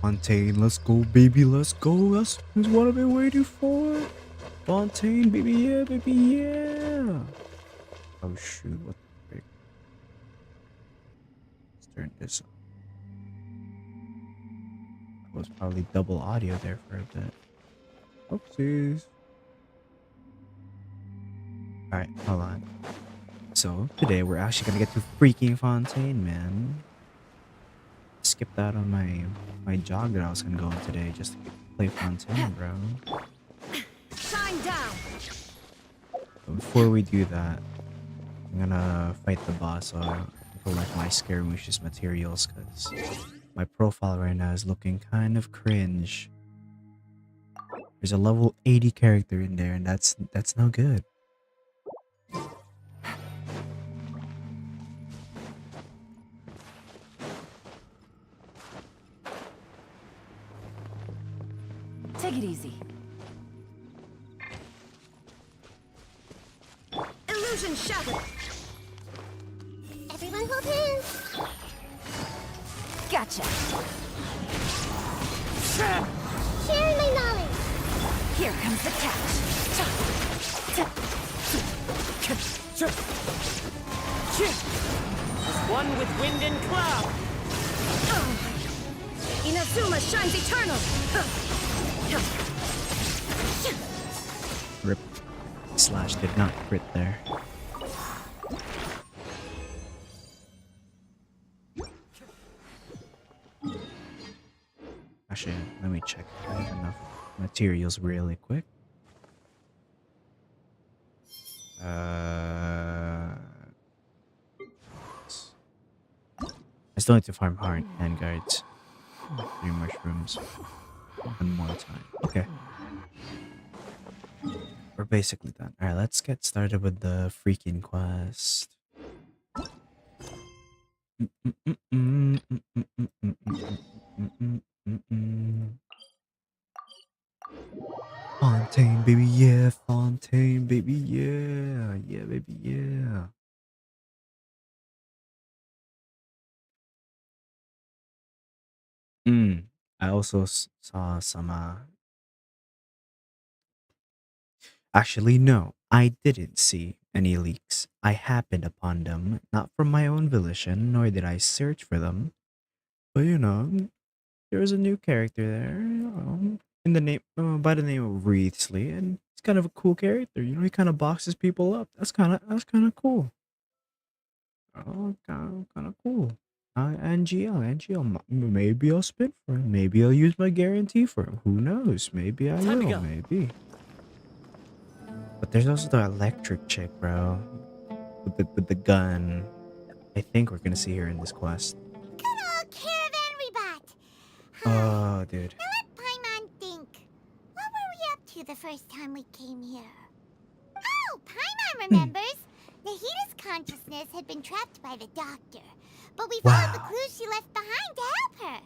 Fontaine, let's go, baby, let's go. That's what I've been waiting for. Fontaine, baby, yeah, baby, yeah. Oh shoot, what the frick? Let's turn this up. That was probably double audio there for a bit. Oopsies. Alright, hold on. So, today we're actually gonna get to freaking Fontaine, man. Skipped out on my jog that I was gonna go on today just to play Fontaine, bro. Shine down. But before we do that, I'm gonna fight the boss so I collect my Scaramouche's materials because my profile right now is looking kind of cringe. There's a level 80 character in there and that's no good. Take it easy. Illusion shattered. Everyone hold hands. Gotcha. Sharing my knowledge. Here comes the catch. As one with wind and cloud. Inazuma shines eternal. Rip. Slash did not crit there. Actually, let me check if I have enough materials really quick. I still need to farm hand guards. 3 mushrooms. One more time. Okay. We're basically done. Alright, let's get started with the freaking quest. Fontaine, baby, yeah. Fontaine, baby, yeah. Yeah, baby, yeah. I also saw some, Actually, no, I didn't see any leaks. I happened upon them, not from my own volition, nor did I search for them. But you know, there was a new character there, in the name, by the name of Wreathley, and it's kind of a cool character. You know, he kind of boxes people up. That's kind of cool. Oh, kind of cool. NGL, maybe I'll spin for him. Maybe I'll use my guarantee for him. Who knows? Maybe I Time to will. go. Maybe. But there's also the electric chick, bro, with the gun. I think we're gonna see her in this quest. Good old caravan rebat. Oh, dude. Now let Paimon think. What were we up to the first time we came here? Oh, Paimon remembers. Nahita's consciousness had been trapped by the doctor, but we followed the Wow. clues she left behind to help her.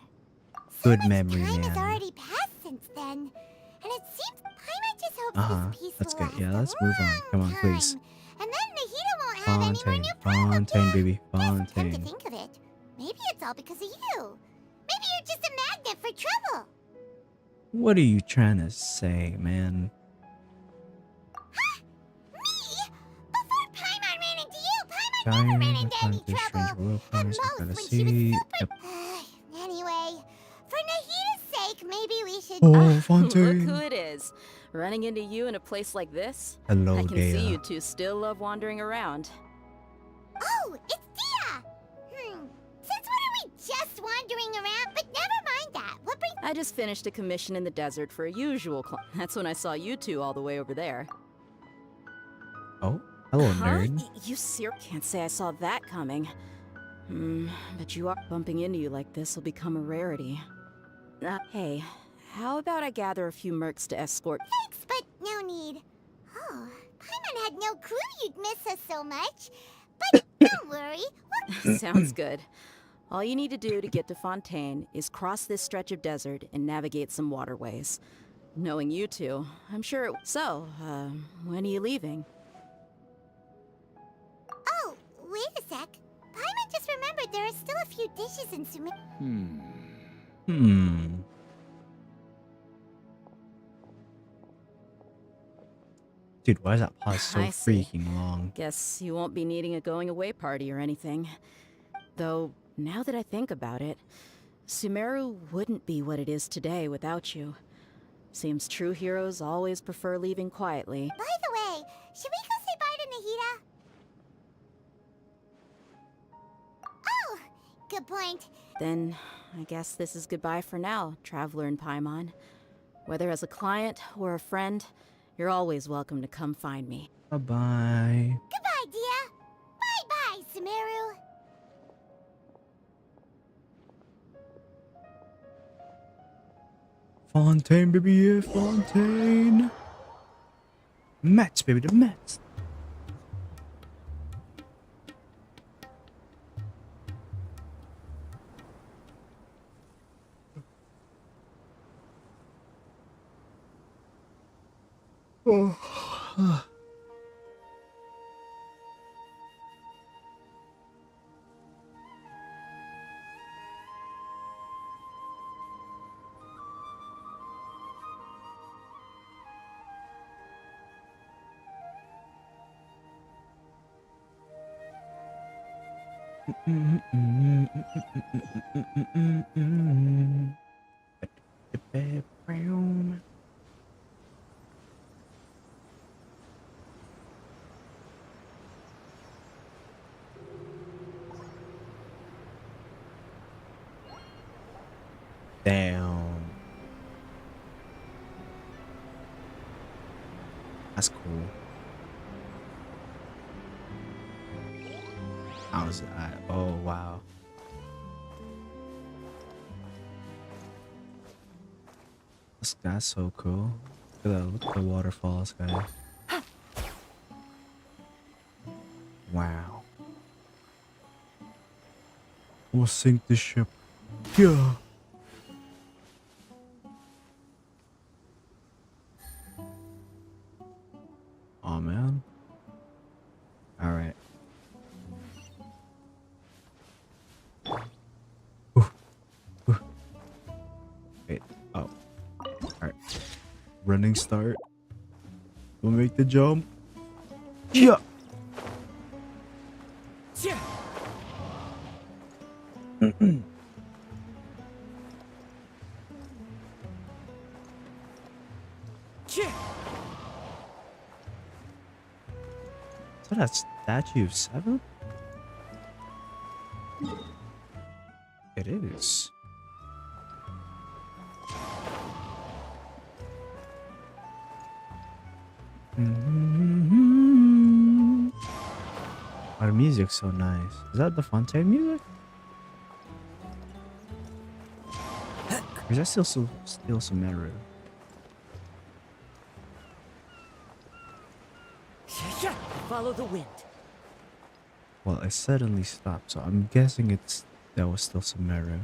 Good Much memory, time has man. already passed since then, and it seems Paimon just hopes this peace That's will good. Yeah, last let's a move on. long Come on, please. time. And then Nahita won't have any more Fontaine, new problems. Fontaine, baby, Yes, come to Fontaine. think of it, maybe it's all because of you. Maybe you're just a magnet for trouble. What are you trying to say, man? Me? Before Paimon ran into you, Paimon never Giant ran into any this strange trouble. world At promise most, I'm gonna when she was see. super... Yep. Anyway, for Nahita's sake, maybe we should... Oh, Look who Fontaine. it is. Running into you in a place like this? Hello, I can see Dea. you two still love wandering around. Oh, it's Dia! Since when are we just wandering around? But never mind that. What brings... I just finished a commission in the desert for a usual That's when I saw you two all the way over there. Oh, hello, Huh? nerd. You can't say I saw that coming. But you are bumping into you like this will become a rarity. Hey, how about I gather a few mercs to escort? Thanks, but no need. Oh, Paimon had no clue you'd miss us so much. But don't worry. Sounds good. All you need to do to get to Fontaine is cross this stretch of desert and navigate some waterways. Knowing you two, I'm sure it... So, when are you leaving? Oh, wait a sec. Paimon just remembered there are still a few dishes in Sumi. Dude, why is that pause so I see. freaking long? Guess you won't be needing a going away party or anything. Though, now that I think about it, Sumeru wouldn't be what it is today without you. Seems true heroes always prefer leaving quietly. By the way, should we go say bye to Nahida? Oh, good point. Then, I guess this is goodbye for now, Traveler in Paimon. Whether as a client or a friend, you're always welcome to come find me. Bye-bye. Goodbye, Dia. Bye-bye, Sumeru. Fontaine, baby, yeah, Fontaine. Mets, baby, the Mets. Oh. Damn. That's cool. Oh wow. That's so cool. Look at that, look at the waterfalls, guys. Wow. We'll sink the ship. Yeah. Oh man. Alright. Wait. Oh. Alright. Running start. We'll make the jump. Yeah. Is that a statue of 7? It is. Oh, the music's so nice. Is that the Fontaine music? Or is that still Sumeru? Follow the wind. Well, it suddenly stopped, so I'm guessing that was still Sumeru.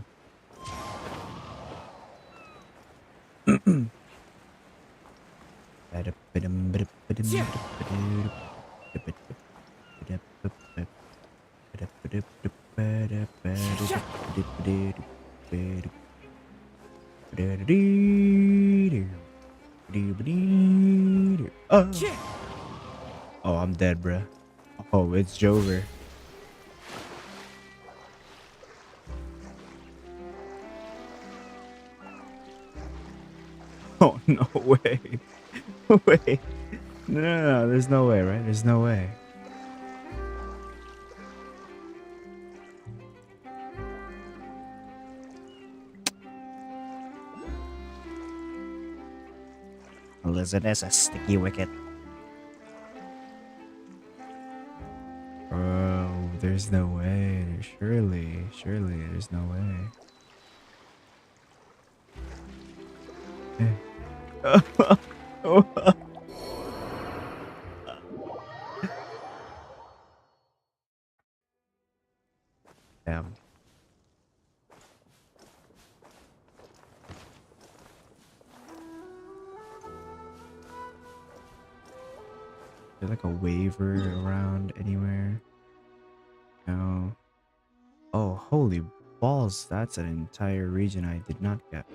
Oh, I'm dead, bruh. Oh, it's youre. Oh, no way. Wait. No, there's no way, right? There's no way. A lizard is a sticky wicket. Bro, there's no way. Surely, there's no way. Damn. Is there like a waiver around anywhere? No. Oh, holy balls. That's an entire region I did not get.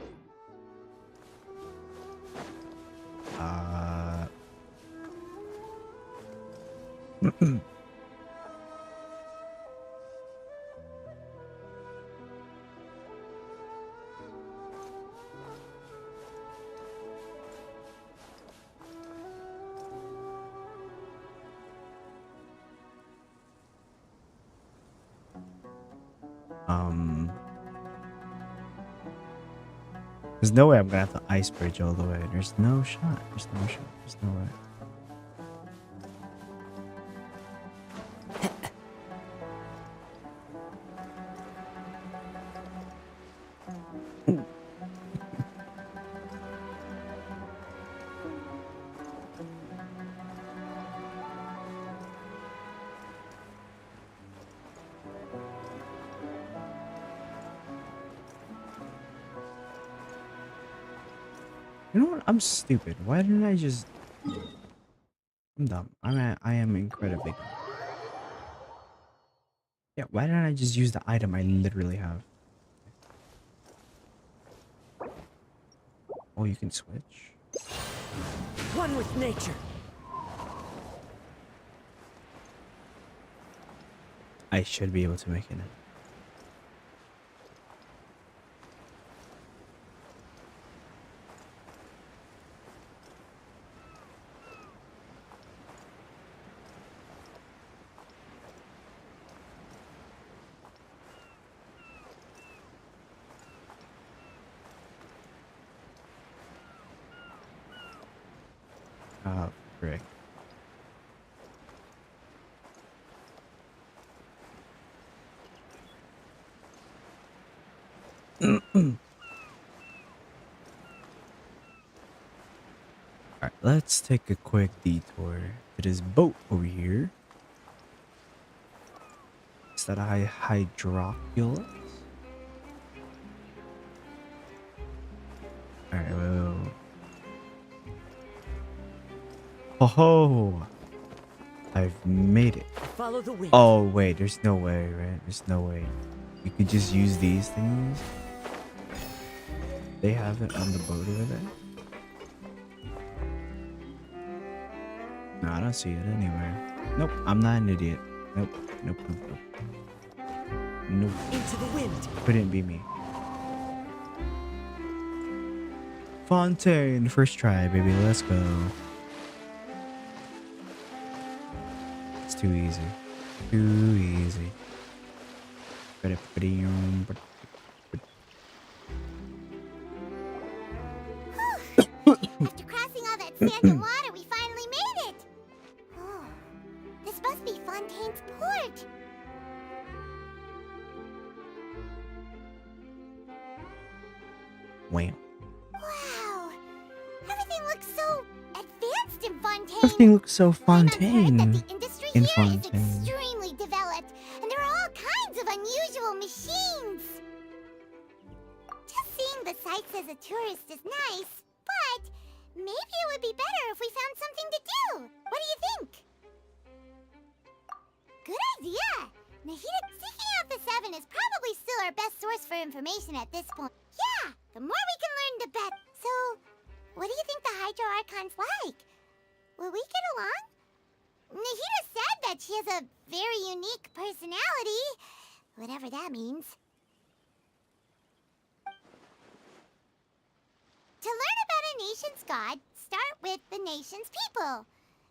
There's no way I'm gonna have to ice bridge all the way. There's no shot. There's no shot. There's no way. You know what? I'm stupid. Why didn't I just... I'm dumb. I am incredibly dumb. Yeah, why didn't I just use the item I literally have? Oh, you can switch? One with nature. I should be able to make it. Oh, frick. Alright, let's take a quick detour to this boat over here. Is that a hydroculus? Alright, whoa. Oh ho! I've made it. Follow the wind. Oh wait, there's no way, right? There's no way. You could just use these things. They have it on the boat over there. No, I don't see it anywhere. Nope, I'm not an idiot. Nope, nope, nope, nope. Nope. Into the wind. Couldn't be me. Fontaine, first try, baby. Let's go. It's too easy. Too easy. After crossing all that sand and water, we finally made it! Oh, this must be Fontaine's port. Wow. Wow! Everything looks so advanced in Fontaine. Everything looks so I'm Fontaine. heard that the industry in here Fontaine. is extremely developed, and there are all kinds of unusual machines. Just seeing the sights as a tourist is nice, but maybe it would be better if we found something to do. What do you think? Good idea. Nahida, seeking out the Seven is probably still our best source for information at this point. Yeah, the more we can learn, the better. So, what do you think the Hydro Archon's like? Will we get along? Nahida said that she has a very unique personality, whatever that means. To learn about a nation's god, start with the nation's people.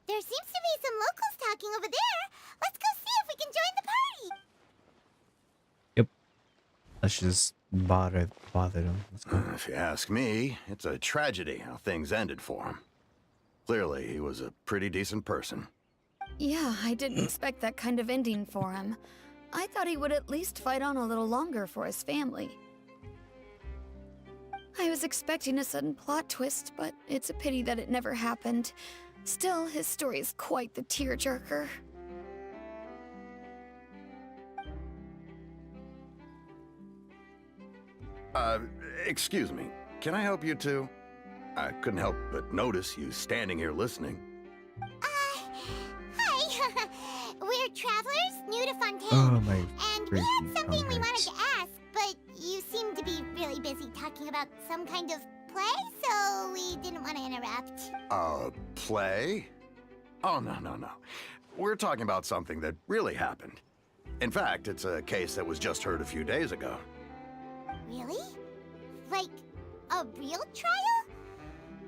There seems to be some locals talking over there. Let's go see if we can join the party. Yep. Let's just bother them. Let's go. If you ask me, it's a tragedy how things ended for him. Clearly, he was a pretty decent person. Yeah, I didn't expect that kind of ending for him. I thought he would at least fight on a little longer for his family. I was expecting a sudden plot twist, but it's a pity that it never happened. Still, his story is quite the tearjerker. Excuse me. Can I help you two? I couldn't help but notice you standing here listening. Hi. We're travelers, new to Fontaine. Oh my And we had freaking something we wanted hurts. to ask, but you seem to be really busy talking about some kind of play, so we didn't want to interrupt. Play? Oh, no. we're talking about something that really happened. In fact, it's a case that was just heard a few days ago. Really? Like, a real trial?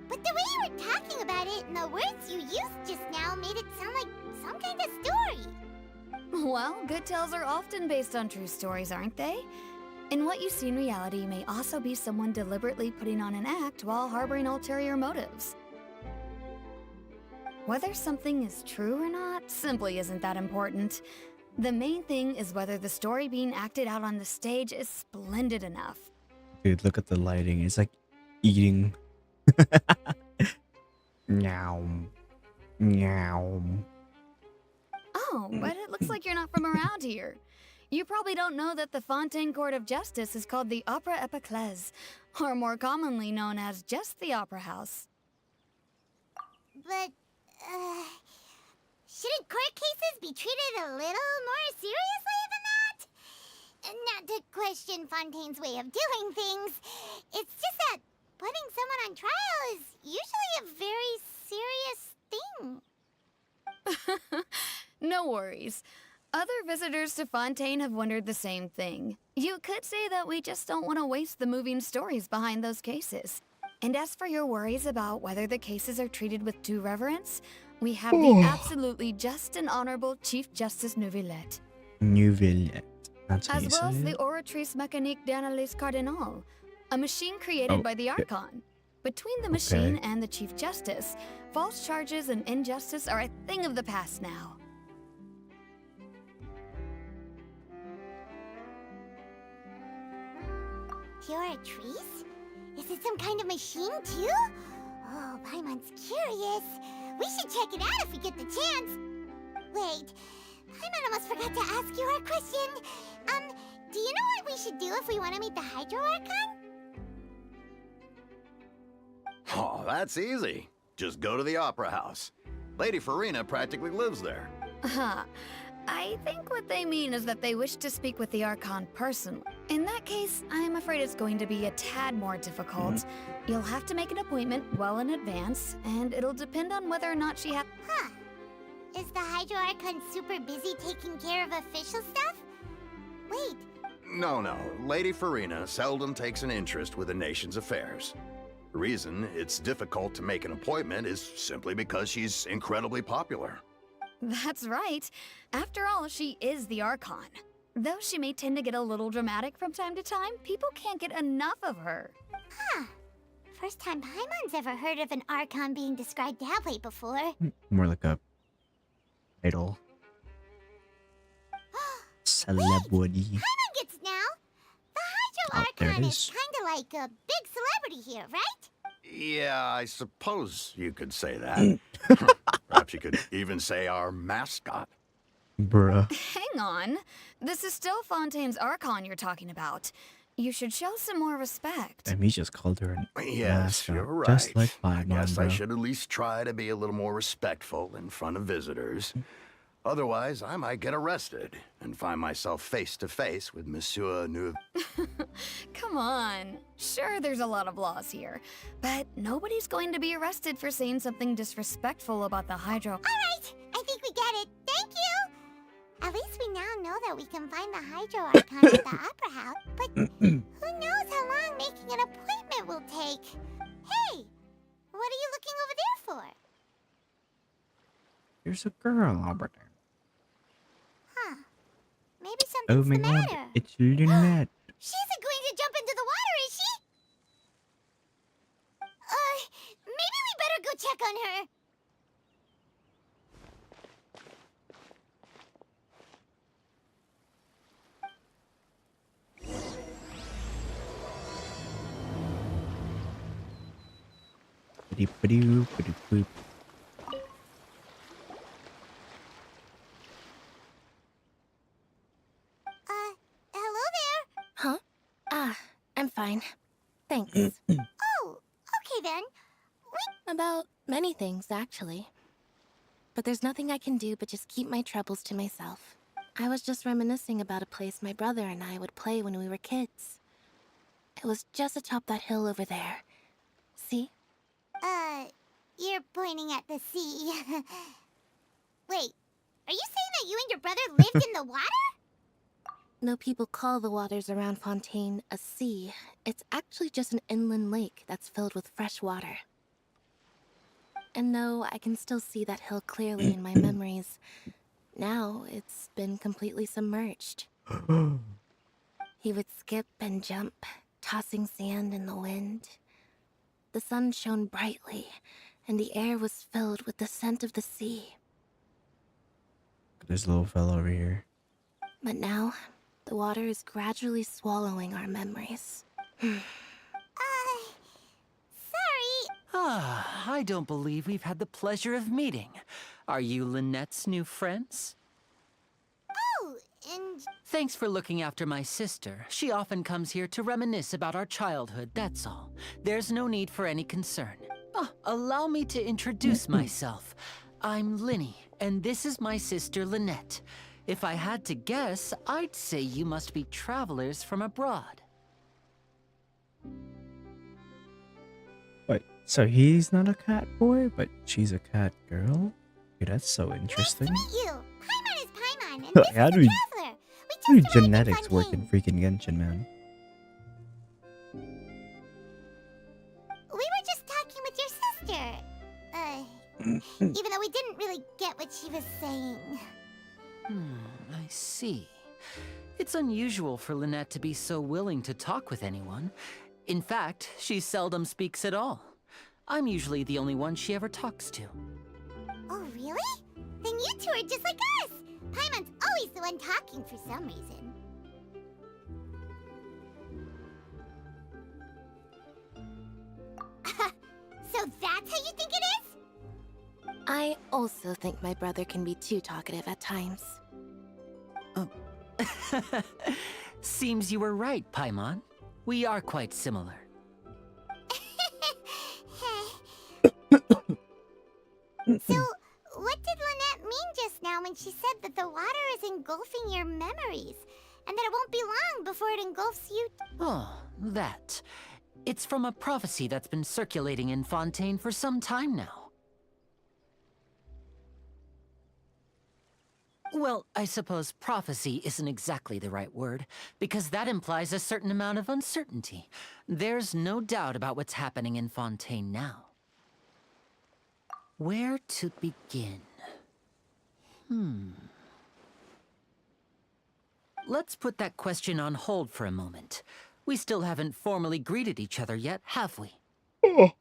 But the way you were talking about it and the words you used just now made it sound like some kind of story. Well, good tales are often based on true stories, aren't they? And what you see in reality may also be someone deliberately putting on an act while harboring ulterior motives. Whether something is true or not simply isn't that important. The main thing is whether the story being acted out on the stage is splendid enough. Dude, look at the lighting. It's like eating. Meow. Meow. Oh, but it looks like you're not from around here. You probably don't know that the Fontaine Court of Justice is called the Opera Epiclese, or more commonly known as just the Opera House. But, shouldn't court cases be treated a little more seriously than that? Not to question Fontaine's way of doing things. It's just that putting someone on trial is usually a very serious thing. No worries. Other visitors to Fontaine have wondered the same thing. You could say that we just don't want to waste the moving stories behind those cases. And as for your worries about whether the cases are treated with due reverence, we have the absolutely just and honorable Chief Justice Neuvillette. Neuvillette. That's how As you well as say the it? Oratrice Mécanique d'Analyse Cardinal, a machine created by the Archon. Between the machine and the Chief Justice, false charges and injustice are a thing of the past now. Oratrice? Is it some kind of machine, too? Oh, Paimon's curious. We should check it out if we get the chance. Wait, Paimon almost forgot to ask you our question. Do you know what we should do if we want to meet the Hydro Archon? Oh, that's easy. Just go to the Opera House. Lady Farina practically lives there. Huh. I think what they mean is that they wish to speak with the Archon personally. In that case, I'm afraid it's going to be a tad more difficult. You'll have to make an appointment well in advance, and it'll depend on whether or not she has... Huh. Is the Hydro Archon super busy taking care of official stuff? Wait, No, Lady Farina seldom takes an interest with the nation's affairs. The reason it's difficult to make an appointment is simply because she's incredibly popular. That's right. After all, she is the Archon. Though she may tend to get a little dramatic from time to time, people can't get enough of her. huh. First time Paimon's ever heard of an Archon being described that way before. More like a idol. Celebrity. Paimon gets now. The Hydro There it Archon is. is kind of like a big celebrity here, right? Yeah, I suppose you could say that. Perhaps you could even say our mascot. Bruh. Hang on. This is still Fontaine's Archon you're talking about. You should show some more respect. Damn, he just called her an Yes, mascot, you're right. Just like I Paimon, guess I bro. should at least try to be a little more respectful in front of visitors. Otherwise, I might get arrested and find myself face to face with Monsieur Neuve. Come on. Sure, there's a lot of laws here, but nobody's going to be arrested for saying something disrespectful about the Hydro. All right, I think we get it. Thank you. At least we now know that we can find the Hydro Archon at the Opera House. But who knows how long making an appointment will take? Hey, what are you looking over there for? There's a girl over there. Huh. Maybe Oh something's my the god, matter. it's Lynette. She isn't going to jump into the water, is she? Maybe we better go check on her. Ba-dee-ba-doo, ba-doo-boop. Hello there. Huh? I'm fine. Thanks. Oh, okay then. About many things, actually. But there's nothing I can do but just keep my troubles to myself. I was just reminiscing about a place my brother and I would play when we were kids. It was just atop that hill over there. See? You're pointing at the sea. Wait, Are you saying that you and your brother lived in the water? Though people call the waters around Fontaine a sea, it's actually just an inland lake that's filled with fresh water. And though I can still see that hill clearly in my memories, now it's been completely submerged. He would skip and jump, tossing sand in the wind. The sun shone brightly, and the air was filled with the scent of the sea. This little fella over here. But now, the water is gradually swallowing our memories. Sorry. Ah, I don't believe we've had the pleasure of meeting. Are you Lynette's new friends? Oh, and Thanks for looking after my sister. She often comes here to reminisce about our childhood, that's all. There's no need for any concern. Oh, allow me to introduce myself. I'm Linny, and this is my sister Lynette. If I had to guess, I'd say you must be travelers from abroad. Wait, so he's not a cat boy, but she's a cat girl? Dude, that's so interesting. nice to meet you. Paimon is Paimon, and this How is do the we- traveler. How We do just arrived in genetics work in Fontaine. freaking Genshin, man? We were just talking with your sister. Even though we didn't really get what she was saying. I see. It's unusual for Lynette to be so willing to talk with anyone. In fact, she seldom speaks at all. I'm usually the only one she ever talks to. Oh, really? Then you two are just like us. Paimon's always the one talking for some reason. So that's how you think it is? I also think my brother can be too talkative at times. Seems you were right, Paimon. We are quite similar. So, what did Lynette mean just now when she said that the water is engulfing your memories? And that it won't be long before it engulfs you? Oh, that. It's from a prophecy that's been circulating in Fontaine for some time now. Well, I suppose prophecy isn't exactly the right word, because that implies a certain amount of uncertainty. There's no doubt about what's happening in Fontaine now. Where to begin? Let's put that question on hold for a moment. We still haven't formally greeted each other yet, have we? Did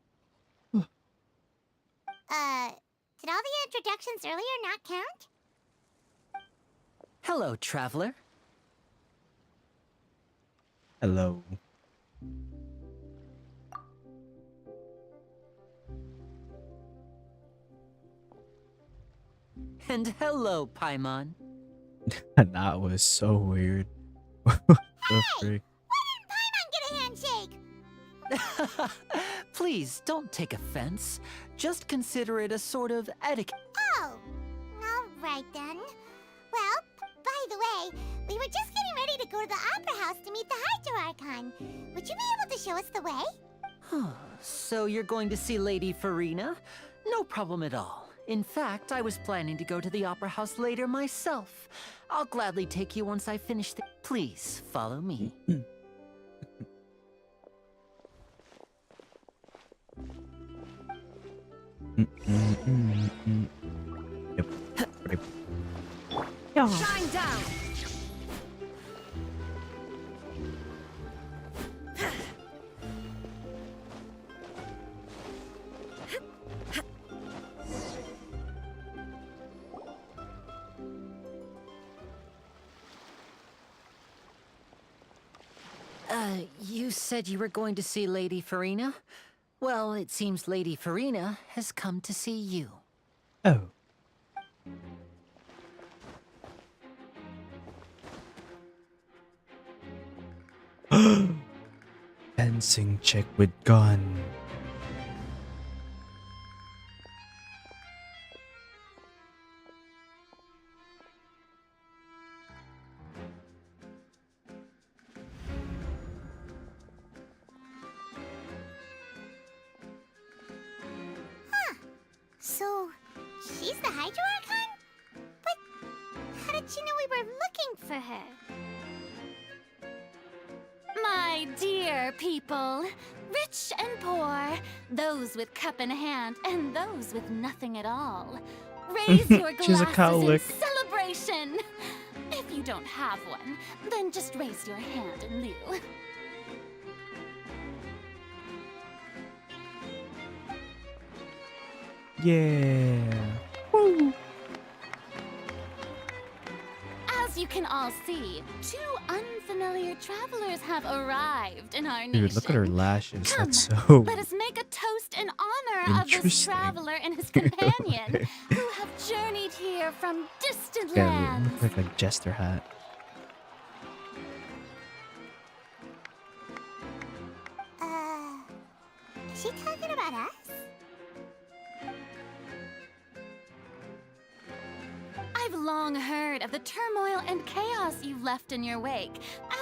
all the introductions earlier not count? Hello, traveler. Hello. And hello, Paimon. That was so weird. What the frick? Why didn't Paimon get a handshake? Please, don't take offense. Just consider it a sort of etiquette. Oh, alright then. Well, by the way, we were just getting ready to go to the Opera House to meet the Hydro Archon. Would you be able to show us the way? So you're going to see Lady Farina? No problem at all. In fact, I was planning to go to the Opera House later myself. I'll gladly take you once I finish the... Please, follow me. Yep. Shine down! You said you were going to see Lady Farina? Well, it seems Lady Farina has come to see you. Oh. Dancing chick with gun. So, she's the Hydro Archon? But were looking for her. My dear people, rich and poor, those with cup in hand and those with nothing at all, raise your She's a glasses in cowlick. celebration. If you don't have one, then just raise your hand in lieu. Yeah. Woo. As you can all see, two unfamiliar travelers have arrived in our nation. Dude, look at her lashes. Come, That's so let us make a toast in honor of this interesting. traveler and his companion who have journeyed here from distant Yeah, lands. look like a jester hat. Is she talking about us? I've long heard of the turmoil and chaos you've left in your wake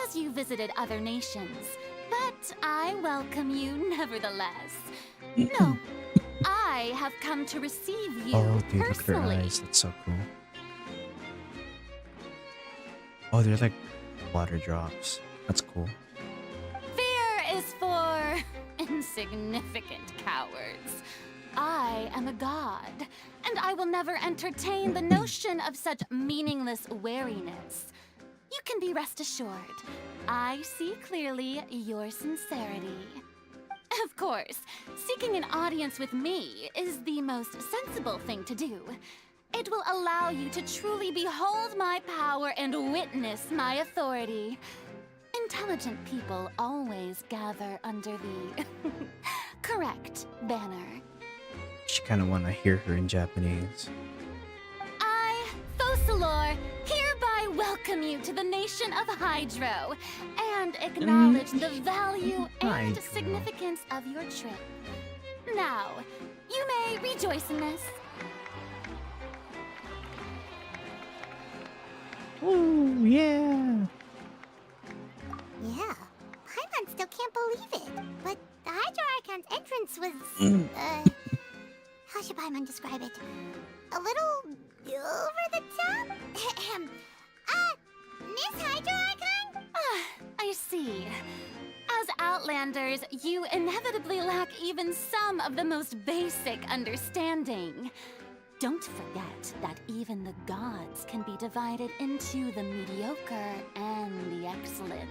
as you visited other nations, but I welcome you nevertheless. No, I have come to receive you Oh, dude, look at her personally. eyes. That's so cool. Oh, they're like water drops. That's cool. Fear is for insignificant cowards. I am a god, and I will never entertain the notion of such meaningless wariness. You can be rest assured, I see clearly your sincerity. Of course, seeking an audience with me is the most sensible thing to do. It will allow you to truly behold my power and witness my authority. Intelligent people always gather under the correct banner. She kind of want to hear her in Japanese. I, Socialz, hereby welcome you to the nation of Hydro and acknowledge the value and Hydro. significance of your trip. Now, you may rejoice in this. Ooh, yeah. Yeah. Paimon still can't believe it. But the Hydro Archon's entrance was, how should Paimon describe it? A little over the top? Miss Hydro Archon? I see. As Outlanders, you inevitably lack even some of the most basic understanding. Don't forget that even the gods can be divided into the mediocre and the excellent.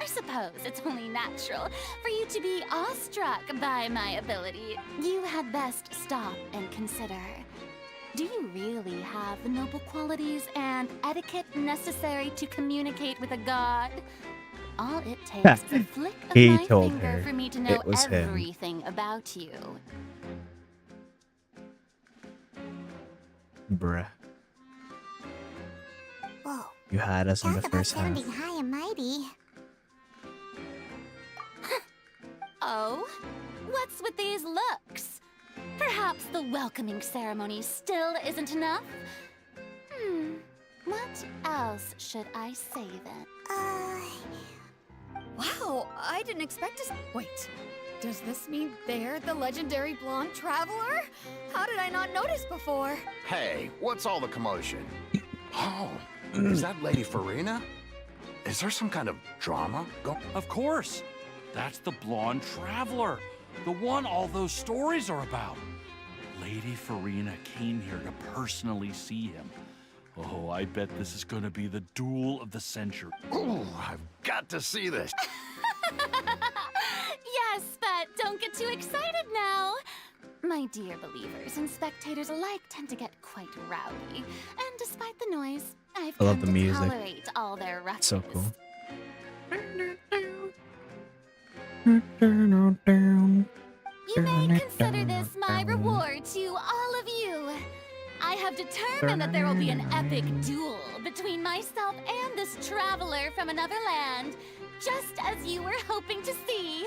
I suppose it's only natural for you to be awestruck by my ability. You had best stop and consider. Do you really have the noble qualities and etiquette necessary to communicate with a god? All it takes is a flick of He my told finger her for me to know it was him. everything about you. Bruh. Whoa. You had us on the Talk about first half. sounding high and mighty. Oh? What's with these looks? Perhaps the welcoming ceremony still isn't enough? What else should I say then? Wow, I didn't expect to. Wait, does this mean they're the legendary blonde traveler? How did I not notice before? Hey, what's all the commotion? Oh, is that Lady Farina? Is there some kind of drama Of course. That's the blonde traveler. The one all those stories are about. Lady Farina came here to personally see him. Oh, I bet this is gonna be the duel of the century. Ooh, I've got to see this. Yes, but don't get too excited now. My dear believers and spectators alike tend to get quite rowdy. And despite the noise, I've I love come the to music. tolerate all their ruckus. So cool. You may consider this my reward to all of you. I have determined that there will be an epic duel between myself and this traveler from another land, just as you were hoping to see.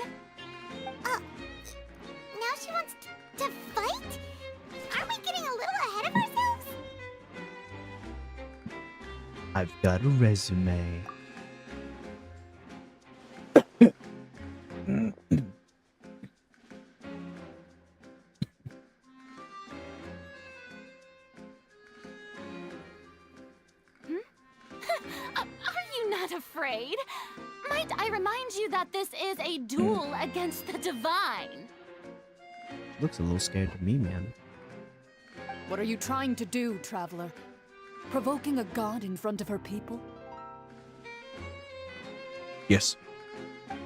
Now she wants to fight? Aren't we getting a little ahead of ourselves? I've got a resume. afraid. Might I remind you that this is a duel against the divine? Looks a little scared to me, man. What are you trying to do, traveler? Provoking a god in front of her people? Yes.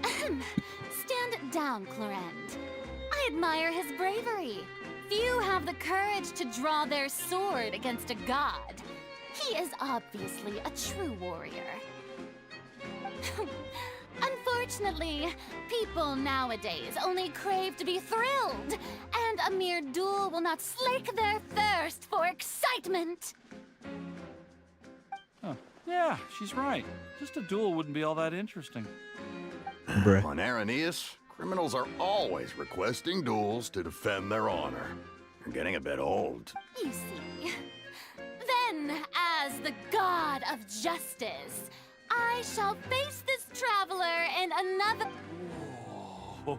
Stand down, Clorend. I admire his bravery. Few have the courage to draw their sword against a god. He is obviously a true warrior. Unfortunately, people nowadays only crave to be thrilled, and a mere duel will not slake their thirst for excitement. Huh. Yeah, she's right. Just a duel wouldn't be all that interesting. Bruh. On Araneus, criminals are always requesting duels to defend their honor. You're getting a bit old. You see. Then, as the god of justice, I shall face this traveler in another...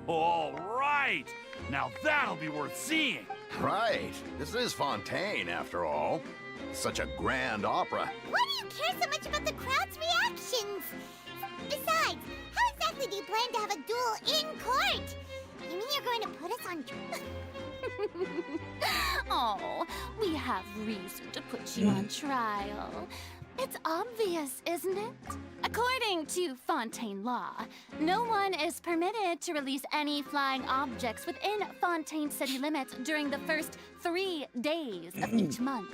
All right! Now that'll be worth seeing! Right. This is Fontaine, after all. Such a grand opera. Why do you care so much about the crowd's reactions? Besides, how exactly do you plan to have a duel in court? You mean you're going to put us on... Oh, we have reason to put you on trial. It's obvious, isn't it? According to Fontaine law, no one is permitted to release any flying objects within Fontaine city limits during the first 3 days of each month.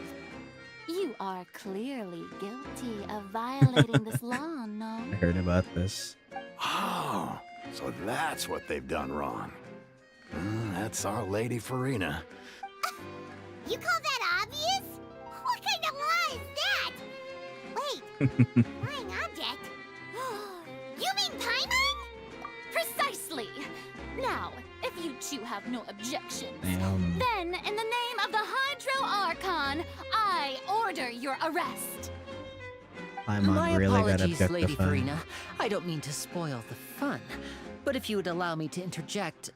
You are clearly guilty of violating this law, no? I heard about this. Oh, so that's what they've done wrong. That's Our Lady Farina. You call that obvious? What kind of law is that? Wait, flying object? You mean Paimon? Precisely! Now, if you two have no objections, Damn. then in the name of the Hydro Archon, I order your arrest. My really got apologies, Lady objectified. Farina. I don't mean to spoil the fun, but if you would allow me to interject,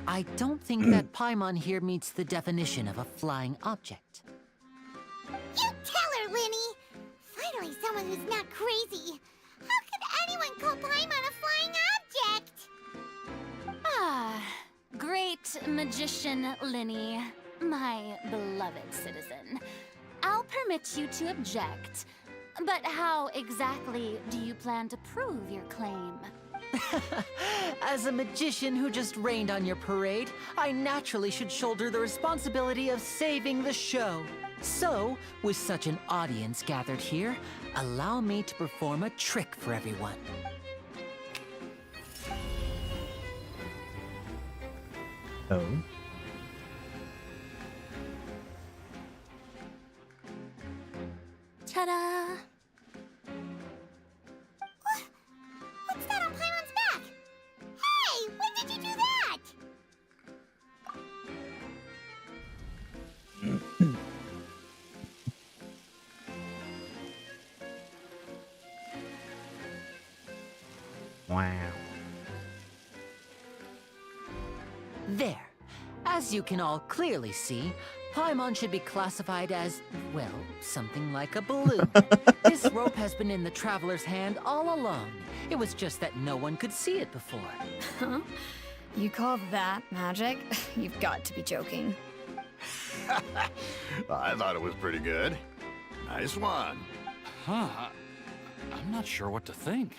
I don't think that Paimon here meets the definition of a flying object. You tell her, Linny! Finally someone who's not crazy. How could anyone call Paimon a flying object? Ah, great magician Linny, my beloved citizen. I'll permit you to object, but how exactly do you plan to prove your claim? As a magician who just rained on your parade, I naturally should shoulder the responsibility of saving the show. So, with such an audience gathered here, allow me to perform a trick for everyone. Oh. Ta-da! What's that on Paimon's back? Hey, when did you do that? Wow. There. As you can all clearly see, Paimon should be classified as, well, something like a balloon. This rope has been in the traveler's hand all along. It was just that no one could see it before. Huh? You call that magic? You've got to be joking. I thought it was pretty good. Nice one. Huh. I'm not sure what to think.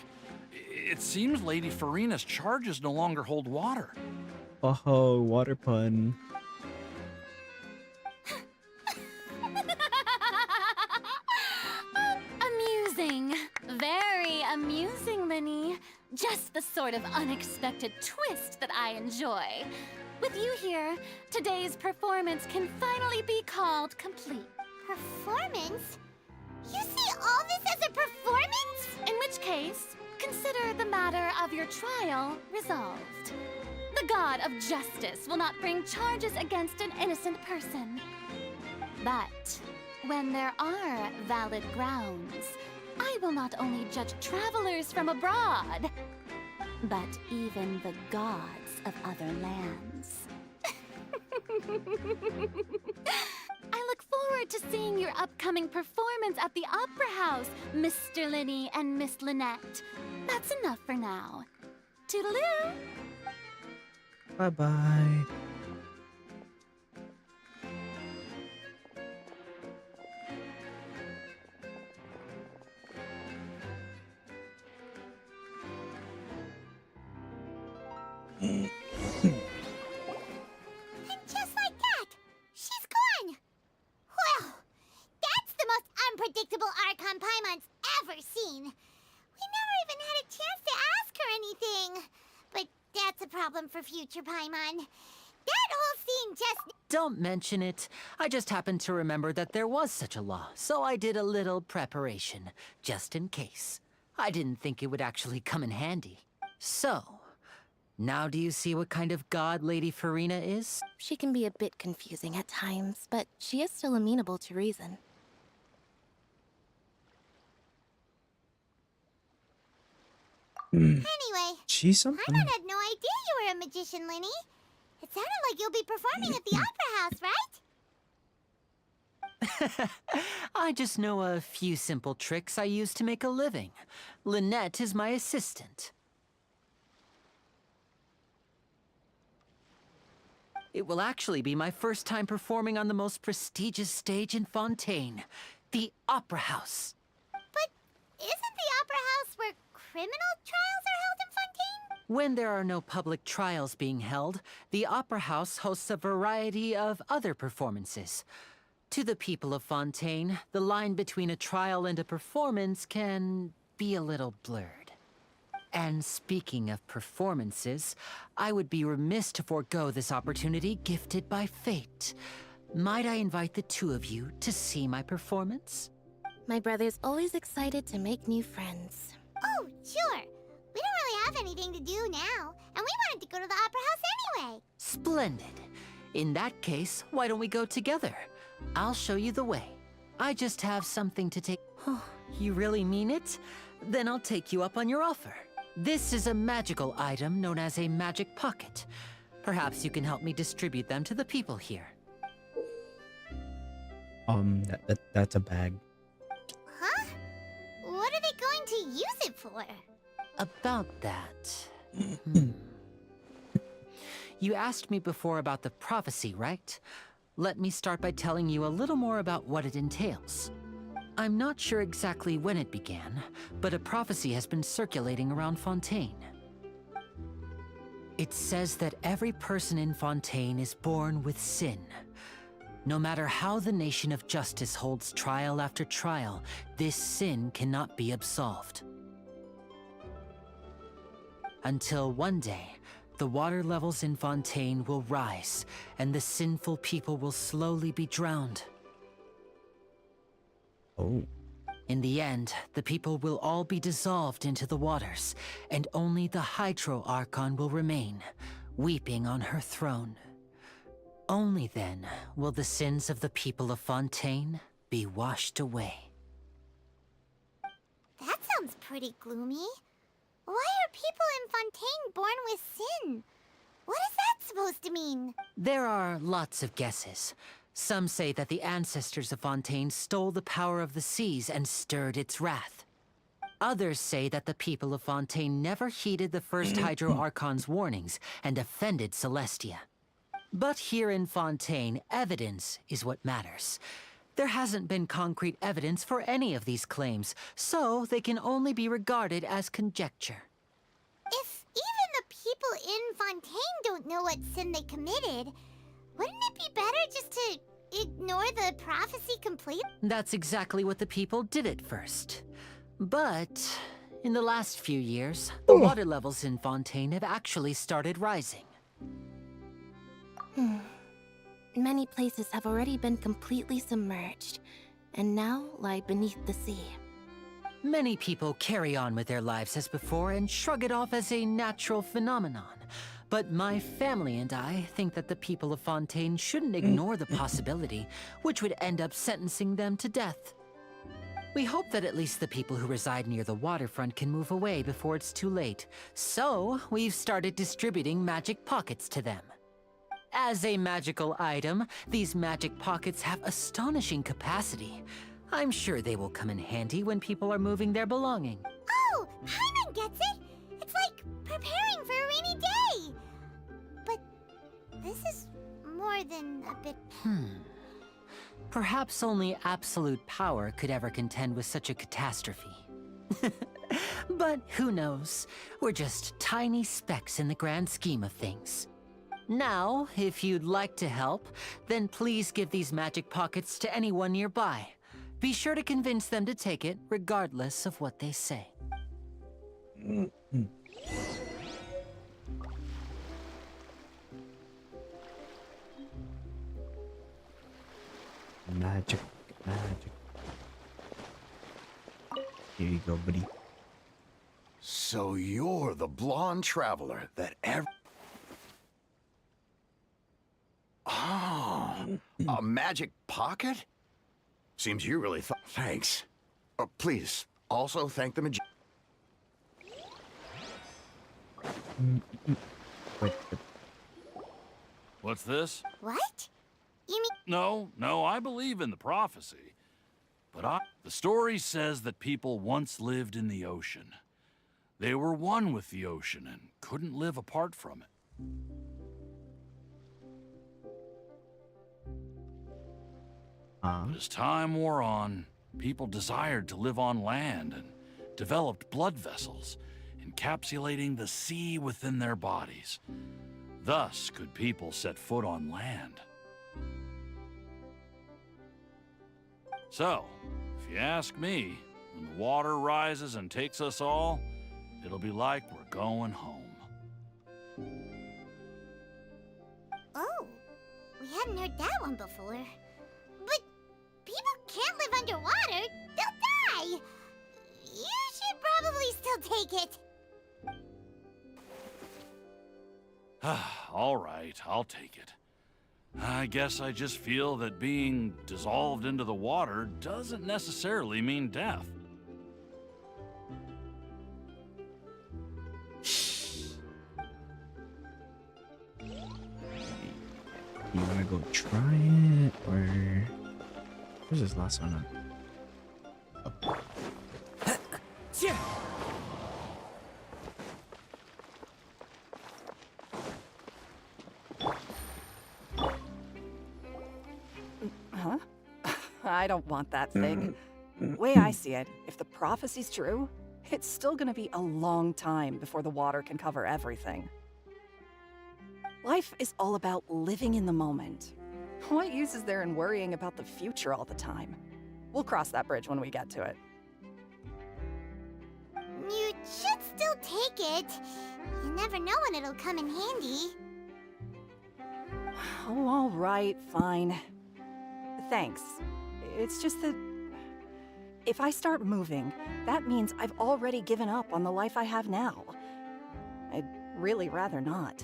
It seems Lady Farina's charges no longer hold water. Oh, water pun. Amusing. Very amusing, Linny. Just the sort of unexpected twist that I enjoy. With you here, today's performance can finally be called complete. Performance? You see all this as a performance? In which case, consider the matter of your trial resolved. The god of justice will not bring charges against an innocent person. But when there are valid grounds, I will not only judge travelers from abroad, but even the gods of other lands. I look forward forward to seeing your upcoming performance at the Opera House, Mr. Linny and Miss Lynette. That's enough for now. Toodaloo! Bye-bye. And just like that, she's gone. Well, that's the most unpredictable Archon Paimon's ever seen. We never even had a chance to ask her anything. But that's a problem for future Paimon. That whole scene just... Don't mention it. I just happened to remember that there was such a law, so I did a little preparation, just in case. I didn't think it would actually come in handy. So, now do you see what kind of god Lady Farina is? She can be a bit confusing at times, but she is still amenable to reason. Anyway, She's something. Paimon had no idea you were a magician, Linny. It sounded like you'll be performing at the Opera House, right? I just know a few simple tricks I use to make a living. Lynette is my assistant. It will actually be my first time performing on the most prestigious stage in Fontaine, the Opera House. But isn't the Opera House where criminal trials are held in Fontaine? When there are no public trials being held, the Opera House hosts a variety of other performances. To the people of Fontaine, the line between a trial and a performance can be a little blurred. And speaking of performances, I would be remiss to forego this opportunity gifted by fate. Might I invite the two of you to see my performance? My brother's always excited to make new friends. Oh, sure. We don't really have anything to do now, and we wanted to go to the Opera House anyway. Splendid. In that case, why don't we go together? I'll show you the way. I just have something to take... Oh, you really mean it? Then I'll take you up on your offer. This is a magical item known as a magic pocket. Perhaps you can help me distribute them to the people here. That's a bag. Huh? What are they going to use it for? About that... You asked me before about the prophecy, right? Let me start by telling you a little more about what it entails. I'm not sure exactly when it began, but a prophecy has been circulating around Fontaine. It says that every person in Fontaine is born with sin. No matter how the Nation of Justice holds trial after trial, this sin cannot be absolved. Until one day, the water levels in Fontaine will rise, and the sinful people will slowly be drowned. Oh. In the end, the people will all be dissolved into the waters, and only the Hydro Archon will remain, weeping on her throne. Only then will the sins of the people of Fontaine be washed away. That sounds pretty gloomy. Why are people in Fontaine born with sin? What is that supposed to mean? There are lots of guesses. Some say that the ancestors of Fontaine stole the power of the seas and stirred its wrath. Others say that the people of Fontaine never heeded the first Hydro Archon's warnings and offended Celestia. But here in Fontaine, evidence is what matters. There hasn't been concrete evidence for any of these claims, so they can only be regarded as conjecture. If even the people in Fontaine don't know what sin they committed, wouldn't it be better just to ignore the prophecy completely? That's exactly what the people did at first. But in the last few years, the water levels in Fontaine have actually started rising. Many places have already been completely submerged, and now lie beneath the sea. Many people carry on with their lives as before and shrug it off as a natural phenomenon. But my family and I think that the people of Fontaine shouldn't ignore the possibility, which would end up sentencing them to death. We hope that at least the people who reside near the waterfront can move away before it's too late. So, we've started distributing magic pockets to them. As a magical item, these magic pockets have astonishing capacity. I'm sure they will come in handy when people are moving their belonging. Oh, Paimon gets it! It's like preparing for a rainy day! But this is more than a bit... Perhaps only absolute power could ever contend with such a catastrophe. But who knows? We're just tiny specks in the grand scheme of things. Now, if you'd like to help, then please give these magic pockets to anyone nearby. Be sure to convince them to take it, regardless of what they say. Magic, magic. Here you go, buddy. So you're the blonde traveler that Oh, a magic pocket? Seems you really thought. Thanks. Please, also thank the magician. What's this? What? You mean... No, I believe in the prophecy. But the story says that people once lived in the ocean. They were one with the ocean and couldn't live apart from it. But as time wore on, people desired to live on land and developed blood vessels, encapsulating the sea within their bodies. Thus could people set foot on land. So, if you ask me, when the water rises and takes us all, it'll be like we're going home. Oh, we hadn't heard that one before. But people can't live underwater. They'll die. You should probably still take it. All right, I'll take it. I guess I just feel that being dissolved into the water doesn't necessarily mean death. You wanna go try it, or where's this last one? Huh? I don't want that thing. Way I see it, if the prophecy's true, it's still gonna be a long time before the water can cover everything. Life is all about living in the moment. What use is there in worrying about the future all the time? We'll cross that bridge when we get to it. You should still take it. You never know when it'll come in handy. Oh, all right, fine. Thanks. It's just that if I start moving, that means I've already given up on the life I have now. I'd really rather not.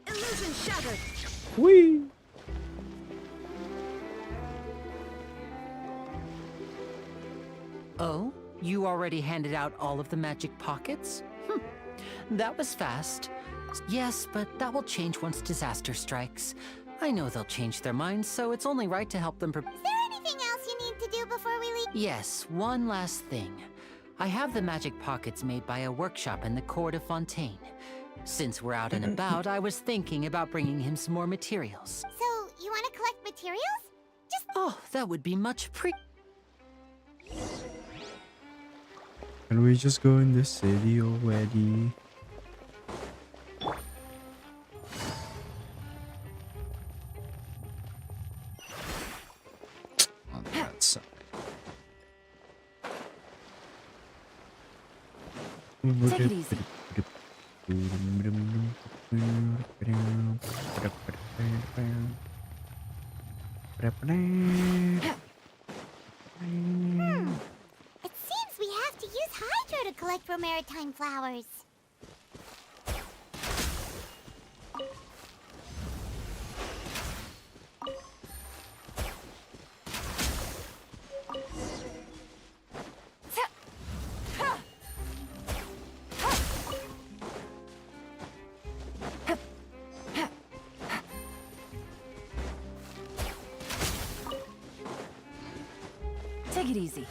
Illusion shattered. Whee! Oh? You already handed out all of the magic pockets? That was fast. Yes, but that will change once disaster strikes. I know they'll change their minds, so it's only right to help them Is there anything else you need to do before we leave? Yes, one last thing. I have the magic pockets made by a workshop in the court of Fontaine. Since we're out and about, I was thinking about bringing him some more materials. So, you want to collect materials? Oh, that would be much Can we just go in the city already? On that side. Take it easy. It seems we have to use Hydro to collect maritime flowers. Take it easy.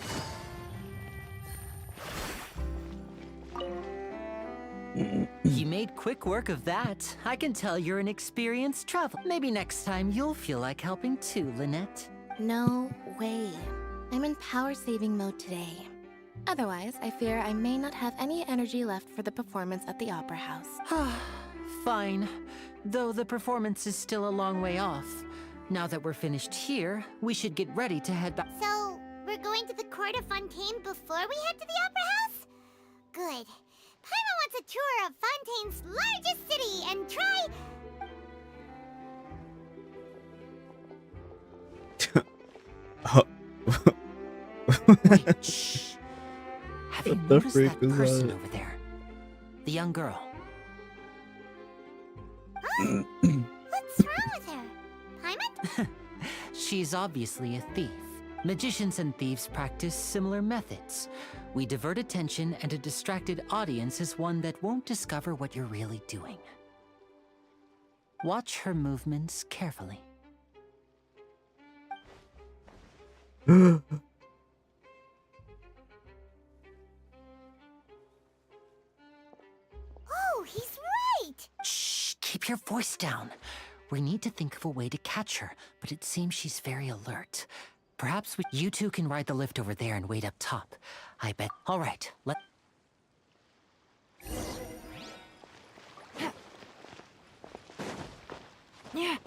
You made quick work of that. I can tell you're an experienced traveler. Maybe next time you'll feel like helping too, Lynette. No way. I'm in power-saving mode today. Otherwise, I fear I may not have any energy left for the performance at the Opera House. Fine. Though the performance is still a long way off. Now that we're finished here, we should get ready to head back. So, we're going to the court of Fontaine before we head to the Opera House? Good. Paimon wants a tour of Fontaine's largest city and try... Wait, shh. Have you noticed that person over there? The young girl. Huh? What's wrong with her? Paimon? She's obviously a thief. Magicians and thieves practice similar methods. We divert attention, and a distracted audience is one that won't discover what you're really doing. Watch her movements carefully. Oh, he's right! Shh, keep your voice down. We need to think of a way to catch her, but it seems she's very alert. Perhaps you two can ride the lift over there and wait up top. I bet. All right, let... Yeah.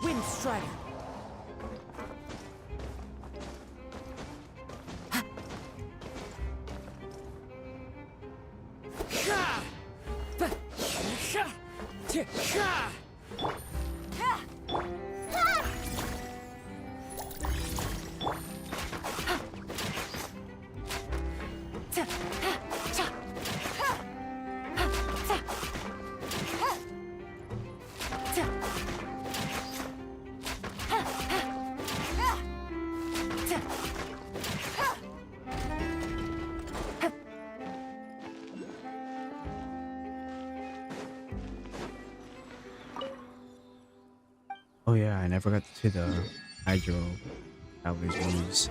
Wind Strider. Oh yeah, I never got to see the Hydro Cavalry's moves.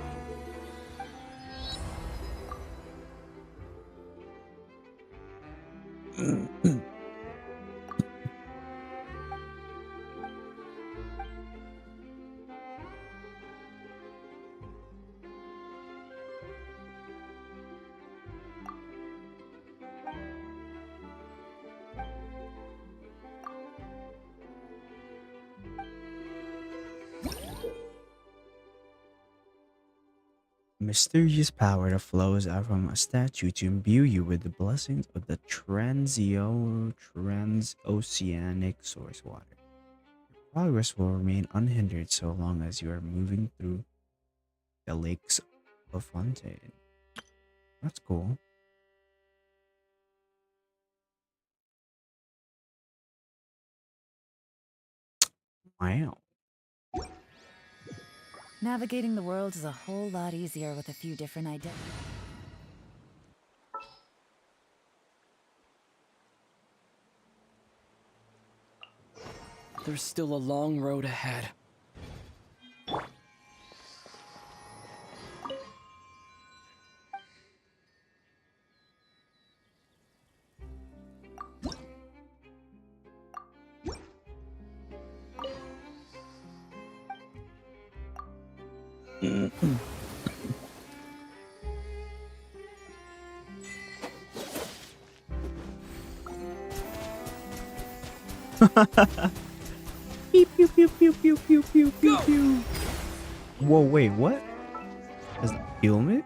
Mysterious power that flows out from a statue to imbue you with the blessings of the transoceanic source water. Your progress will remain unhindered so long as you are moving through the lakes of Fontaine. That's cool. Wow. Navigating the world is a whole lot easier with a few different identities. There's still a long road ahead. Pew pew pew pew pew pew pew pew pew. Whoa, wait, what? Does that kill me?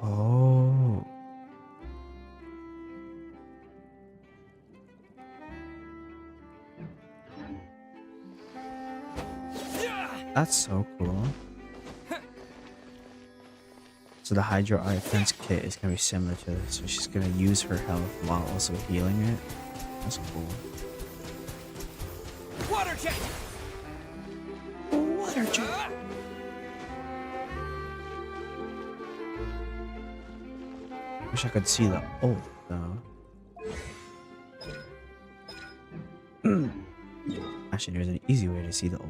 Oh. That's so cool. So So the Hydro Eye Defense kit is gonna be similar to this. So she's gonna use her health while also healing it. That's cool. Water jet! Water jet! Wish I could see the ult though. Actually, there's an easy way to see the ult.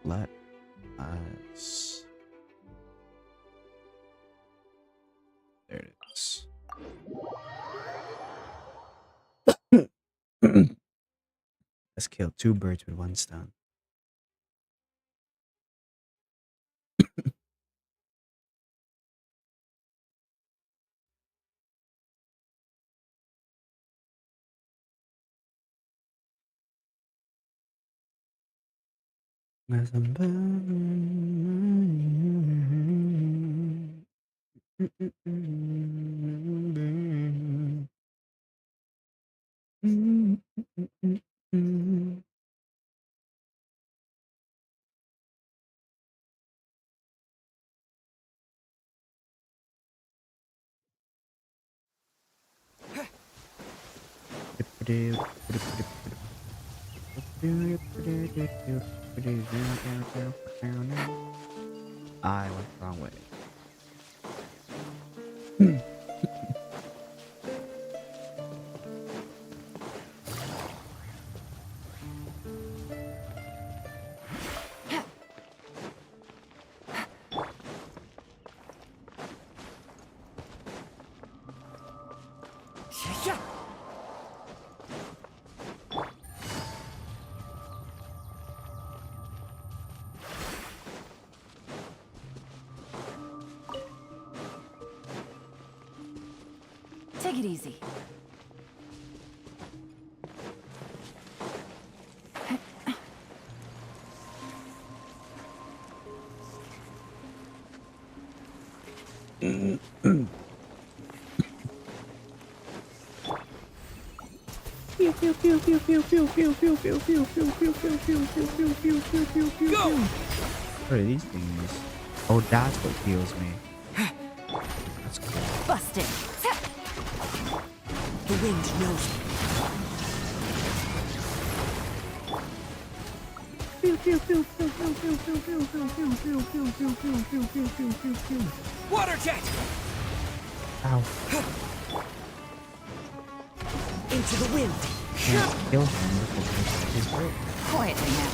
Let us. There it is. Let's kill 2 birds with 1 stone. I went the wrong way. Take it easy. What are these things? Oh, that's what heals me. That's cool. Busted. The wind knows me. Water jet! Ow. Into the wind. Can't kill him because he's great. Quietly now.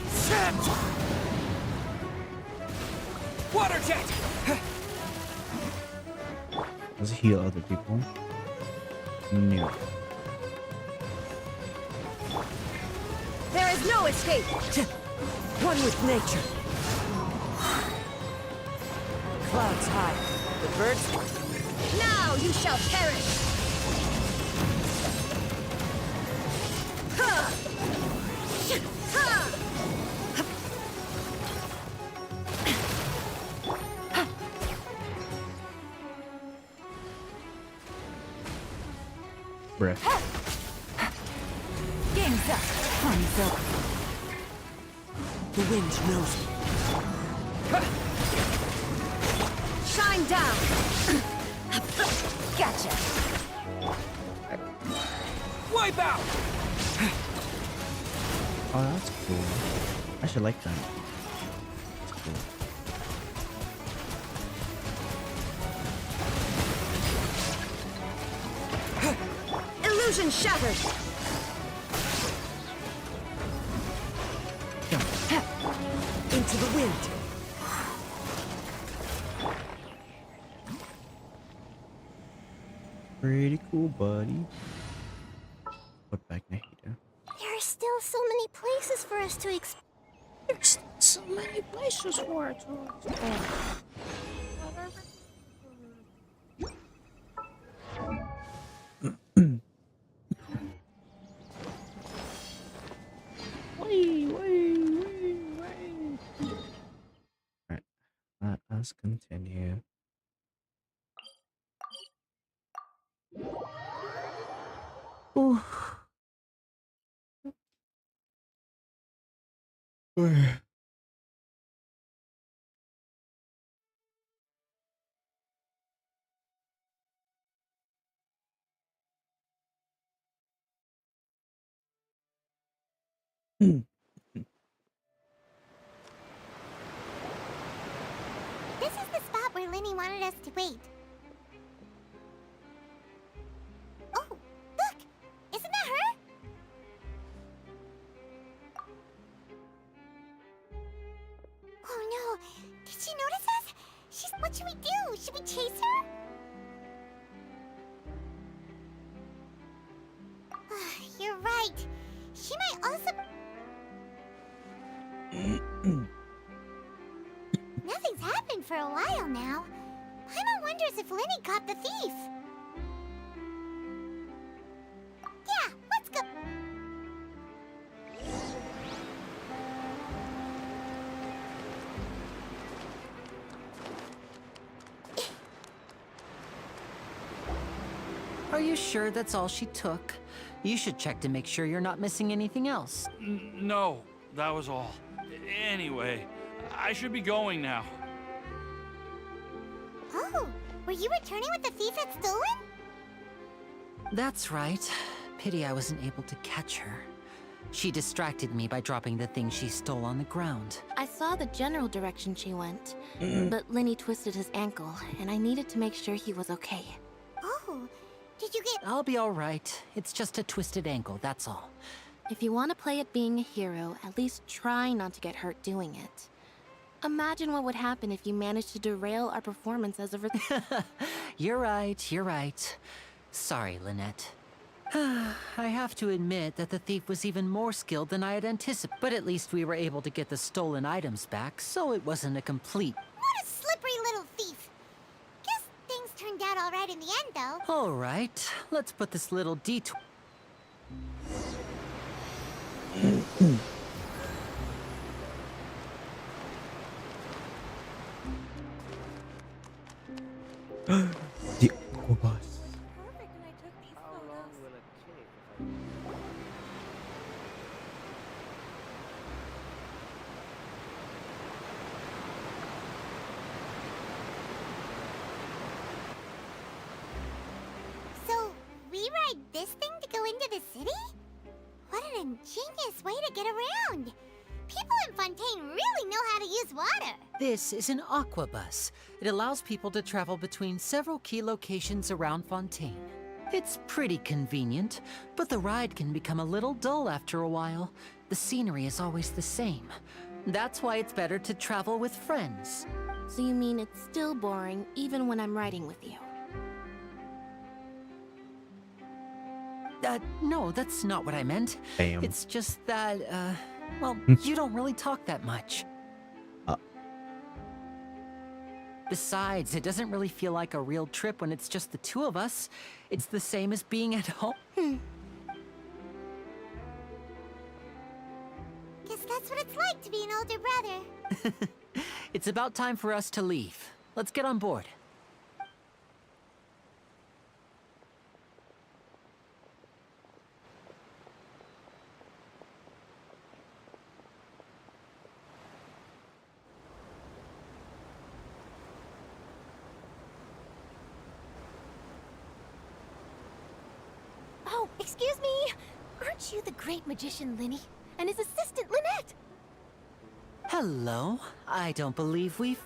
Set! Water jet! Does it heal other people? No. There is no escape. One with nature. Clouds high. The birds. Now you shall perish. Ha! Ha! Bruh. Game's up. Time's up. The wind knows me. Shine down. Gotcha. Wipe out! Oh, that's cool. I should like that. That's cool. Illusion shattered. Into the wind. Pretty cool, buddy. Put back Nahida. There are still so many places for us to explore. There's so many places for it to explore. Alright, let us continue. Ooh. This is the spot where Linny wanted us to wait. Oh, look! Isn't that her? Oh no! Did she notice us? What should we do? Should we chase her? You're right. She might also... Nothing's happened for a while now. Paimon wonders if Linny caught the thief. Yeah, let's go. Are you sure that's all she took? You should check to make sure you're not missing anything else. No, that was all. Anyway, I should be going now. Oh, were you returning what the thief had stolen? That's right. Pity I wasn't able to catch her. She distracted me by dropping the thing she stole on the ground. I saw the general direction she went, but Linny twisted his ankle, and I needed to make sure he was okay. Oh, did you get... I'll be all right. It's just a twisted ankle, that's all. If you want to play at being a hero, at least try not to get hurt doing it. Imagine what would happen if you managed to derail our performance as a You're right, you're right. Sorry, Lynette. I have to admit that the thief was even more skilled than I had anticipated, but at least we were able to get the stolen items back, so it wasn't a complete... What a slippery little thief. Guess things turned out all right in the end, though. All right, let's put this little detour... The Aqua Bus. So, we ride this thing to go into the city? What an ingenious way to get around. People in Fontaine really know how to use water. This is an aqua bus. It allows people to travel between several key locations around Fontaine. It's pretty convenient, but the ride can become a little dull after a while. The scenery is always the same. That's why it's better to travel with friends. So you mean it's still boring even when I'm riding with you? No, that's not what I meant. Bam. It's just that, well, you don't really talk that much. Besides, it doesn't really feel like a real trip when it's just the two of us. It's the same as being at home. Guess that's what it's like to be an older brother. It's about time for us to leave. Let's get on board. Oh, excuse me! Aren't you the great magician Linny? And his assistant Lynette? Hello. I don't believe we've...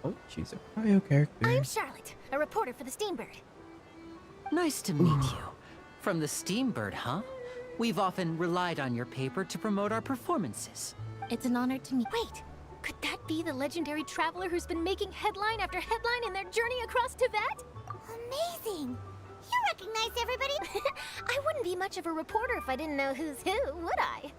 Oh, she's a bio character. I'm Charlotte, a reporter for the Steambird. Nice to meet you. From the Steambird, huh? We've often relied on your paper to promote our performances. It's an honor to meet. Wait, could that be the legendary traveler who's been making headline after headline in their journey across Tibet? Amazing! You recognize everybody? I wouldn't be much of a reporter if I didn't know who's who, would I?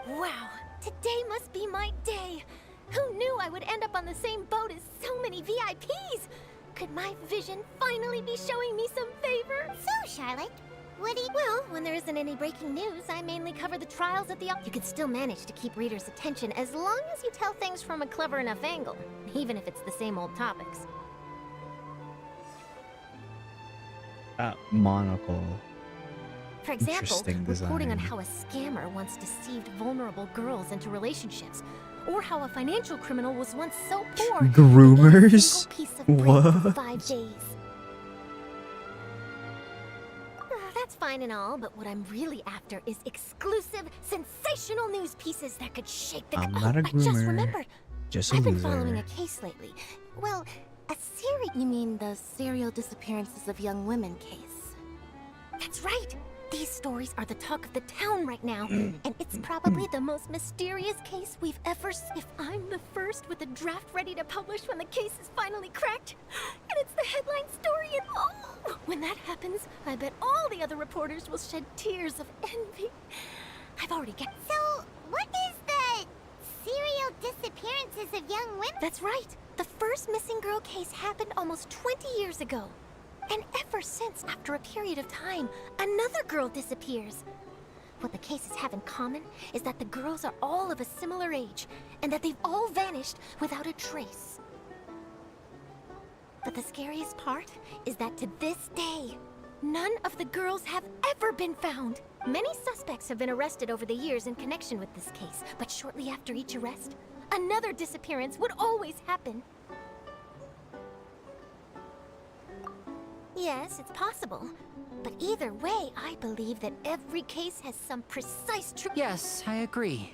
Wow, today must be my day. Who knew I would end up on the same boat as so many VIPs? Could my vision finally be showing me some favor? So, Charlotte, what do you... Well, when there isn't any breaking news, I mainly cover the trials at the... You could still manage to keep readers' attention as long as you tell things from a clever enough angle, even if it's the same old topics. That monocle. For example, Interesting reporting on design. how a scammer once deceived vulnerable girls into relationships, or how a financial criminal was once so poor they ate a Groomers? single piece of bread for What? 5 days. That's fine and all, but what I'm really after is exclusive, sensational news pieces that could shake the. I'm not a I just groomer, remembered. just a I've been following loser. a case lately. Well, a serial. You mean the serial disappearances of young women case? That's right. These stories are the talk of the town right now, and it's probably the most mysterious case we've ever seen. If I'm the first with a draft ready to publish when the case is finally cracked, and it's the headline story, and oh, when that happens, I bet all the other reporters will shed tears of envy. I've already got. So, what is the serial disappearances of young women? That's right. The first missing girl case happened almost 20 years ago. And ever since, after a period of time, another girl disappears. What the cases have in common is that the girls are all of a similar age, and that they've all vanished without a trace. But the scariest part is that to this day, none of the girls have ever been found. Many suspects have been arrested over the years in connection with this case, but shortly after each arrest, another disappearance would always happen. Yes, it's possible. But either way, I believe that every case has some precise truth. Yes, I agree.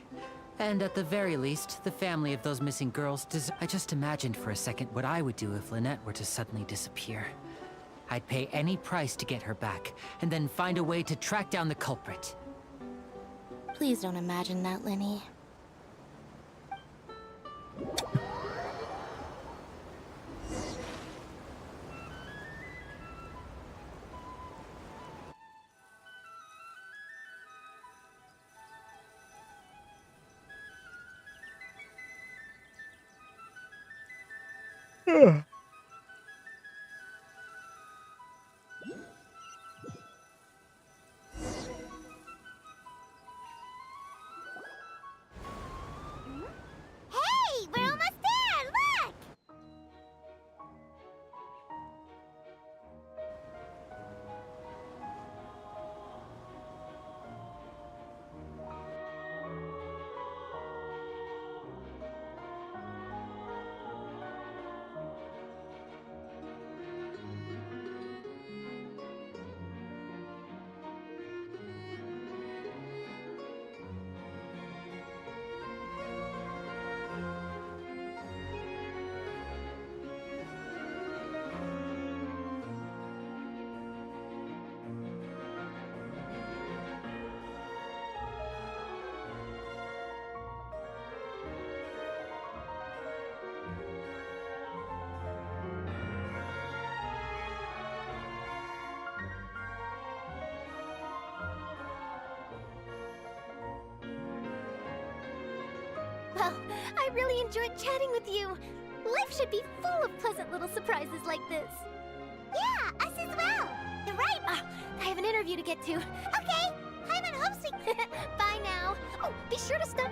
And at the very least, the family of those missing girls I just imagined for a second what I would do if Lynette were to suddenly disappear. I'd pay any price to get her back, and then find a way to track down the culprit. Please don't imagine that, Lenny. Hey, we're almost there! Look! Well, I really enjoyed chatting with you. Life should be full of pleasant little surprises like this. Yeah, us as well. You're right. I have an interview to get to. Okay, I'm in hopes we... Bye now. Oh, be sure to stop.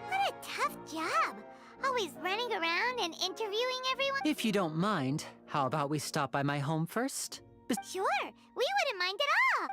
What a tough job. Always running around and interviewing everyone. If you don't mind, how about we stop by my home first? Sure, we wouldn't mind at all.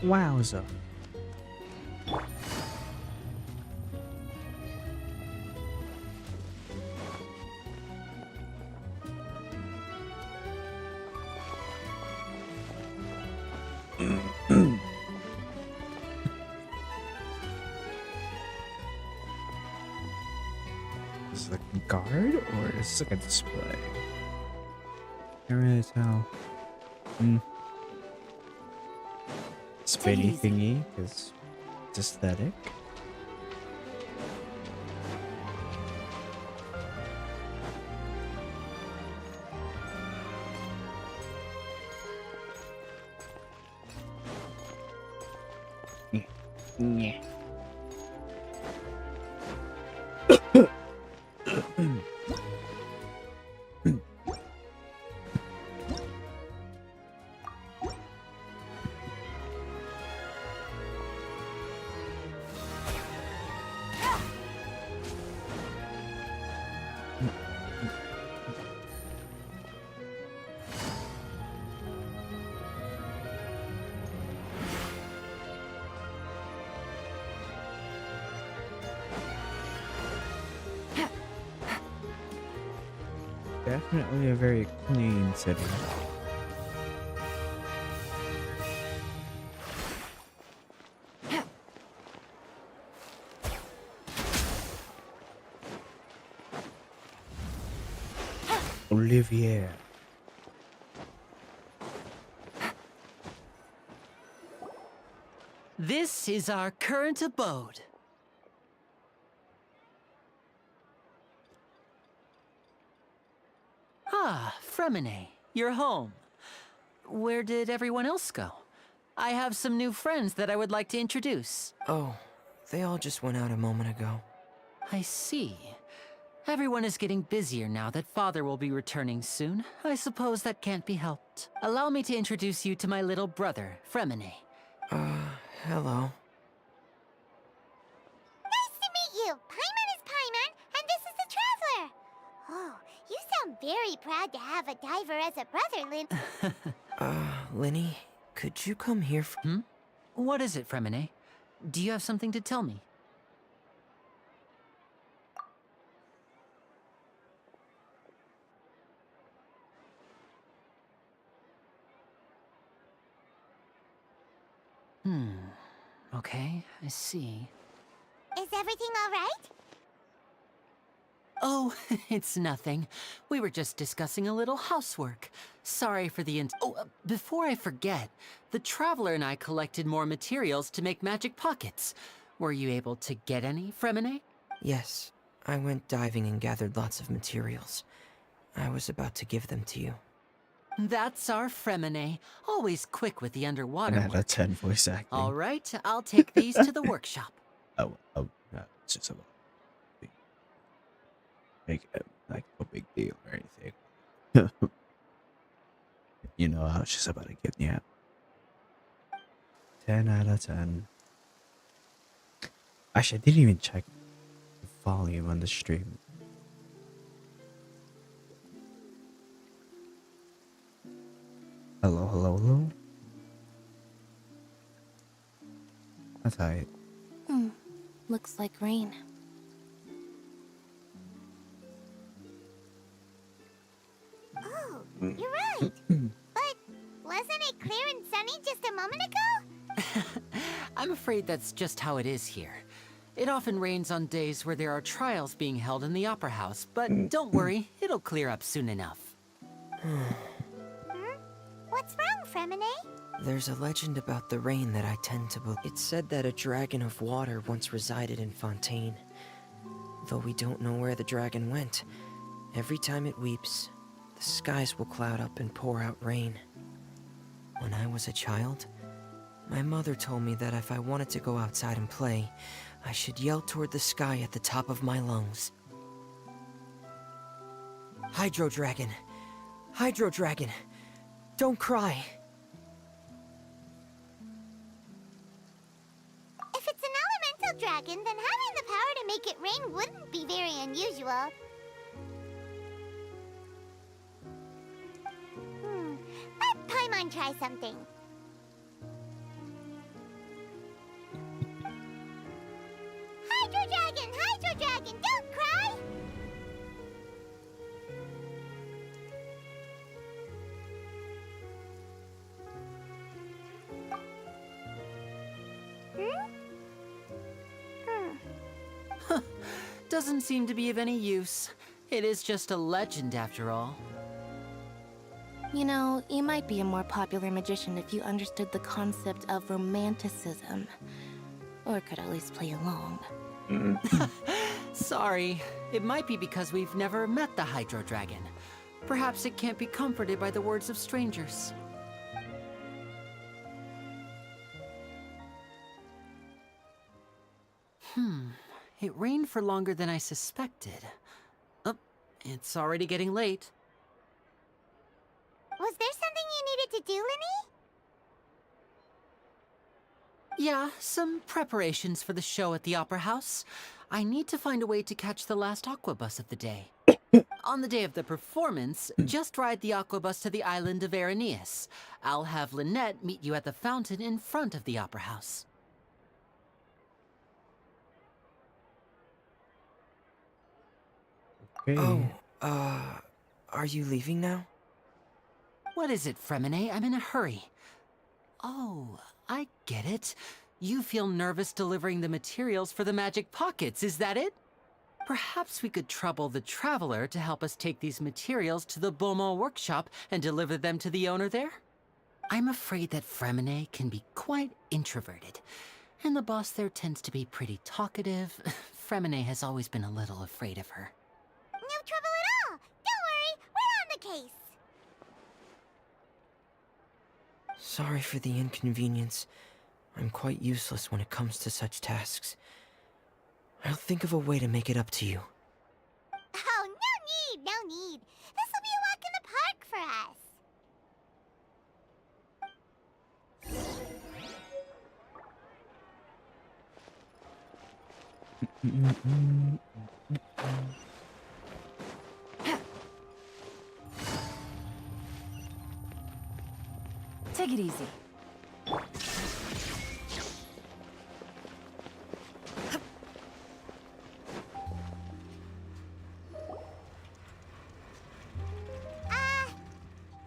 Wowza. Is it like a guard or is it like a display? Can't really tell. spinny thingy because it's aesthetic. Yeah. Definitely a very clean city. Olivier. This is our current abode. Ah, Fremine, you're home. Where did everyone else go? I have some new friends that I would like to introduce. Oh, they all just went out a moment ago. I see. Everyone is getting busier now that Father will be returning soon. I suppose that can't be helped. Allow me to introduce you to my little brother, Fremine. Hello. Nice to meet you. Paimon is Paimon, and this is the Traveler. Oh, you sound very proud to have a diver as a brother, Lin. Linny, could you come here What is it, Fremine? Do you have something to tell me? Okay, I see. Is everything all right? Oh, it's nothing. We were just discussing a little housework. Sorry for the before I forget, the Traveler and I collected more materials to make magic pockets. Were you able to get any, Fremine? Yes, I went diving and gathered lots of materials. I was about to give them to you. That's our Fremine, always quick with the underwater And out work. of 10 voice acting. All right, I'll take these to the workshop. No, it's just a make it like a big deal or anything. You know, I was just about to give you 10 out of 10. Actually, I didn't even check the volume on the stream. Hello, hello, hello. That's tight. Looks like rain. Oh, you're right. But wasn't it clear and sunny just a moment ago? I'm afraid that's just how it is here. It often rains on days where there are trials being held in the Opera House, but don't worry, it'll clear up soon enough. What's wrong, Fremine? There's a legend about the rain that I tend to believe. It's said that a dragon of water once resided in Fontaine. Though we don't know where the dragon went, every time it weeps, the skies will cloud up and pour out rain. When I was a child, my mother told me that if I wanted to go outside and play, I should yell toward the sky at the top of my lungs. Hydro Dragon! Hydro Dragon! Don't cry! If it's an elemental dragon, then having the power to make it rain wouldn't be very unusual. Let Paimon try something. Hydro Dragon, don't cry! Doesn't seem to be of any use. It is just a legend after all. You know, you might be a more popular magician if you understood the concept of romanticism. Or could at least play along. Sorry. It might be because we've never met the Hydro Dragon. Perhaps it can't be comforted by the words of strangers. It rained for longer than I suspected. Oh, it's already getting late. Was there something you needed to do, Linny? Yeah, some preparations for the show at the Opera House. I need to find a way to catch the last aqua bus of the day. On the day of the performance, just ride the aqua bus to the island of Aeneas. I'll have Lynette meet you at the fountain in front of the Opera House. Okay. Oh, are you leaving now? What is it, Fremine? I'm in a hurry. Oh, I get it. You feel nervous delivering the materials for the magic pockets, is that it? Perhaps we could trouble the Traveler to help us take these materials to the Beaumont workshop and deliver them to the owner there? I'm afraid that Fremine can be quite introverted, and the boss there tends to be pretty talkative. Fremine has always been a little afraid of her. No trouble at all. Don't worry, we're on the case. Sorry for the inconvenience. I'm quite useless when it comes to such tasks. I'll think of a way to make it up to you. Oh, no need. This will be a walk in the park for us. Take it easy.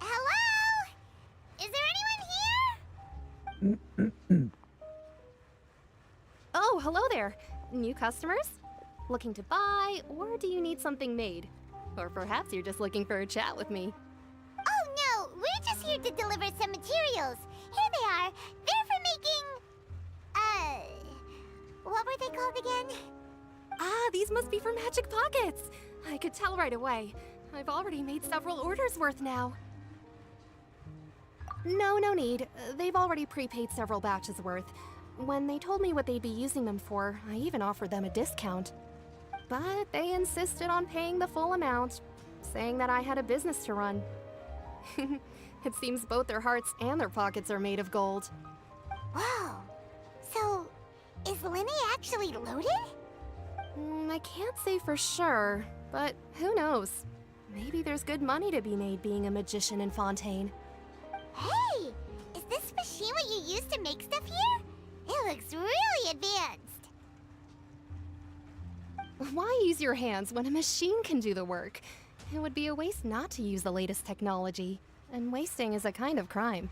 Hello? Is there anyone here? Oh, hello there. New customers? Looking to buy, or do you need something made? Or perhaps you're just looking for a chat with me. Oh no, we're just here to deliver some materials. Here they are. They're for making... what were they called again? Ah, these must be for magic pockets. I could tell right away. I've already made several orders worth now. No need. They've already prepaid several batches worth. When they told me what they'd be using them for, I even offered them a discount. But they insisted on paying the full amount, saying that I had a business to run. It seems both their hearts and their pockets are made of gold. Whoa. So, is Linny actually loaded? I can't say for sure, but who knows? Maybe there's good money to be made being a magician in Fontaine. Hey! Is this machine what you use to make stuff here? It looks really advanced. Why use your hands when a machine can do the work? It would be a waste not to use the latest technology, and wasting is a kind of crime.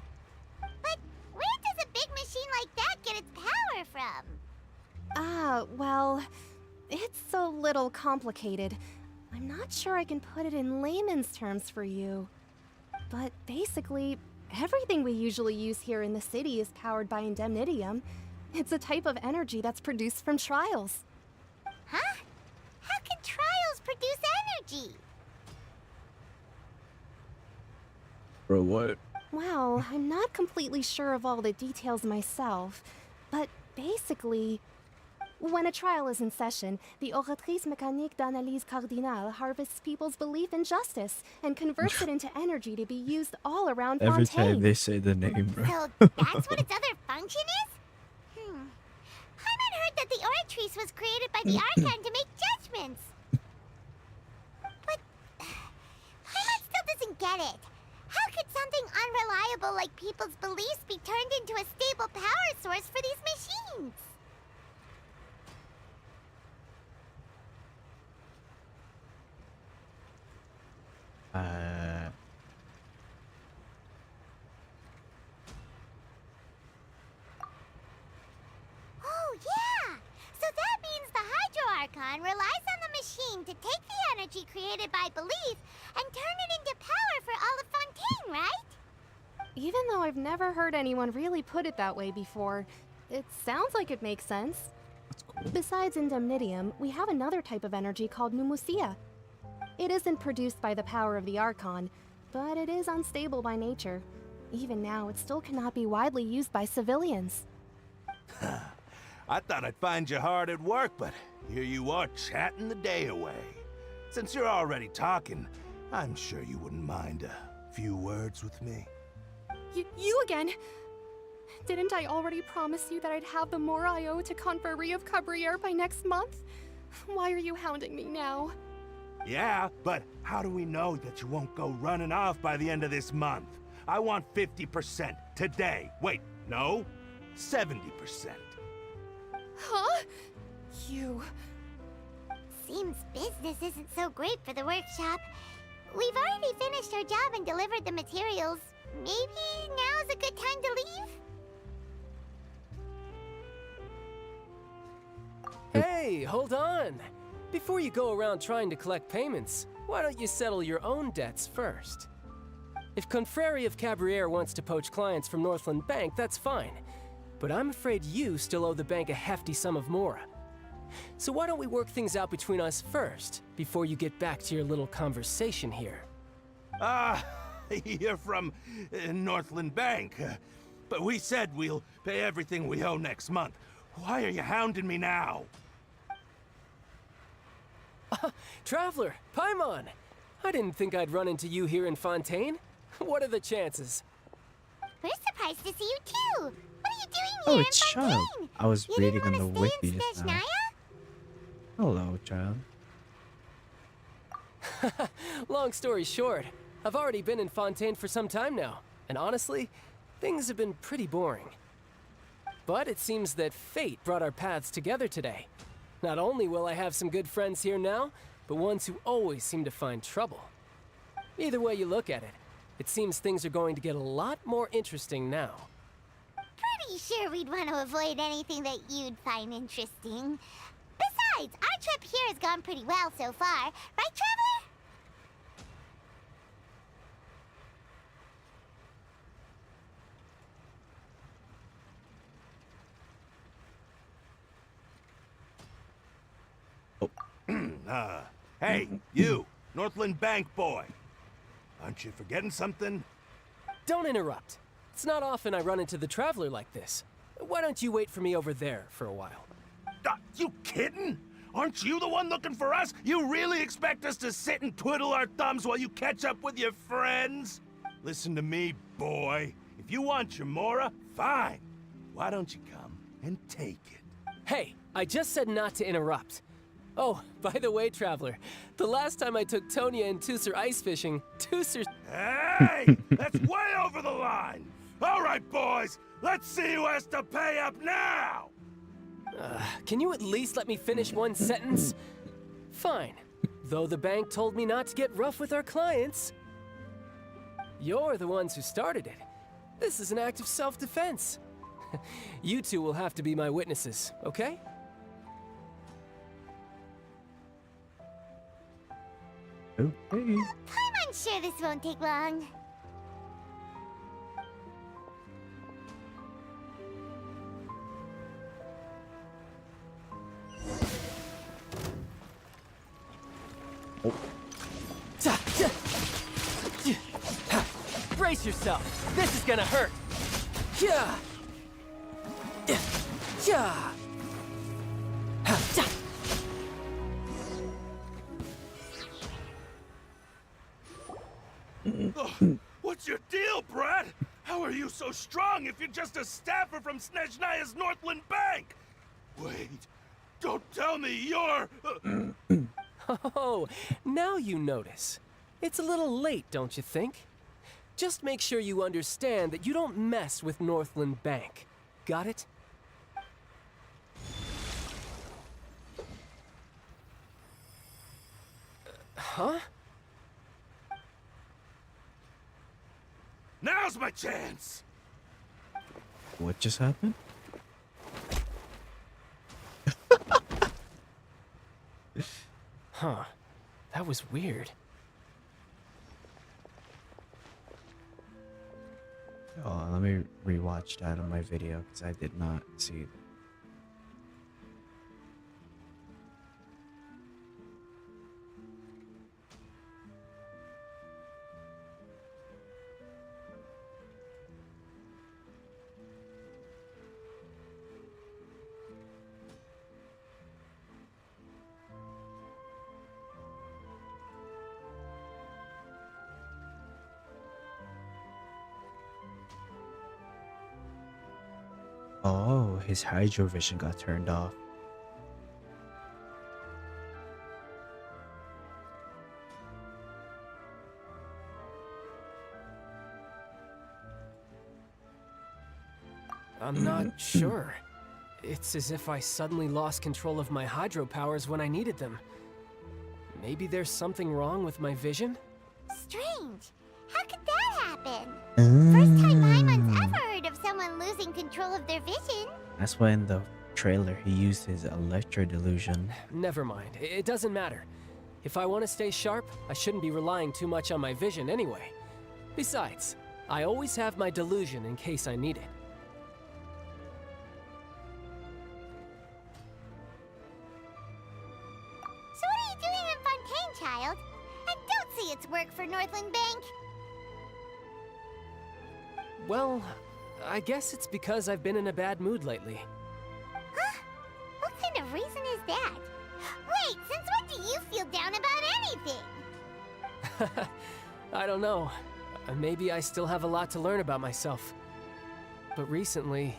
But where does a big machine like that get its power from? Well, it's a little complicated. I'm not sure I can put it in layman's terms for you. But basically, everything we usually use here in the city is powered by indemnitium. It's a type of energy that's produced from trials. Huh? How can trials produce energy? For what? Well, I'm not completely sure of all the details myself, but basically, when a trial is in session, the oratrice mécanique d'analyse cardinale harvests people's belief in justice and converts it into energy to be used all around Every Fontaine. time they say the name, bro. So that's what its other function is? Paimon heard that the oratrice was created by the Archon to make judgments. But Paimon still doesn't get it. How could something unreliable like people's beliefs be turned into a stable power source for these machines? Oh, yeah! So that means the Hydro Archon relies on the machine to take the energy created by belief and turn it into power for all of Fontaine, right? Even though I've never heard anyone really put it that way before, it sounds like it makes sense. Besides indemnitium, we have another type of energy called pneumosia. It isn't produced by the power of the Archon, but it is unstable by nature. Even now, it still cannot be widely used by civilians. I thought I'd find you hard at work, but here you are chatting the day away. Since you're already talking, I'm sure you wouldn't mind a few words with me. You again? Didn't I already promise you that I'd have the more I owe to Confrérie of Cabriere by next month? Why are you hounding me now? Yeah, but how do we know that you won't go running off by the end of this month? I want 50% today. Wait, no, 70%. Huh? You... Seems business isn't so great for the workshop. We've already finished our job and delivered the materials. Maybe now's a good time to leave? Hey, hold on! Before you go around trying to collect payments, why don't you settle your own debts first? If Confrérie of Cabriere wants to poach clients from Northland Bank, that's fine. But I'm afraid you still owe the bank a hefty sum of mora. So why don't we work things out between us first, before you get back to your little conversation here? You're from Northland Bank. But we said we'll pay everything we owe next month. Why are you hounding me now? Traveler, Paimon! I didn't think I'd run into you here in Fontaine. What are the chances? We're surprised to see you too. What are you doing Oh, here it's in Child. Fontaine? I was You reading didn't on the wanna stay wiki in just now. Snezhnaya? Hello, Child. Long story short, I've already been in Fontaine for some time now, and honestly, things have been pretty boring. But it seems that fate brought our paths together today. Not only will I have some good friends here now, but ones who always seem to find trouble. Either way you look at it, it seems things are going to get a lot more interesting now. Pretty sure we'd want to avoid anything that you'd find interesting. Besides, our trip here has gone pretty well so far. Right, Traveler? Hey, you, Northland Bank boy. Aren't you forgetting something? Don't interrupt. It's not often I run into the Traveler like this. Why don't you wait for me over there for a while? You kidding? Aren't you the one looking for us? You really expect us to sit and twiddle our thumbs while you catch up with your friends? Listen to me, boy. If you want your mora, fine. Why don't you come and take it? Hey, I just said not to interrupt. Oh, by the way, Traveler, the last time I took Tonya and Tusser ice fishing, Tusser... Hey! That's way over the line! All right, boys, let's see who has to pay up now! Can you at least let me finish one sentence? Fine. Though the bank told me not to get rough with our clients. You're the ones who started it. This is an act of self-defense. You two will have to be my witnesses, okay? Okay. I'm sure this won't take long. Brace yourself. This is gonna hurt. Yeah. Yeah. What's your deal, Brad? How are you so strong if you're just a staffer from Snezhnaya's Northland Bank? Wait, don't tell me you're... Oh, now you notice. It's a little late, don't you think? Just make sure you understand that you don't mess with Northland Bank. Got it? Huh? Now's my chance! What just happened? Huh. That was weird. Oh, let me rewatch that on my video because I did not see that. Oh, his hydrovision got turned off. I'm not sure. It's as if I suddenly lost control of my hydro powers when I needed them. Maybe there's something wrong with my vision? Strange. How could that happen? First time Paimon's ever heard of someone losing control of their vision. That's why in the trailer he used his electro delusion. Never mind. It doesn't matter. If I want to stay sharp, I shouldn't be relying too much on my vision anyway. Besides, I always have my delusion in case I need it. So what are you doing in Fontaine, child? I don't see its work for Northland Bank. Well, I guess it's because I've been in a bad mood lately. Huh? What kind of reason is that? Wait, since when do you feel down about anything? I don't know. Maybe I still have a lot to learn about myself. But recently,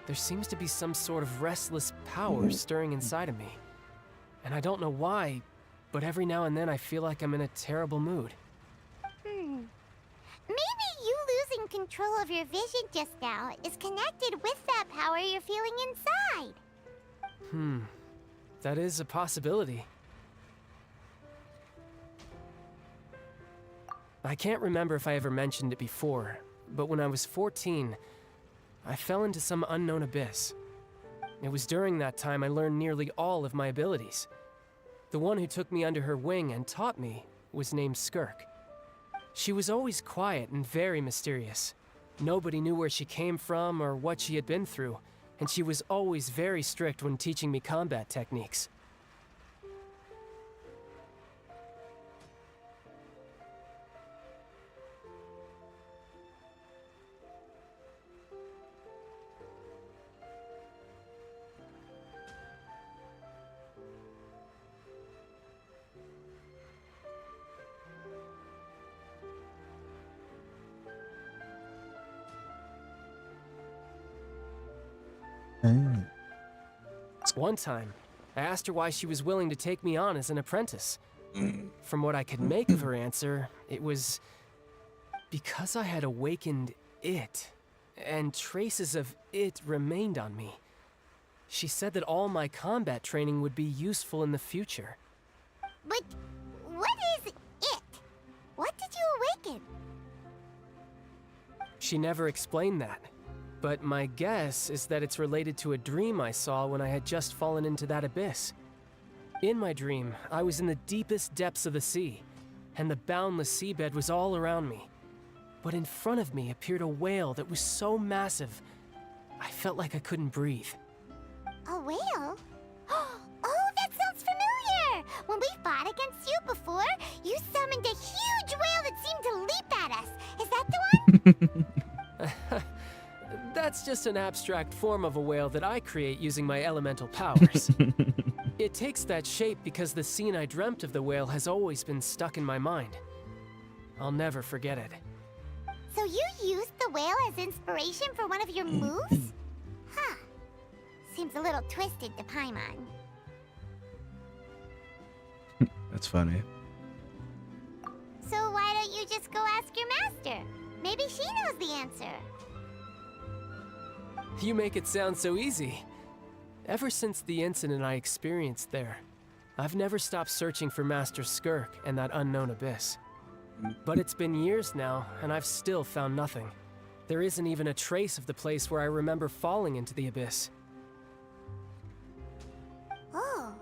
there seems to be some sort of restless power stirring inside of me. And I don't know why, but every now and then I feel like I'm in a terrible mood. Maybe you losing control of your vision just now is connected with that power you're feeling inside. That is a possibility. I can't remember if I ever mentioned it before, but when I was 14, I fell into some unknown abyss. It was during that time I learned nearly all of my abilities. The one who took me under her wing and taught me was named Skirk. She was always quiet and very mysterious. Nobody knew where she came from or what she had been through, and she was always very strict when teaching me combat techniques. One time, I asked her why she was willing to take me on as an apprentice. From what I could make of her answer, it was because I had awakened it, and traces of it remained on me. She said that all my combat training would be useful in the future. But what is it? What did you awaken? She never explained that. But my guess is that it's related to a dream I saw when I had just fallen into that abyss. In my dream, I was in the deepest depths of the sea, and the boundless seabed was all around me. But in front of me appeared a whale that was so massive, I felt like I couldn't breathe. A whale? Oh, that sounds familiar! When we fought against you before, you summoned a huge whale that seemed to leap at us. Is that the one? That's just an abstract form of a whale that I create using my elemental powers. It takes that shape because the scene I dreamt of the whale has always been stuck in my mind. I'll never forget it. So you used the whale as inspiration for one of your moves? Huh. Seems a little twisted to Paimon. That's funny. So why don't you just go ask your master? Maybe she knows the answer. You make it sound so easy. Ever since the incident I experienced there, I've never stopped searching for Master Skirk and that unknown abyss. But it's been years now, and I've still found nothing. There isn't even a trace of the place where I remember falling into the abyss. Oh,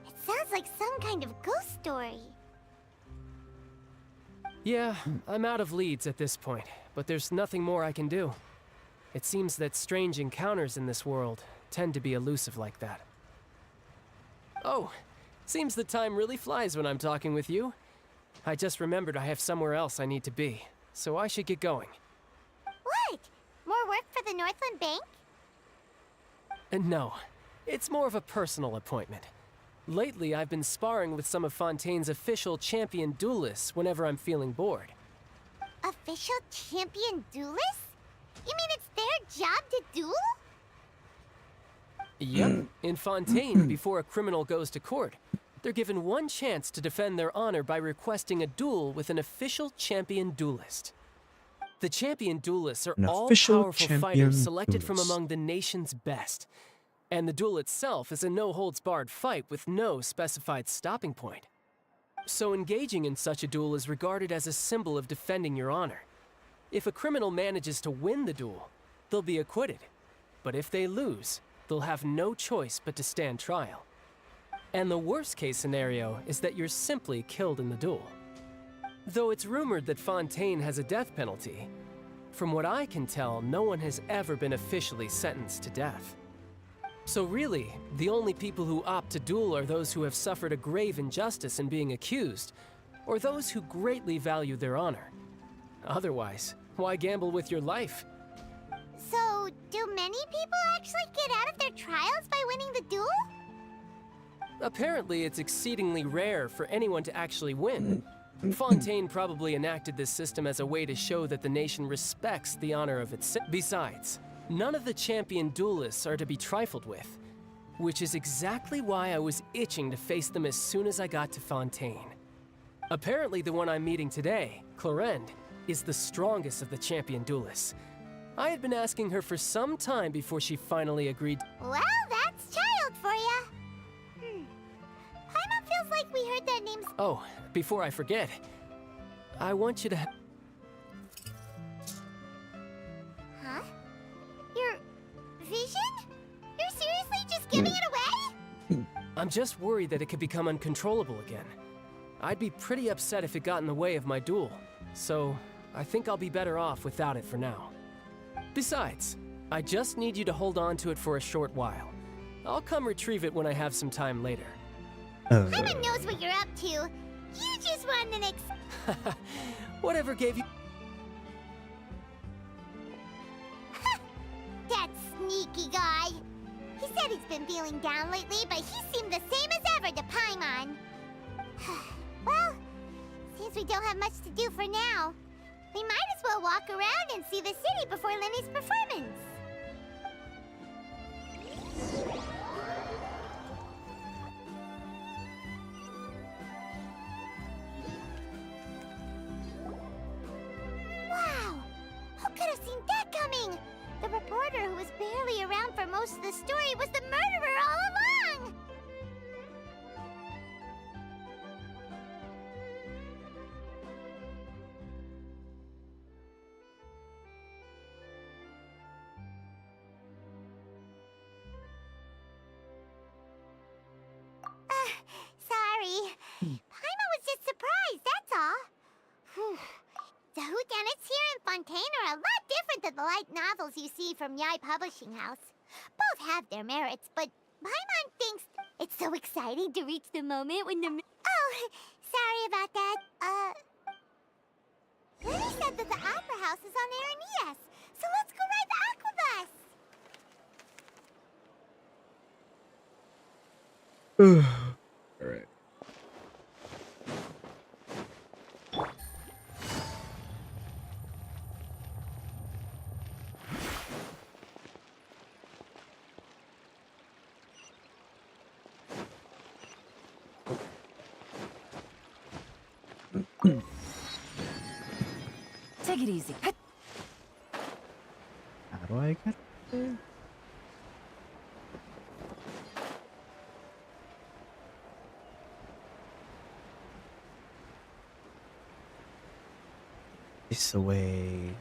it sounds like some kind of ghost story. Yeah, I'm out of leads at this point, but there's nothing more I can do. It seems that strange encounters in this world tend to be elusive like that. Oh, seems the time really flies when I'm talking with you. I just remembered I have somewhere else I need to be, so I should get going. What? More work for the Northland Bank? No, it's more of a personal appointment. Lately, I've been sparring with some of Fontaine's official champion duelists whenever I'm feeling bored. Official champion duelists? You mean it's their job to duel? Yep, in Fontaine, before a criminal goes to court, they're given one chance to defend their honor by requesting a duel with an official champion duelist. The champion duelists are all-powerful fighters selected from among the nation's best. And the duel itself is a no-holds-barred fight with no specified stopping point. So engaging in such a duel is regarded as a symbol of defending your honor. If a criminal manages to win the duel, they'll be acquitted. But if they lose, they'll have no choice but to stand trial. And the worst-case scenario is that you're simply killed in the duel. Though it's rumored that Fontaine has a death penalty, from what I can tell, no one has ever been officially sentenced to death. So really, the only people who opt to duel are those who have suffered a grave injustice in being accused, or those who greatly value their honor. Otherwise, why gamble with your life? So, do many people actually get out of their trials by winning the duel? Apparently, it's exceedingly rare for anyone to actually win. Fontaine probably enacted this system as a way to show that the nation respects the honor of its citizens. Besides, none of the champion duelists are to be trifled with, which is exactly why I was itching to face them as soon as I got to Fontaine. Apparently, the one I'm meeting today, Clorinde, is the strongest of the champion duelists. I had been asking her for some time before she finally agreed. Well, that's child for ya. Paimon feels like we heard that name. Oh, before I forget, I want you to. Huh? Your vision? You're seriously just giving it away? I'm just worried that it could become uncontrollable again. I'd be pretty upset if it got in the way of my duel, so I think I'll be better off without it for now. Besides, I just need you to hold on to it for a short while. I'll come retrieve it when I have some time later. Paimon knows what you're up to. You just want an Whatever gave you... That sneaky guy. He said he's been feeling down lately, but he seemed the same as ever to Paimon. Well, seems we don't have much to do for now. We might as well walk around and see the city before Lenny's performance. Wow! Who could have seen that coming? The reporter who was barely around for most of the story was the murderer all along! Sorry. Paimon was just surprised, that's all. Whew. The whodunits here in Fontaine are a lot different than the light novels you see from Yai Publishing House. Both have their merits, but Paimon thinks it's so exciting to reach the moment when the... Oh, sorry about that. Lenny said that the Opera House is on Areneas, so let's go ride the Aquabus! Alright. Take it easy. How do I get there? This away.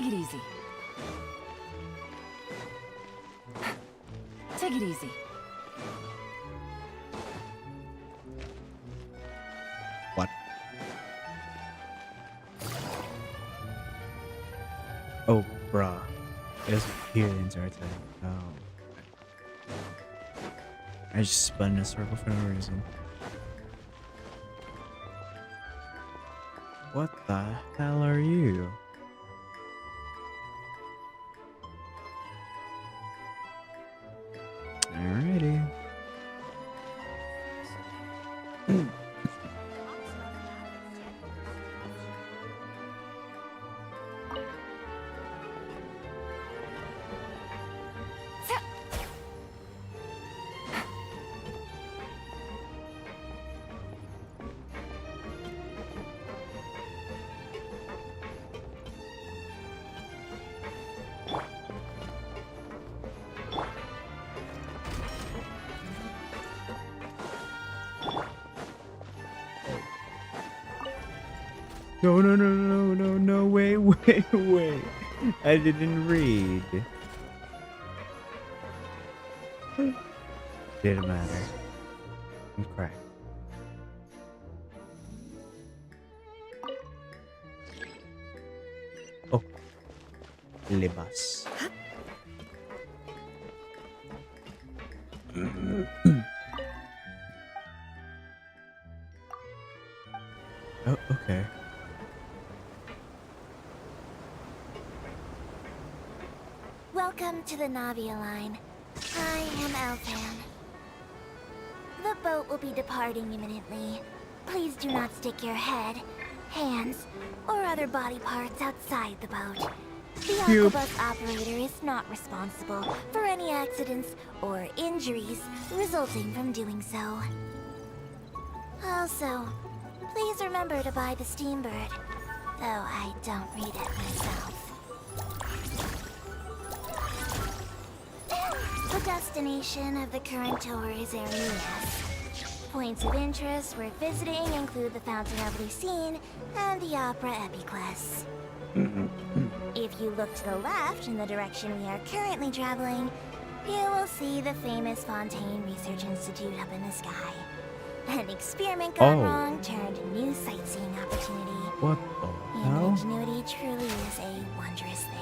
Take it easy. Take it easy. What? Oh, bruh. It doesn't appear the entire time. Oh. I just spun in a circle for no reason. What the hell are you? Alrighty. No, wait. I didn't read. Didn't matter. I'm cracked. Oh. Libas. Oh, okay. Welcome to the Navia line. I am Elfan. The boat will be departing imminently. Please do not stick your head, hands, or other body parts outside the boat. The Aquabus operator is not responsible for any accidents or injuries resulting from doing so. Also, please remember to buy the Steambird, though I don't read it myself. The destination of the current tour is Rulez. Points of interest worth visiting include the Fountain of Lucine and the Opera Epiclese. If you look to the left in the direction we are currently traveling, you will see the famous Fontaine Research Institute up in the sky. An experiment gone wrong turned a new sightseeing opportunity. What the hell? Ingenuity truly is a wondrous thing.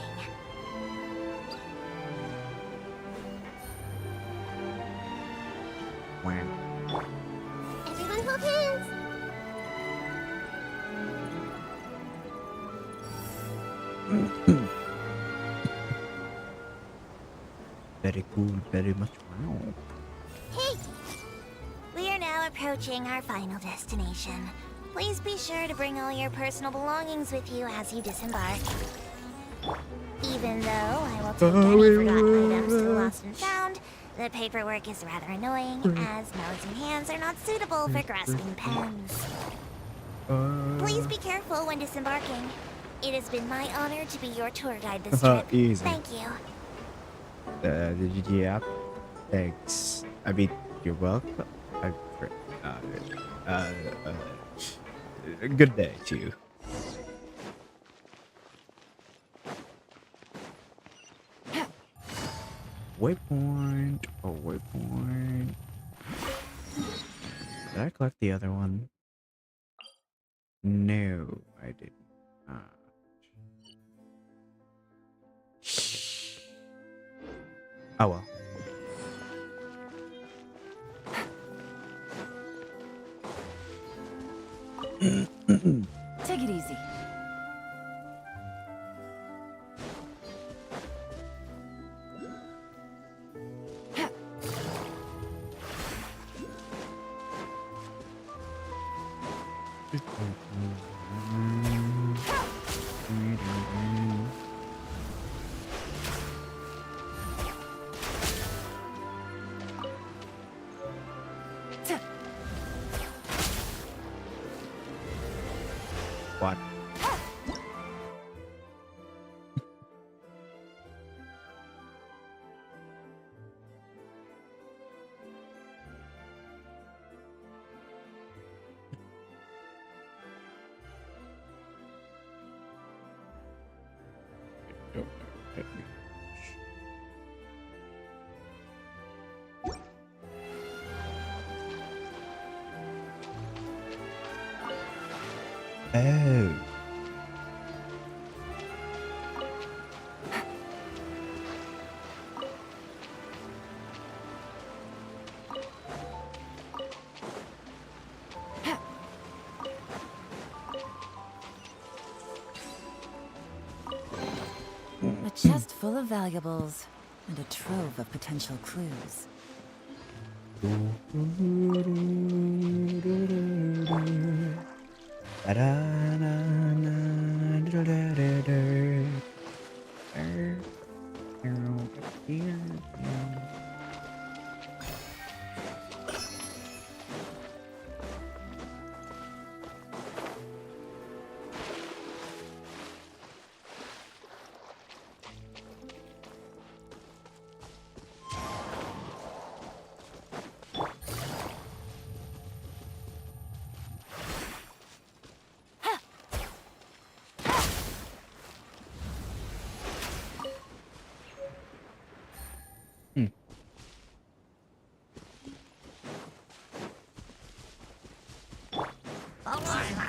Wow. Everyone hold hands! Very cool, very much wow. Hey! We are now approaching our final destination. Please be sure to bring all your personal belongings with you as you disembark. Even though I will take any forgotten items to Lost and Found, the paperwork is rather annoying, as nose and hands are not suitable for grasping pens. Please be careful when disembarking. It has been my honor to be your tour guide this trip. Easy. Thank you. Yeah, thanks. I mean, you're welcome. Good day to you. Waypoint. Oh, waypoint. Did I collect the other one? No, I didn't. Oh well. Take it easy. What? Oh. A chest full of valuables and a trove of potential clues.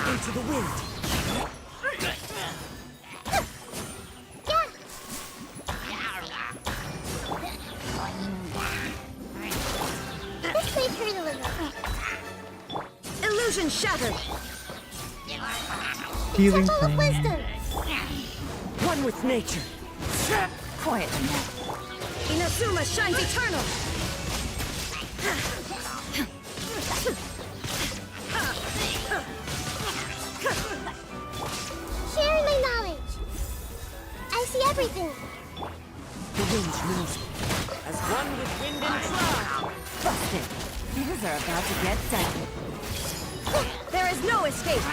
Into the wind. This may hurt a little. Illusion shattered. Healing Temple of time. Wisdom. One with nature. Quietly now. Inazuma shines eternal. Sharing my knowledge. I see everything. The wind moves me. As one with wind and cloud. Busted. Things are about to get dicey. There is no escape.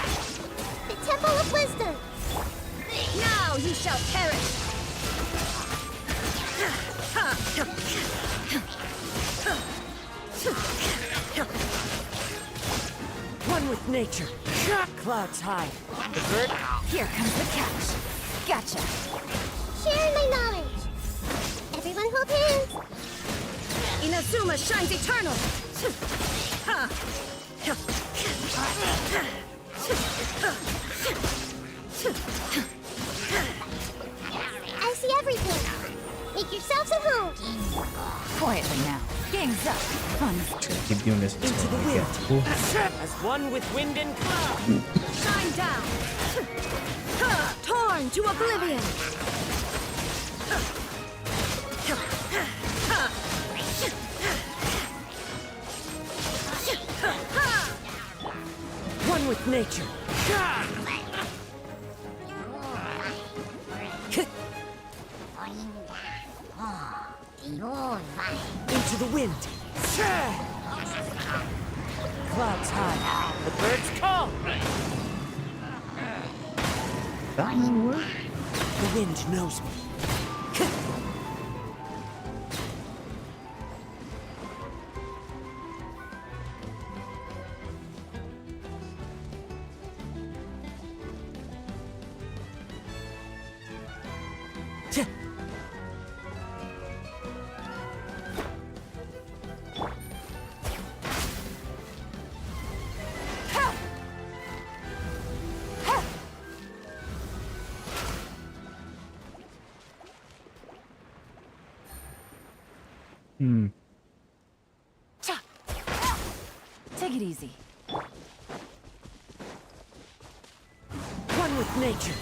The Temple of Wisdom. Now you shall perish. One with nature. Clouds high. The bird. Here comes the catch. Gotcha. Sharing my knowledge. Everyone hold hands. Inazuma shines eternal. I see everything. Make yourselves at home. Quietly now. Gang's up. Fun. Keep doing this until Into the I wind. get full. As one with wind and cloud. Shine down. Torn to oblivion. One with nature. Into the wind. Clouds high. The birds call. That will work. The wind knows me. Take it easy. One with nature.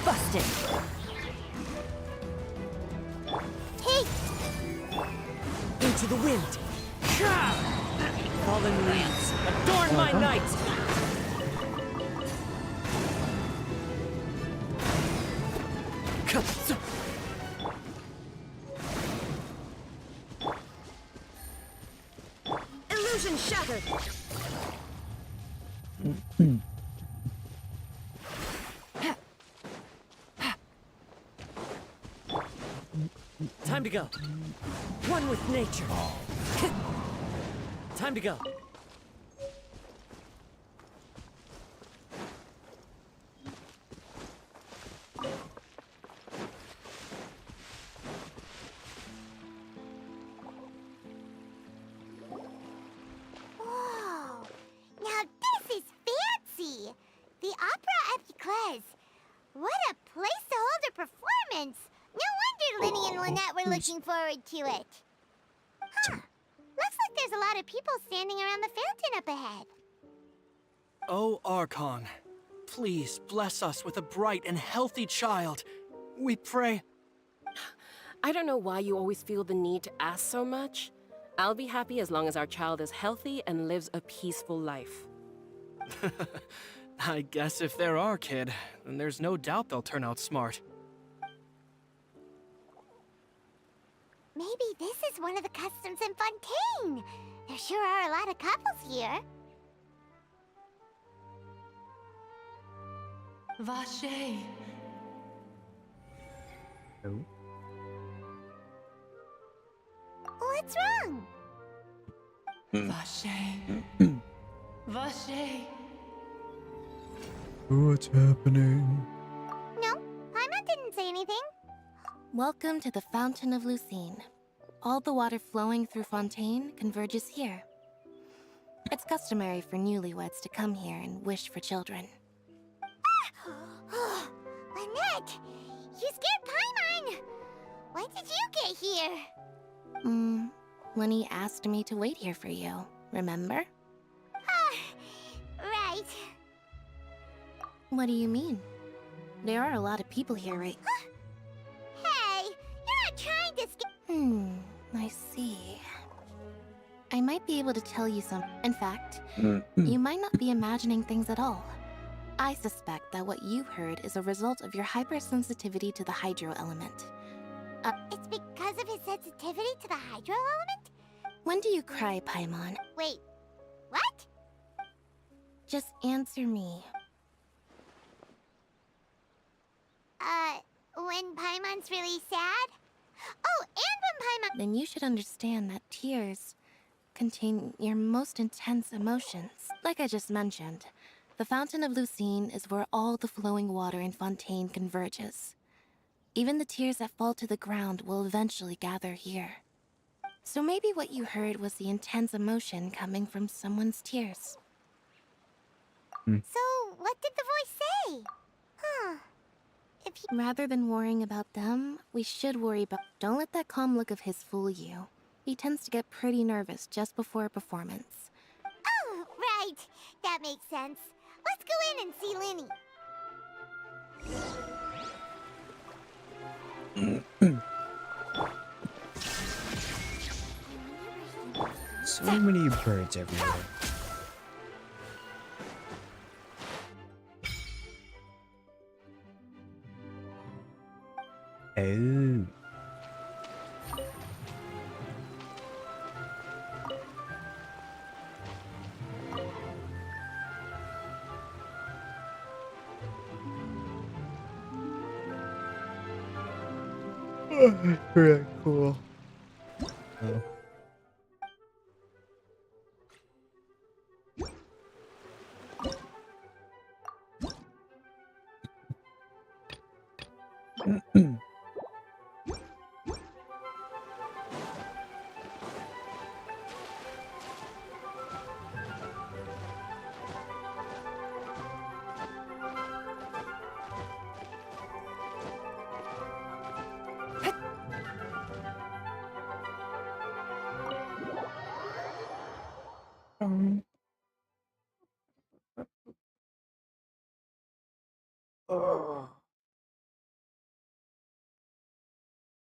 Busted. Hey, Into the wind. Fallen leaves. Adorn my night. Illusion shattered. Time to go. One with nature. Time to go. whoa. Now this Linny and Lynette were looking forward to it. Huh. Looks like there's a lot of people standing around the fountain up ahead. Oh, Archon, please bless us with a bright and healthy child. We pray. I don't know why you always feel the need to ask so much. I'll be happy as long as our child is healthy and lives a peaceful life. I guess if they're our kid, then there's no doubt they'll turn out smart. Maybe this is one of the customs in Fontaine. There sure are a lot of couples here. Vache. Oh. What's wrong? Vache. Vache. What's happening? No, Paimon didn't say anything. Welcome to the Fountain of Lucine. All the water flowing through Fontaine converges here. It's customary for newlyweds to come here and wish for children. Lynette, you scared Paimon. When did you get here? Lenny asked me to wait here for you, remember? Right. What do you mean? There are a lot of people here, right? Hey, you're not trying to I see. I might be able to tell you some. In fact, you might not be imagining things at all. I suspect that what you heard is a result of your hypersensitivity to the hydro element. It's because of his sensitivity to the hydro element? When do you cry, Paimon? Wait, what? Just answer me. When Paimon's really sad? Oh, and when Paimon— Then you should understand that tears contain your most intense emotions. Like I just mentioned, the Fountain of Lucine is where all the flowing water in Fontaine converges. Even the tears that fall to the ground will eventually gather here. So maybe what you heard was the intense emotion coming from someone's tears. So, what did the voice say? Huh. Rather than worrying about them, we should worry about— Don't let that calm look of his fool you. He tends to get pretty nervous just before a performance. Oh, right. That makes sense. Let's go in and see Linny. So many birds everywhere. Oh. Very cool. Oh.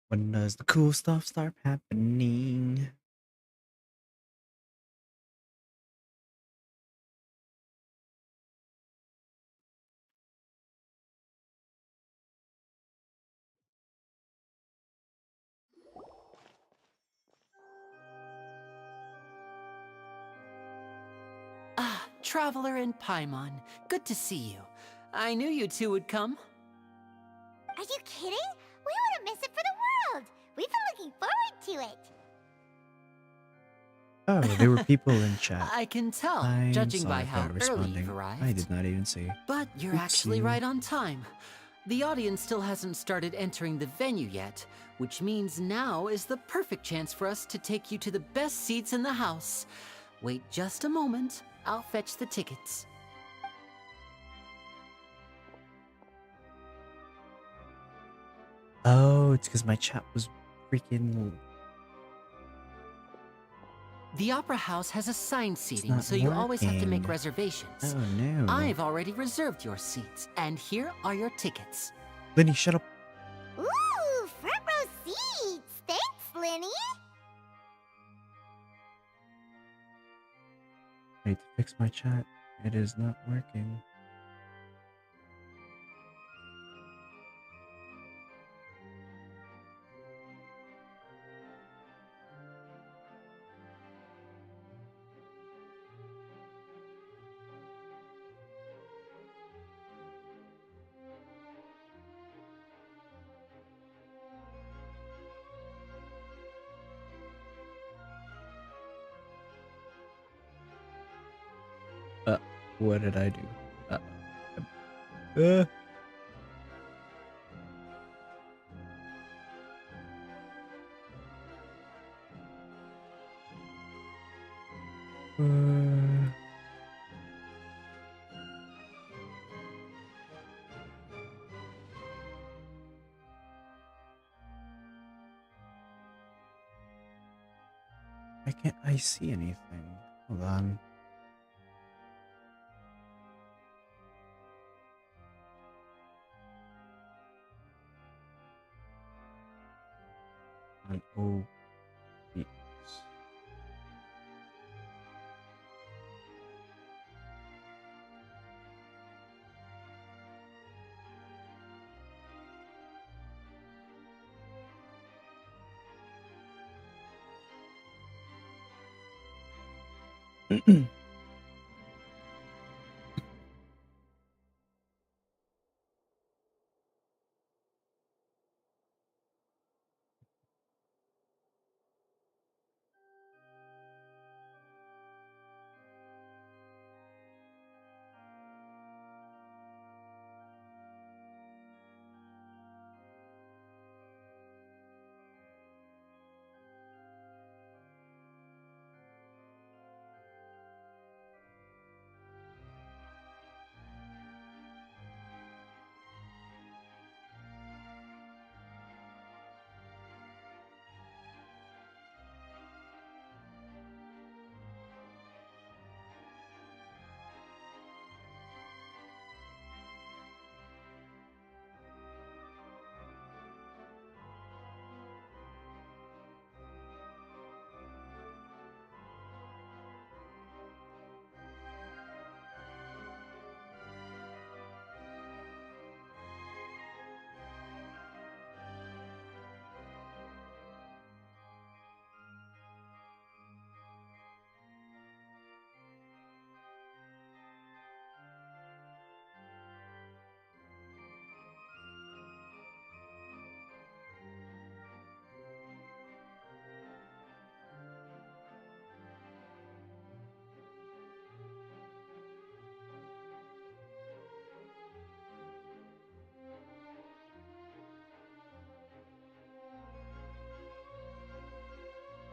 When does the cool stuff start happening? Ah, Traveler and Paimon, good to see you. I knew you two would come. Are you kidding? We wouldn't miss it for the world. We've been looking forward to it. Oh, there were people in chat. I can tell, I'm judging by sorry how for early responding. you've arrived. I did not even see. But you're actually Oopsie. right on time. The audience still hasn't started entering the venue yet, which means now is the perfect chance for us to take you to the best seats in the house. Wait just a moment. I'll fetch the tickets. Oh, Oh, it's because my chat was freaking. The Opera House has assigned seating, not so you always have to make working. reservations. Oh no. I've already reserved your seats, and here are your tickets. Lenny, shut up. Ooh, front row seats. Thanks, Lenny. I need to fix my chat. It is not working. What did I do? Uh. Why can't I see anything? Hold on. Oh, yes.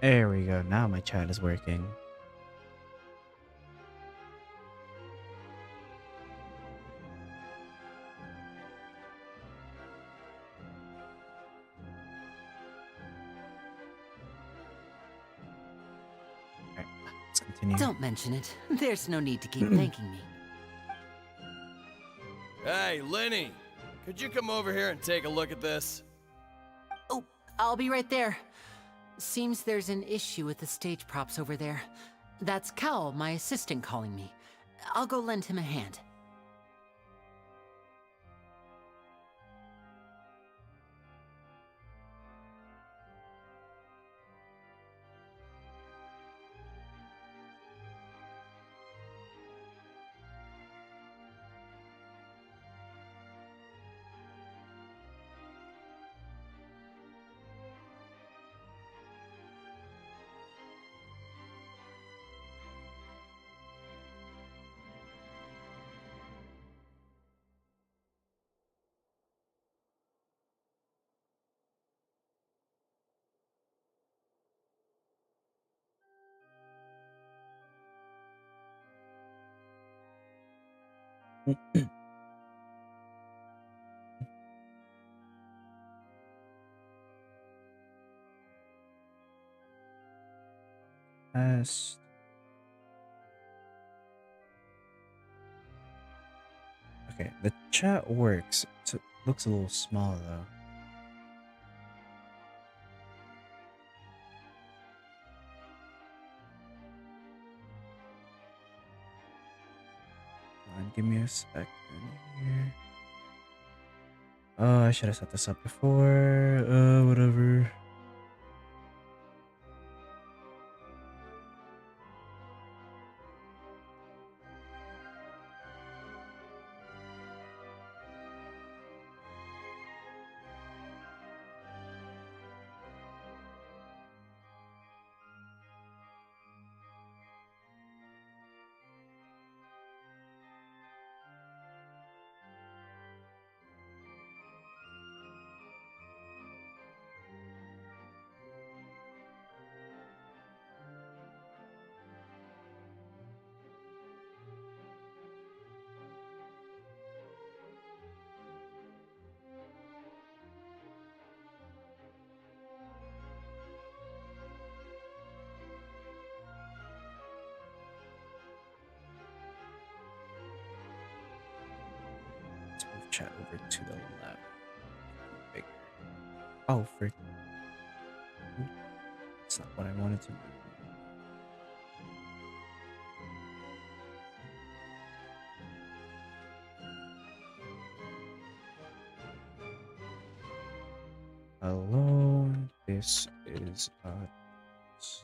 There we go. Now my chat is working. Alright, let's continue. Don't mention it. There's no need to keep thanking me. Hey, Lenny! Could you come over here and take a look at this? Oh, I'll be right there. Seems there's an issue with the stage props over there. That's Cal, my assistant, calling me. I'll go lend him a hand. Past. Okay, the chat works. It looks a little small though. Give me a second here. Oh, I should have set this up before. Whatever. Chat over to the left. Bigger. Oh, frick. That's not what I wanted to do. Hello, this is us.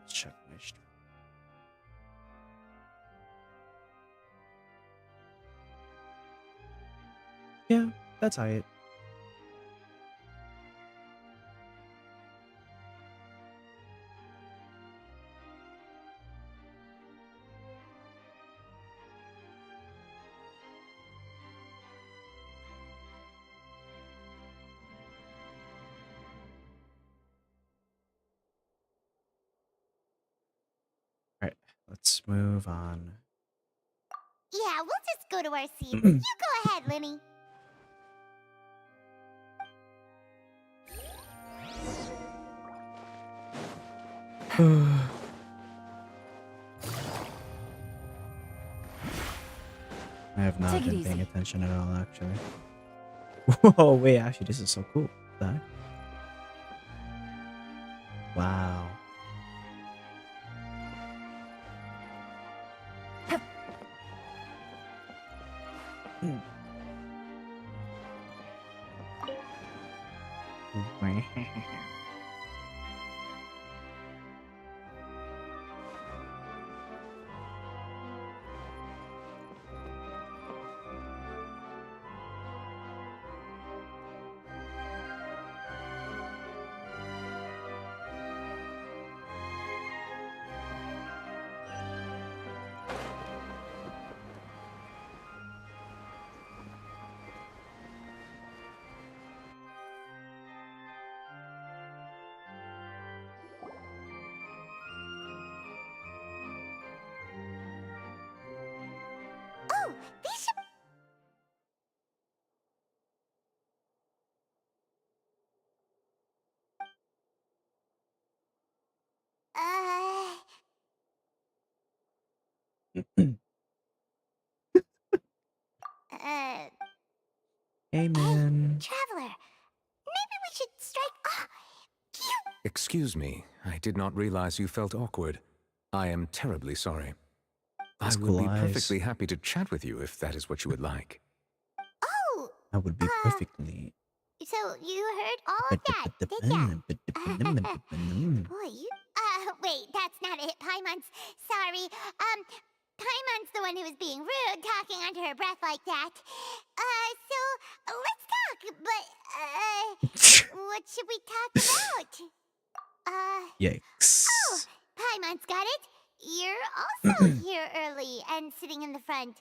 Check my stream. Yeah, that's it. Alright, let's move on. Yeah, we'll just go to our seats. You go ahead, Linny. I have not Take it been paying easy. attention at all, actually. Whoa, wait, actually, this is so cool. What the heck? Wow. Oh, they should. Hey, man. Traveler, maybe we should strike. Ah, Excuse me, I did not realize you felt awkward. I am terribly sorry. That's I would cool be eyes. perfectly happy to chat with you if that is what you would like. Oh, I would be perfectly. so you heard all of that, did ya? Boy, you. Wait, that's not it. Paimon's. Sorry. Paimon's the one who was being rude, talking under her breath like that. So let's talk. But what should we talk about? Yikes. Oh, Paimon's got it. You're also here early and sitting in the front.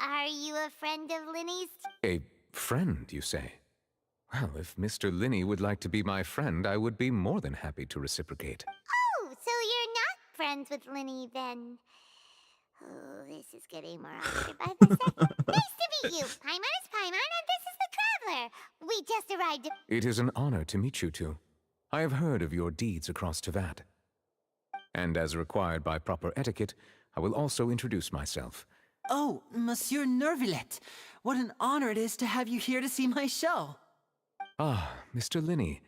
Are you a friend of Linny's? A friend, you say? Well, if Mr. Linney would like to be my friend, I would be more than happy to reciprocate. Oh, so you're not friends with Linny then? Oh, this is getting more awkward by the second. Nice to meet you. Paimon is Paimon, and this is the Traveler. We just arrived. It is an honor to meet you two. I have heard of your deeds across Teyvat. And as required by proper etiquette, I will also introduce myself. Oh, Monsieur Nervillet. What an honor it is to have you here to see my show. Ah, Mr. Linney.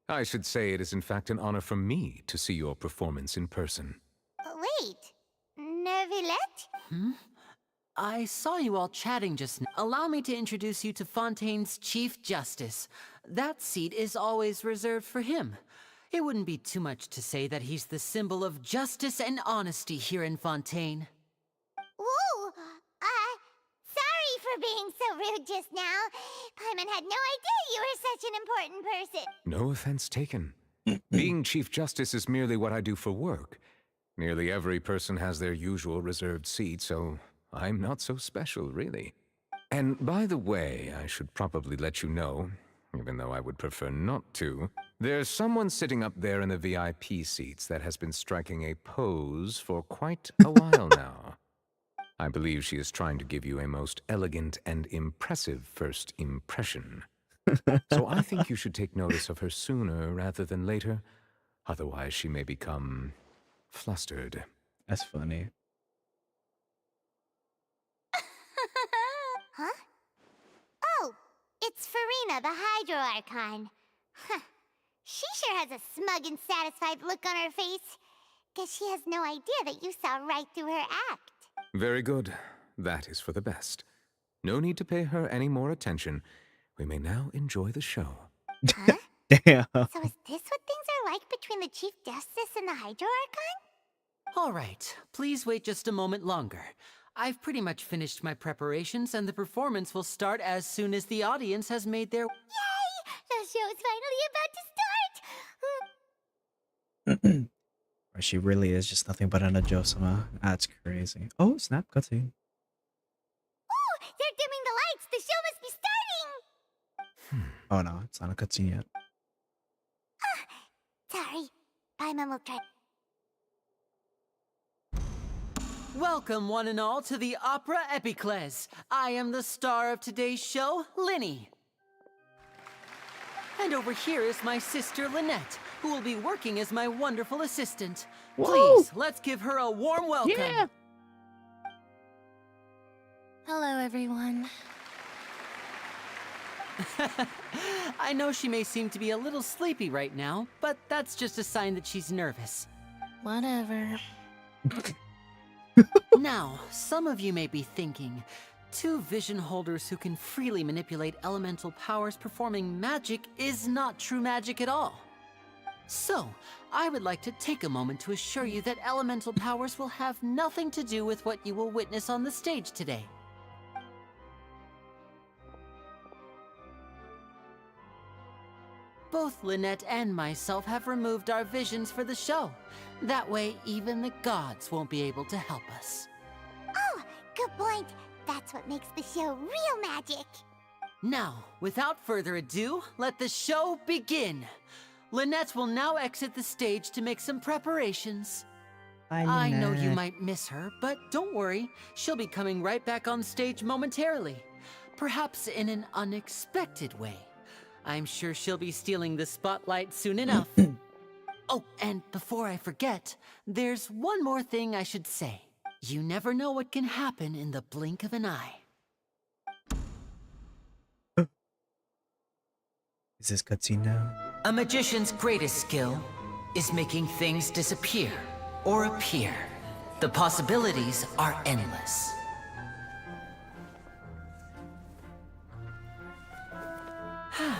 I should say it is in fact an honor for me to see your performance in person. Wait, Nervillet? I saw you all chatting just now. Allow me to introduce you to Fontaine's Chief Justice. That seat is always reserved for him. It wouldn't be too much to say that he's the symbol of justice and honesty here in Fontaine. Whoa! Sorry for being so rude just now. Paimon had no idea you were such an important person. No offense taken. Being Chief Justice is merely what I do for work. Nearly every person has their usual reserved seat, so I'm not so special, really. And by the way, I should probably let you know, even though I would prefer not to, there's someone sitting up there in the VIP seats that has been striking a pose for quite a while now. I believe she is trying to give you a most elegant and impressive first impression. So I think you should take notice of her sooner rather than later. Otherwise, she may become flustered. That's funny. Huh? Oh, it's Farina, the Hydro Archon. Huh. She sure has a smug and satisfied look on her face. Guess she has no idea that you saw right through her act. Very good. That is for the best. No need to pay her any more attention. We may now enjoy the show. Huh? Damn. So is this what things are like between the Chief Justice and the Hydro Archon? All right, please wait just a moment longer. I've pretty much finished my preparations, and the performance will start as soon as the audience has made their... Yay! The show's finally about to start! She really is just nothing but an Ajosama. That's crazy. Oh, snap, cutscene. Oh, they're dimming the lights! The show must be starting! Oh no, it's not a cutscene yet. Sorry. Paimon will try. Welcome, one and all, to the Opera Epiclese. I am the star of today's show, Linny. And over here is my sister, Lynette, who will be working as my wonderful assistant. Whoa. Please, let's give her a warm welcome. Yeah. Hello, everyone. I know she may seem to be a little sleepy right now, but that's just a sign that she's nervous. Whatever. Now, some of you may be thinking, two vision holders who can freely manipulate elemental powers performing magic is not true magic at all. So, I would like to take a moment to assure you that elemental powers will have nothing to do with what you will witness on the stage today. Both Lynette and myself have removed our visions for the show. That way, even the gods won't be able to help us. Oh, good point. That's what makes the show real magic. Now, without further ado, let the show begin. Lynette will now exit the stage to make some preparations. I know you might miss her, but don't worry. She'll be coming right back on stage momentarily. Perhaps in an unexpected way. I'm sure she'll be stealing the spotlight soon enough. Oh, and before I forget, there's one more thing I should say. You never know what can happen in the blink of an eye. Is this cutscene now? A magician's greatest skill is making things disappear or appear. The possibilities are endless. Huh?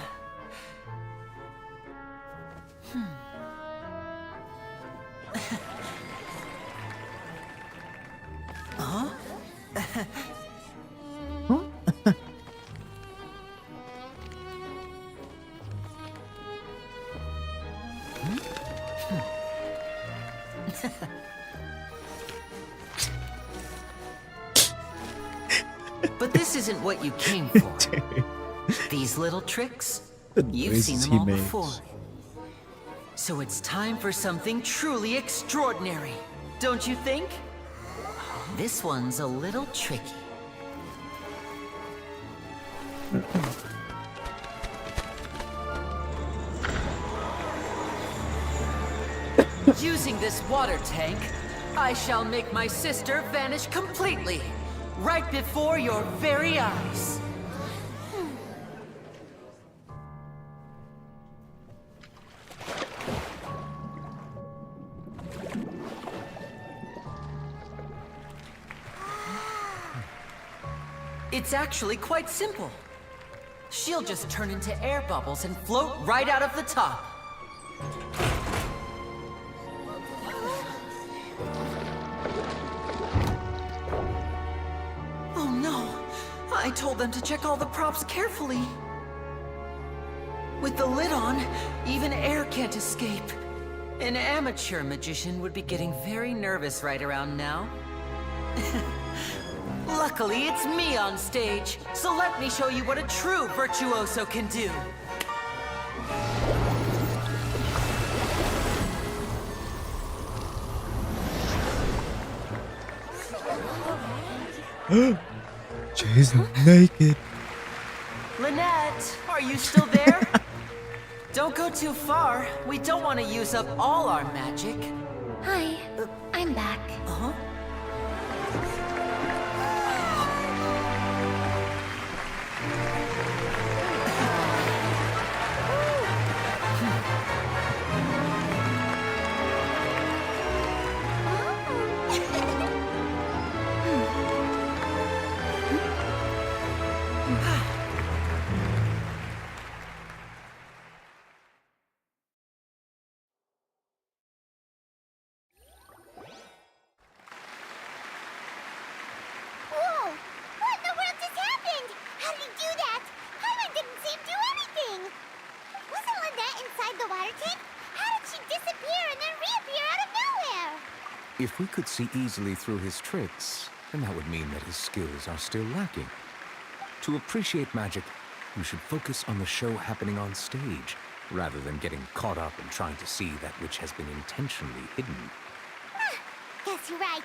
But this isn't what you came for. These little tricks, you've seen them all before. So it's time for something truly extraordinary, don't you think? This one's a little tricky. Using this water tank, I shall make my sister vanish completely, right before your very eyes. It's actually quite simple. She'll just turn into air bubbles and float right out of the top. Oh no! I told them to check all the props carefully. With the lid on, even air can't escape. An amateur magician would be getting very nervous right around now. Luckily, it's me on stage, so let me show you what a true virtuoso can do. She's naked. Lynette, are you still there? Don't go too far. We don't want to use up all our magic. Hi, I'm back. Uh-huh. Whoa! What in the world just happened? How did he do that? Paimon didn't see him do anything. Wasn't Lynette inside the water tank? How did she disappear and then reappear out of nowhere? If we could see easily through his tricks, then that would mean that his skills are still lacking. To appreciate magic, you should focus on the show happening on stage, rather than getting caught up in trying to see that which has been intentionally hidden. Guess you're right.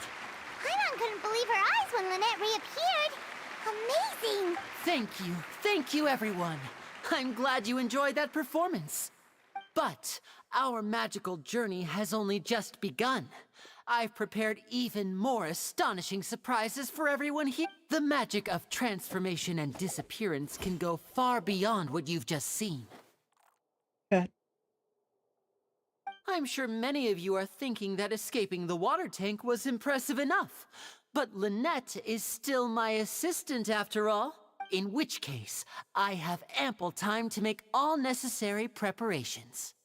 Paimon couldn't believe her eyes when Lynette reappeared. Amazing! Thank you everyone. I'm glad you enjoyed that performance. But our magical journey has only just begun. I've prepared even more astonishing surprises for everyone here. The magic of transformation and disappearance can go far beyond what you've just seen. I'm sure many of you are thinking that escaping the water tank was impressive enough. But Lynette is still my assistant after all. In which case, I have ample time to make all necessary preparations.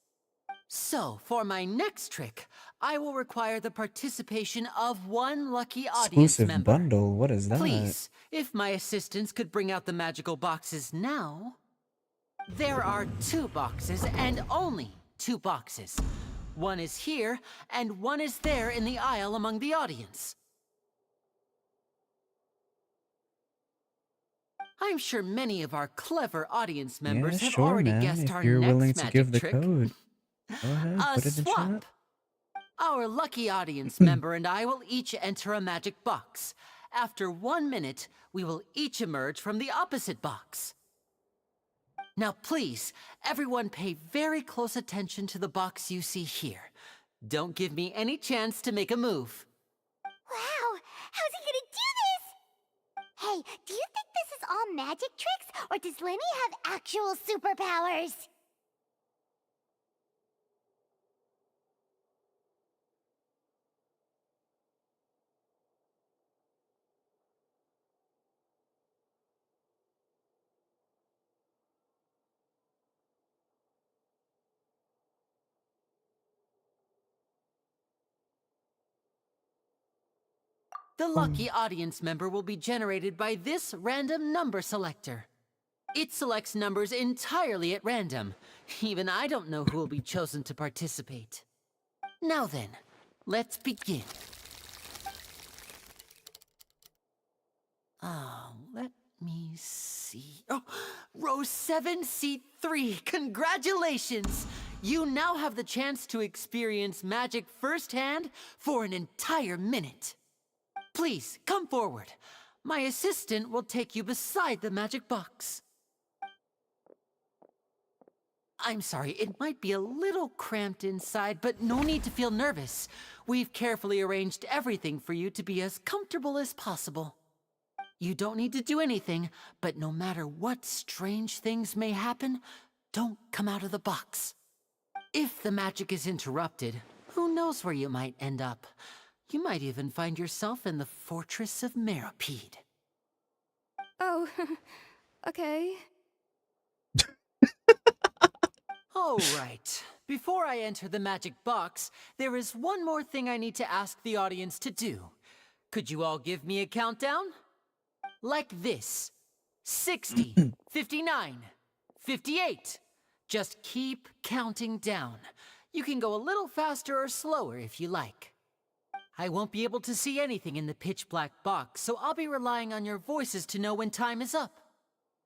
So, for my next trick, I will require the participation of one lucky audience Exclusive member. bundle. What is that? Please, if my assistants could bring out the magical boxes now. There are 2 boxes and only 2 boxes. One is here, and one is there in the aisle among the audience. I'm sure many of our clever audience members have sure, already man. guessed If our you're next willing to magic give the trick. code, go ahead, A put it in swap. chat. Our lucky audience member and I will each enter a magic box. After 1 minute, we will each emerge from the opposite box. Now please, everyone pay very close attention to the box you see here. Don't give me any chance to make a move. Wow! How's he gonna do this? Hey, do you think this is all magic tricks, or does Lenny have actual superpowers? The lucky audience member will be generated by this random number selector. It selects numbers entirely at random. Even I don't know who will be chosen to participate. Now then, let's begin. Let me see. Oh, row 7, seat 3. Congratulations! You now have the chance to experience magic firsthand for an entire minute. Please, come forward. My assistant will take you beside the magic box. I'm sorry, it might be a little cramped inside, but no need to feel nervous. We've carefully arranged everything for you to be as comfortable as possible. You don't need to do anything, but no matter what strange things may happen, don't come out of the box. If the magic is interrupted, who knows where you might end up? You might even find yourself in the Fortress of Meropide. Oh, okay. All right. Before I enter the magic box, there is one more thing I need to ask the audience to do. Could you all give me a countdown? Like this. 60, 59, 58. Just keep counting down. You can go a little faster or slower if you like. I won't be able to see anything in the pitch black box, so I'll be relying on your voices to know when time is up.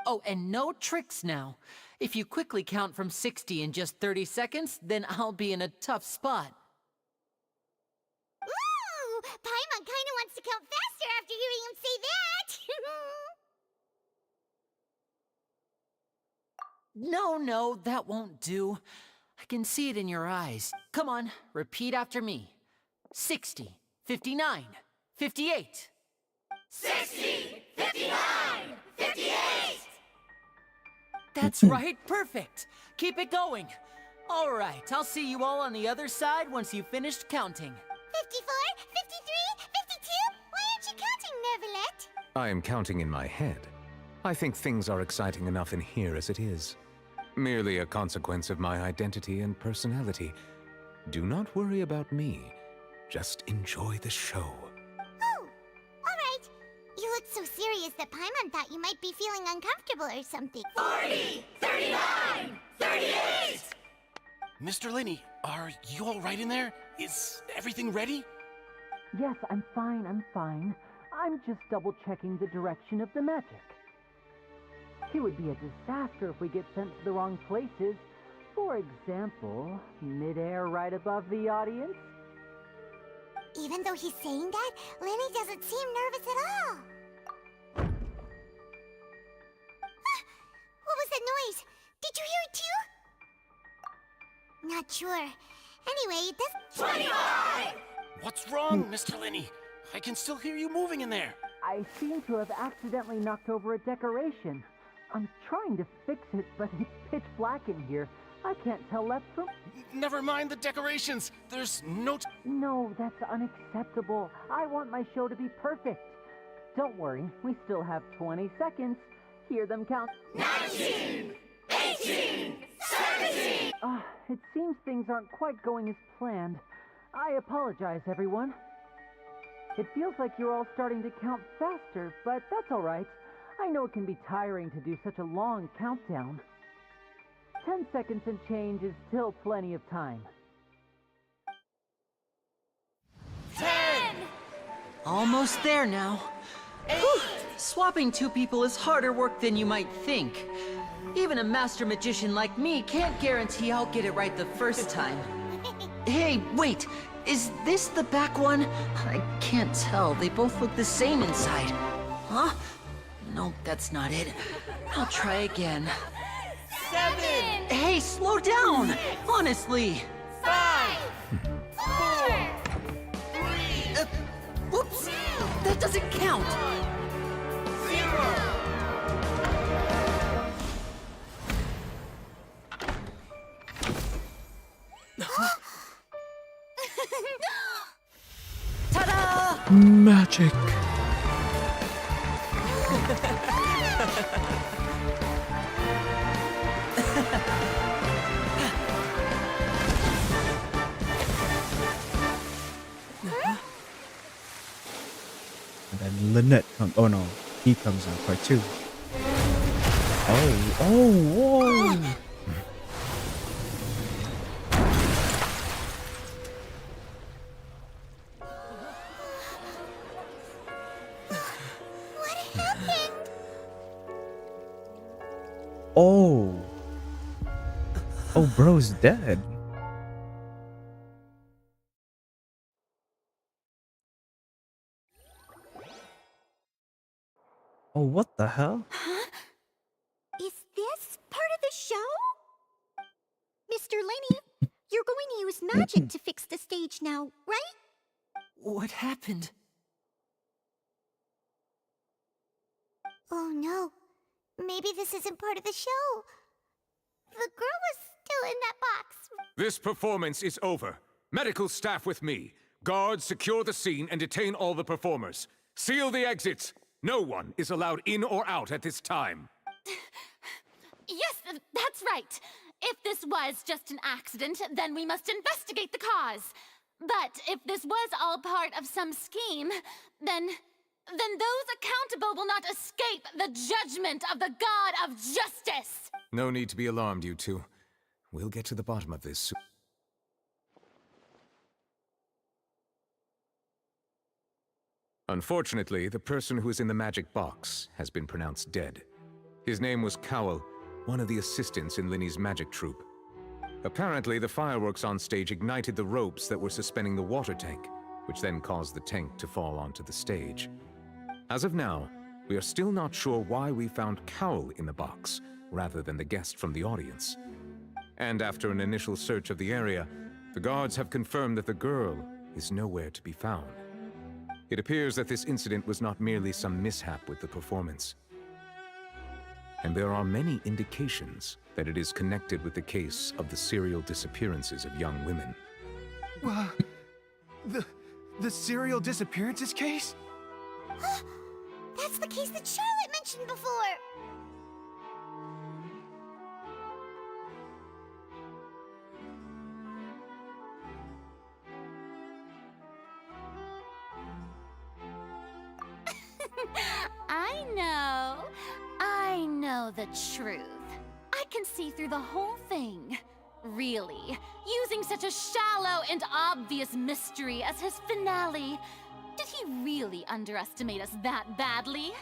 Oh, and no tricks now. If you quickly count from 60 in just 30 seconds, then I'll be in a tough spot. Ooh! Paimon kinda wants to count faster after hearing him say that! No, that won't do. I can see it in your eyes. Come on, repeat after me. 60, 59, 58. 60, 59, 58! That's right, perfect. Keep it going. All right, I'll see you all on the other side once you've finished counting. 54, 53, 52? Why aren't you counting, Neverlet? I am counting in my head. I think things are exciting enough in here as it is. Merely a consequence of my identity and personality. Do not worry about me. Just enjoy the show. Oh, alright. You look so serious that Paimon thought you might be feeling uncomfortable or something. 40, 39, 38! Mr. Linney, are you all right in there? Is everything ready? Yes, I'm fine. I'm just double-checking the direction of the magic. It would be a disaster if we get sent to the wrong places. For example, mid-air right above the audience. Even though he's saying that, Lenny doesn't seem nervous at all. What was that noise? Did you hear it too? Not sure. Anyway, it doesn't... 25! What's wrong, Mr. Linney? I can still hear you moving in there. I seem to have accidentally knocked over a decoration. I'm trying to fix it, but it's pitch black in here. I can't tell left from... Never mind the decorations. There's no... No, that's unacceptable. I want my show to be perfect. Don't worry, we still have 20 seconds. Hear them count. 19! 18! 17! It seems things aren't quite going as planned. I apologize, everyone. It feels like you're all starting to count faster, but that's all right. I know it can be tiring to do such a long countdown. 10 seconds and change is still plenty of time. 10! Almost there now. Whew. Swapping two people is harder work than you might think. Even a master magician like me can't guarantee I'll get it right the first time. Hey, wait! Is this the back one? I can't tell. They both look the same inside. Huh? Nope, that's not it. I'll try again. 7! Hey, slow down! Honestly! 5! 4! 3! Whoops! That doesn't count! 0! Ta-da! Magic! And then Lynette comes. Oh no, he comes out part 2. Whoa! What happened? Oh, bro's dead. Oh, what the hell? Huh? Is this part of the show? magic to fix the stage now, right? What happened? Oh no. Maybe this isn't part of the show. The girl was still in that box. This performance is over. Medical staff with me. Guards, secure the scene and detain all the performers. Seal the exits. No one is allowed in or out at this time. Yes, that's right. If this was just an accident, then we must investigate the cause. But if this was all part of some scheme, then those accountable will not escape the judgment of the God of Justice! No need to be alarmed, you two. We'll get to the bottom of this soon. Unfortunately, the person who is in the magic box has been pronounced dead. His name was Cowell, one of the assistants in Linny's magic troupe. Apparently, the fireworks on stage ignited the ropes that were suspending the water tank, which then caused the tank to fall onto the stage. As of now, we are still not sure why we found Cowell in the box, rather than the guest from the audience. And after an initial search of the area, the guards have confirmed that the girl is nowhere to be found. It appears that this incident was not merely some mishap with the performance. And there are many indications that it is connected with the case of the serial disappearances of young women. The serial disappearances case? That's the case that Charlotte mentioned before! I know the truth. I can see through the whole thing. Really, using such a shallow and obvious mystery as his finale. Did he really underestimate us that badly?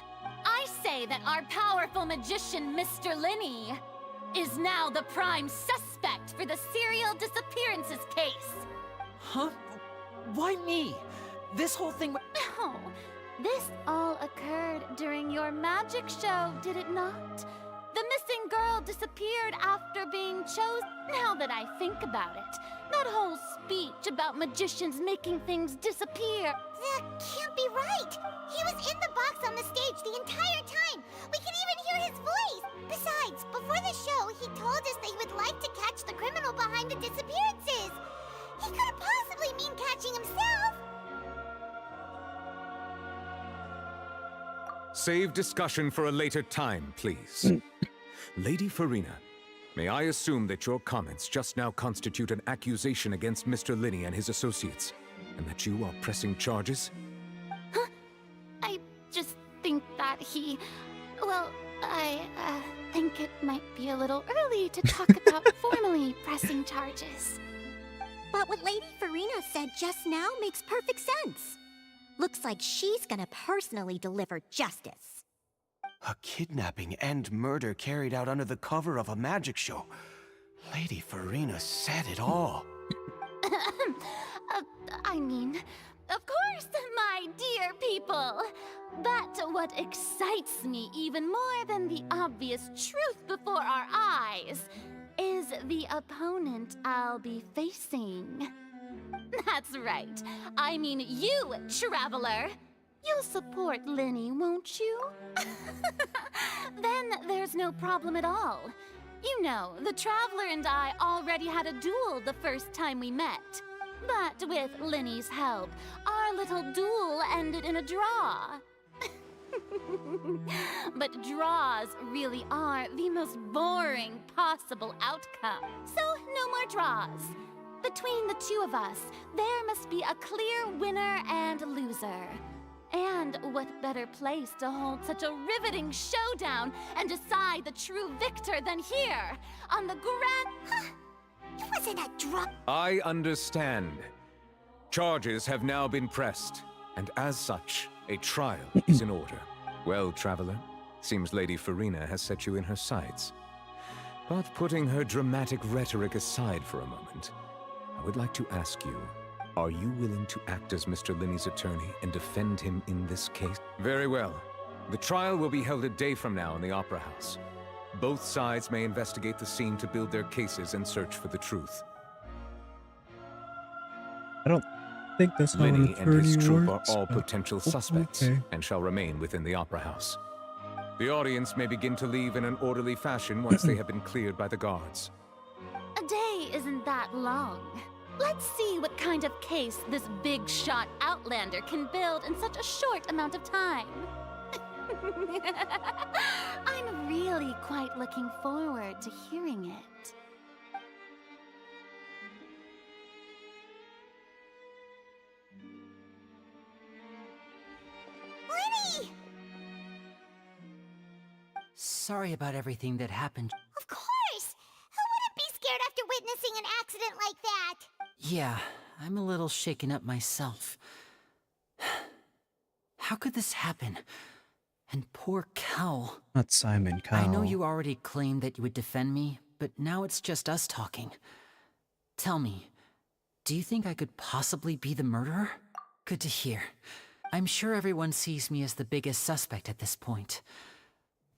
I say that our powerful magician, Mr. Linny, is now the prime suspect for the serial disappearances case. Huh? Why me? This whole thing... Oh, this all occurred during your magic show, did it not? The missing girl disappeared after being chosen. Now that I think about it, that whole speech about magicians making things disappear... That can't be right! He was in the box on the stage the entire time! We could even hear his voice! Besides, before the show, he told us that he would like to catch the criminal behind the disappearances! He couldn't possibly mean catching himself! Save discussion for a later time, please. Lady Farina, may I assume that your comments just now constitute an accusation against Mr. Linny and his associates, and that you are pressing charges? Huh? I just think that he... Well, I think it might be a little early to talk about formally pressing charges. But what Lady Farina said just now makes perfect sense. Looks like she's gonna personally deliver justice. A kidnapping and murder carried out under the cover of a magic show. Lady Farina said it all. I mean, of course, my dear people. But what excites me even more than the obvious truth before our eyes is the opponent I'll be facing. That's right. I mean you, Traveler. You'll support Linny, won't you? Then there's no problem at all. You know, the Traveler and I already had a duel the first time we met. But with Linny's help, our little duel ended in a draw. But draws really are the most boring possible outcome. So no more draws. Between the two of us, there must be a clear winner and loser. And what better place to hold such a riveting showdown and decide the true victor than here, on the grand... It wasn't a draw. I understand. Charges have now been pressed, and as such, a trial is in order. Well, Traveler, seems Lady Farina has set you in her sights. But putting her dramatic rhetoric aside for a moment, I would like to ask you, are you willing to act as Mr. Linny's attorney and defend him in this case? Very well. The trial will be held a day from now in the Opera House. Both sides may investigate the scene to build their cases and search for the truth. I don't think that's how an Linny and his attorney troop are works. all but- potential oh, suspects okay. and shall remain within the Opera House. The audience may begin to leave in an orderly fashion once they have been cleared by the guards. A day isn't that long. Let's see what kind of case this big shot outlander can build in such a short amount of time. I'm really quite looking forward to hearing it. Linny! Sorry about everything that happened. Of course! Who wouldn't be scared after witnessing an accident like that? Yeah, I'm a little shaken up myself. How could this happen? And poor Cal. Not Simon Cowell. I know you already claimed that you would defend me, but now it's just us talking. Tell me, do you think I could possibly be the murderer? Good to hear. I'm sure everyone sees me as the biggest suspect at this point.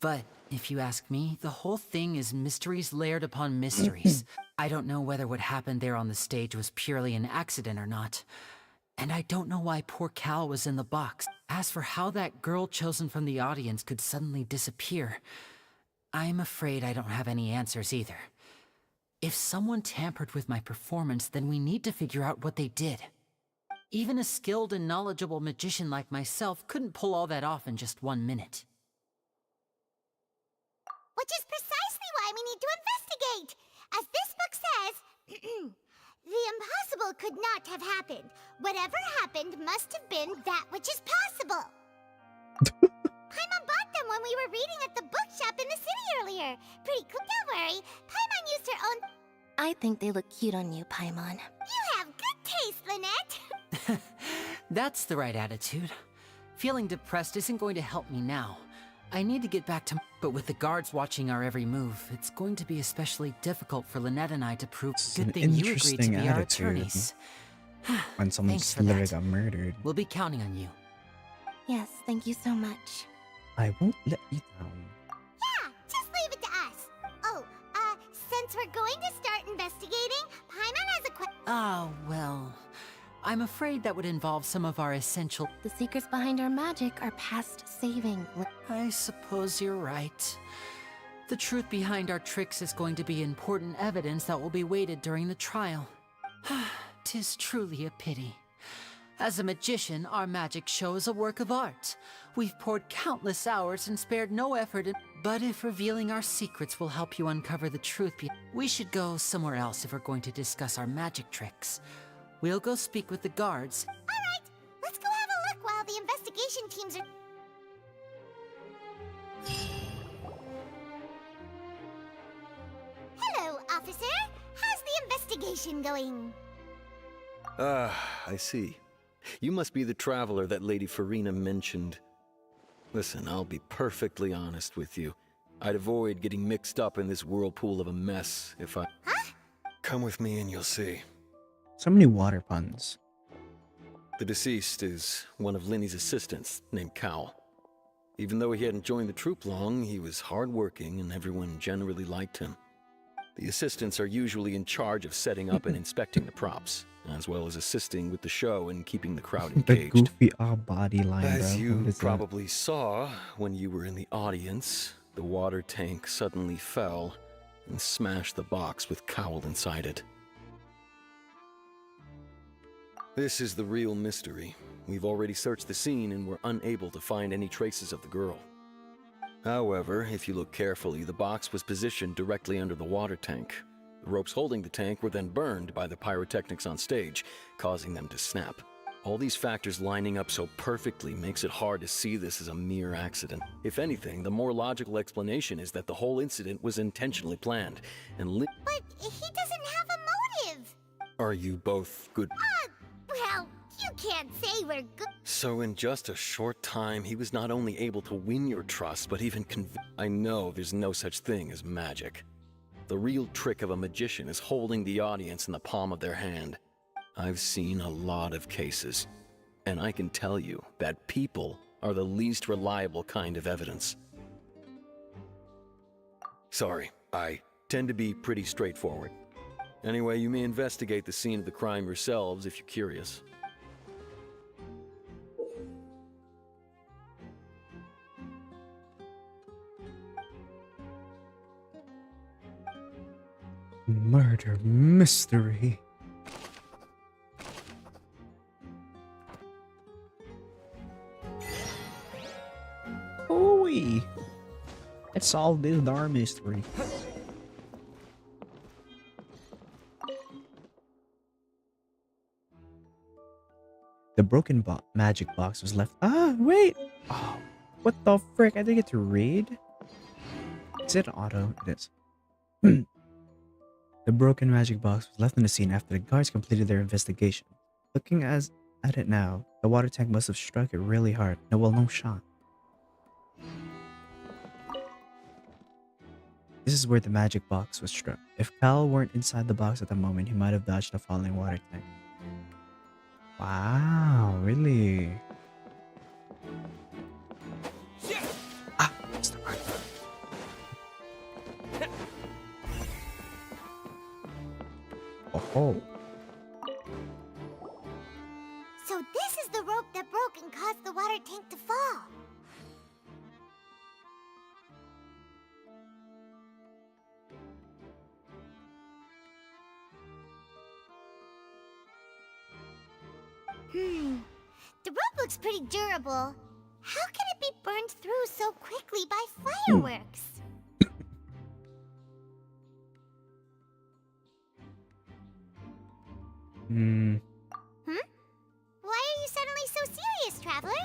But if you ask me, the whole thing is mysteries layered upon mysteries. I don't know whether what happened there on the stage was purely an accident or not. And I don't know why poor Cal was in the box. As for how that girl chosen from the audience could suddenly disappear, I'm afraid I don't have any answers either. If someone tampered with my performance, then we need to figure out what they did. Even a skilled and knowledgeable magician like myself couldn't pull all that off in just 1 minute. Which is precisely why we need to investigate! As this book says, the impossible could not have happened. Whatever happened must have been that which is possible. Paimon bought them when we were reading at the bookshop in the city earlier. Pretty cool, don't worry. Paimon used her own... I think they look cute on you, Paimon. You have good taste, Lynette! That's the right attitude. Feeling depressed isn't going to help me now. I need to get back to... But with the guards watching our every move, it's going to be especially difficult for Lynette and I to prove... Good thing you agreed to be our attorneys. When someone Thanks just for literally that. got murdered. We'll be counting on you. Yes, thank you so much. I won't let you down. Yeah, just leave it to us. Oh, since we're going to start investigating, Paimon has a question. Ah, well... I'm afraid that would involve some of our essential... The secrets behind our magic are past saving. I suppose you're right. The truth behind our tricks is going to be important evidence that will be weighted during the trial. 'Tis truly a pity. As a magician, our magic show is a work of art. We've poured countless hours and spared no effort in... But if revealing our secrets will help you uncover the truth, we should go somewhere else if we're going to discuss our magic tricks. We'll go speak with the guards. All right, let's go have a look while the investigation teams are... Hello, officer. How's the investigation going? I see. You must be the traveler that Lady Farina mentioned. Listen, I'll be perfectly honest with you. I'd avoid getting mixed up in this whirlpool of a mess if I... Huh? Come with me and you'll see. So many water puns. The deceased is one of Linny's assistants, named Cal. Even though he hadn't joined the troupe long, he was hardworking and everyone generally liked him. The assistants are usually in charge of setting up and inspecting the props, as well as assisting with the show and keeping the crowd The engaged. goofy body line, As bro. you What is that? probably saw when you were in the audience, the water tank suddenly fell and smashed the box with Cowl inside it. This is the real mystery. We've already searched the scene and were unable to find any traces of the girl. However, if you look carefully, the box was positioned directly under the water tank. The ropes holding the tank were then burned by the pyrotechnics on stage, causing them to snap. All these factors lining up so perfectly makes it hard to see this as a mere accident. If anything, the more logical explanation is that the whole incident was intentionally planned, and But he doesn't have a motive. Are you both good? Well, you can't say we're good. So in just a short time, he was not only able to win your trust, but even I know there's no such thing as magic. The real trick of a magician is holding the audience in the palm of their hand. I've seen a lot of cases, and I can tell you that people are the least reliable kind of evidence. Sorry, I tend to be pretty straightforward. Anyway, you may investigate the scene of the crime yourselves if you're curious. Murder mystery. Ooh, let's solve this darn mystery. The broken magic box was left. Ah, wait. Oh, what the frick? I didn't get to read. Is it auto? It is. The broken magic box was left in the scene after the guards completed their investigation. Looking at it now, the water tank must have struck it really hard. No, well, no shot. This is where the magic box was struck. If Cal weren't inside the box at the moment, he might have dodged the falling water tank. Wow, really? Ah, that's the right. Oh. So this is the rope that broke and caused the water tank to fall. The rope looks pretty durable. How can it be burned through so quickly by fireworks? Hmm. Why are you suddenly so serious, Traveler?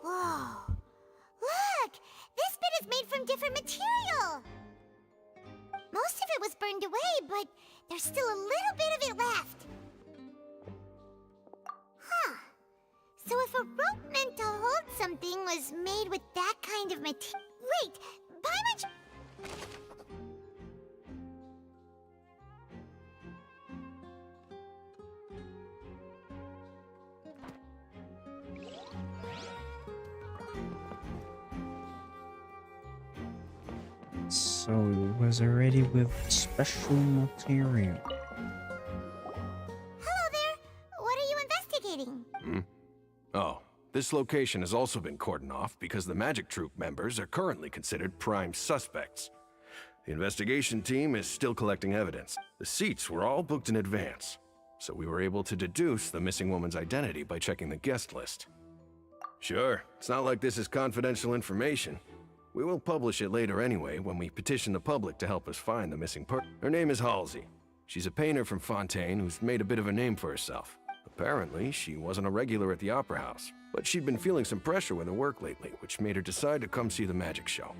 Whoa. Look! This bit is made from different material! Most of it was burned away, but there's still a little bit of it left. Huh. So if a rope meant to hold something was made with that kind of material... Wait! Paimon... So it was already with special material. Hello there! What are you investigating? Oh, this location has also been cordoned off because the Magic Troop members are currently considered prime suspects. The investigation team is still collecting evidence. The seats were all booked in advance, so we were able to deduce the missing woman's identity by checking the guest list. Sure, it's not like this is confidential information. We will publish it later anyway when we petition the public to help us find the missing person. Her name is Halsey. She's a painter from Fontaine who's made a bit of a name for herself. Apparently, she wasn't a regular at the Opera House, but she'd been feeling some pressure with her work lately, which made her decide to come see the magic show.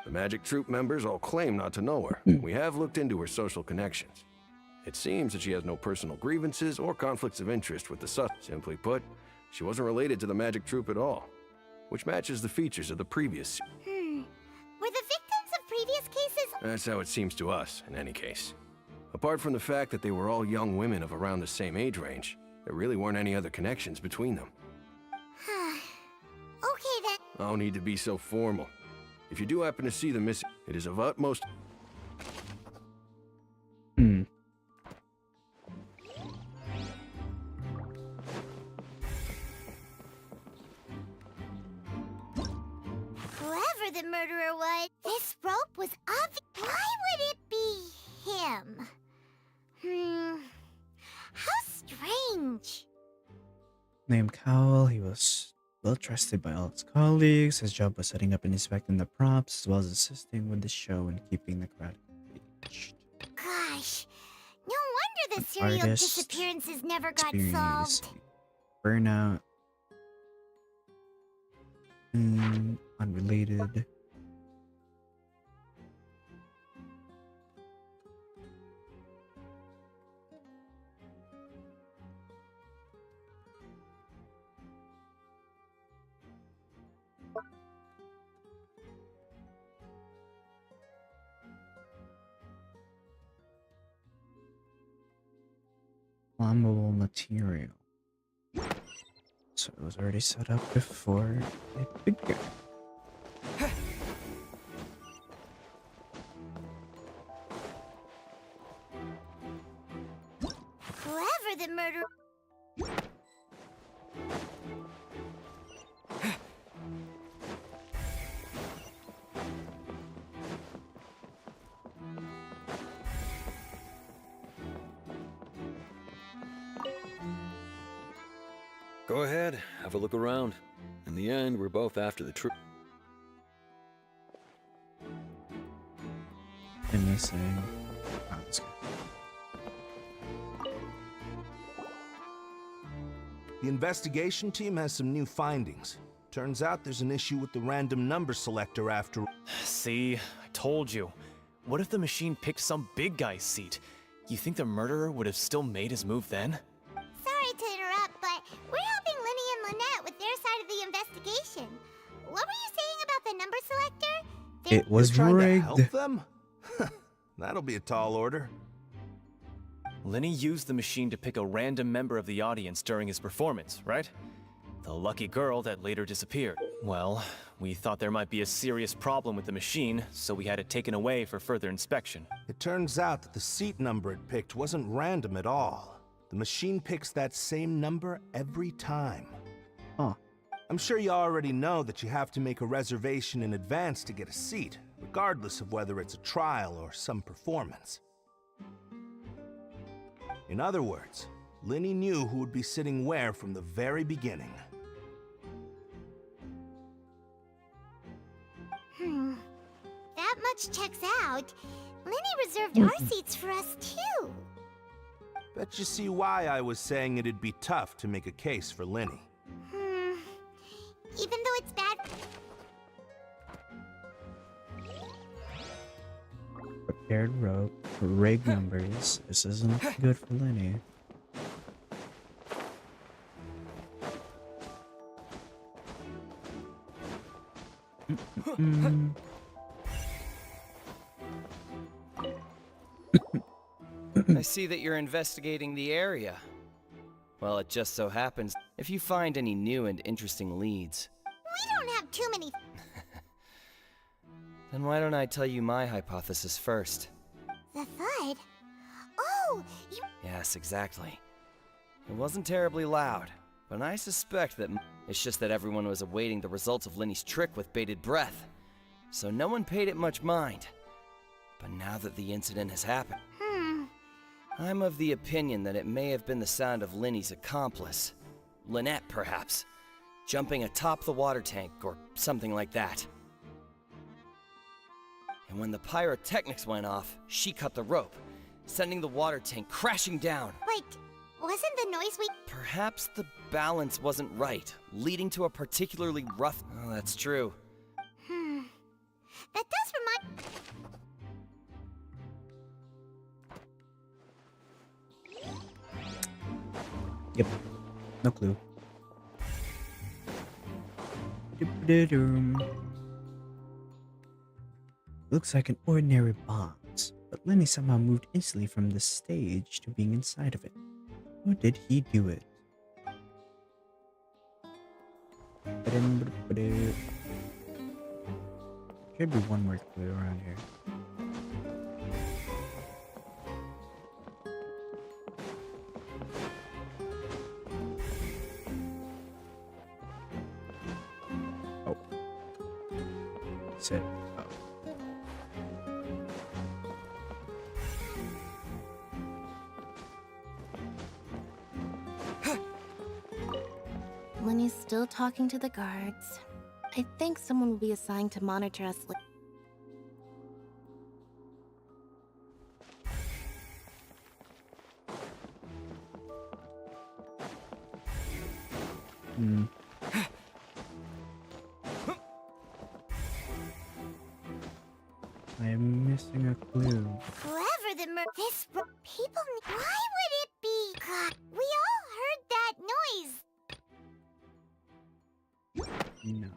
The Magic Troop members all claim not to know her. We have looked into her social connections. It seems that she has no personal grievances or conflicts of interest with the Simply put, she wasn't related to the Magic Troop at all, which matches the features of the previous. Were the victims of previous cases... That's how it seems to us, in any case. Apart from the fact that they were all young women of around the same age range, there really weren't any other connections between them. Okay then. No need to be so formal. If you do happen to see the missing, it is of utmost... Whoever the murderer was, this rope was obvious. Why would it be him? How strange. Named Cowell, he was well trusted by all his colleagues. His job was setting up and inspecting the props, as well as assisting with the show and keeping the crowd engaged. Gosh, no wonder the serial disappearances never got solved. Burnout. Unrelated. Flammable material. So it was already set up before it began. Whoever the murderer... Go ahead, have a look around. In the end, we're both after the truth. I'm missing. Oh, this guy. The investigation team has some new findings. Turns out there's an issue with the random number selector after... See, I told you. What if the machine picked some big guy's seat? You think the murderer would have still made his move then? Sorry to interrupt, but we're helping Linny and Lynette with their side of the investigation. What were you saying about the number selector? It was You're trying rigged. to help them? That'll be a tall order. Lenny used the machine to pick a random member of the audience during his performance, right? The lucky girl that later disappeared. Well, we thought there might be a serious problem with the machine, so we had it taken away for further inspection. It turns out that the seat number it picked wasn't random at all. The machine picks that same number every time. Huh. I'm sure you already know that you have to make a reservation in advance to get a seat, regardless of whether it's a trial or some performance. In other words, Linny knew who would be sitting where from the very beginning. That much checks out. Linny reserved our seats for us, too. Bet you see why I was saying it'd be tough to make a case for Linny. Even though it's bad... Prepared rope, rig numbers. This isn't good for Lenny. I see that you're investigating the area. Well, it just so happens, if you find any new and interesting leads, We don't have too many... then why don't I tell you my hypothesis first? The thud? Oh, you... Yes, exactly. It wasn't terribly loud, but I suspect that it's just that everyone was awaiting the results of Linny's trick with bated breath, so no one paid it much mind. But now that the incident has happened, I'm of the opinion that it may have been the sound of Linny's accomplice, Lynette perhaps, jumping atop the water tank or something like that. And when the pyrotechnics went off, she cut the rope, sending the water tank crashing down. Wait, wasn't the noise we... Perhaps the balance wasn't right, leading to a particularly rough... Oh, that's true. That does remind... Yep. No clue. Looks like an ordinary box, but Lenny somehow moved instantly from the stage to being inside of it. How did he do it? Should be one more clue around here. Oh. Sit. Oh. Lenny's still talking to the guards. I think someone will be assigned to monitor us. I am missing a clue. Whoever the people... Why would it be... God, we all heard that noise. No.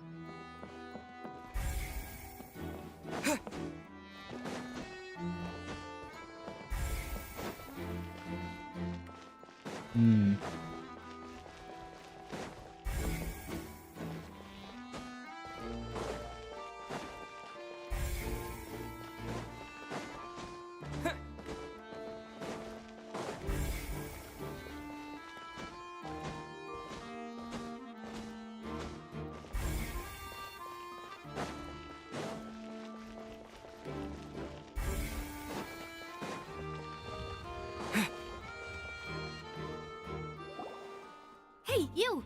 Hey, you!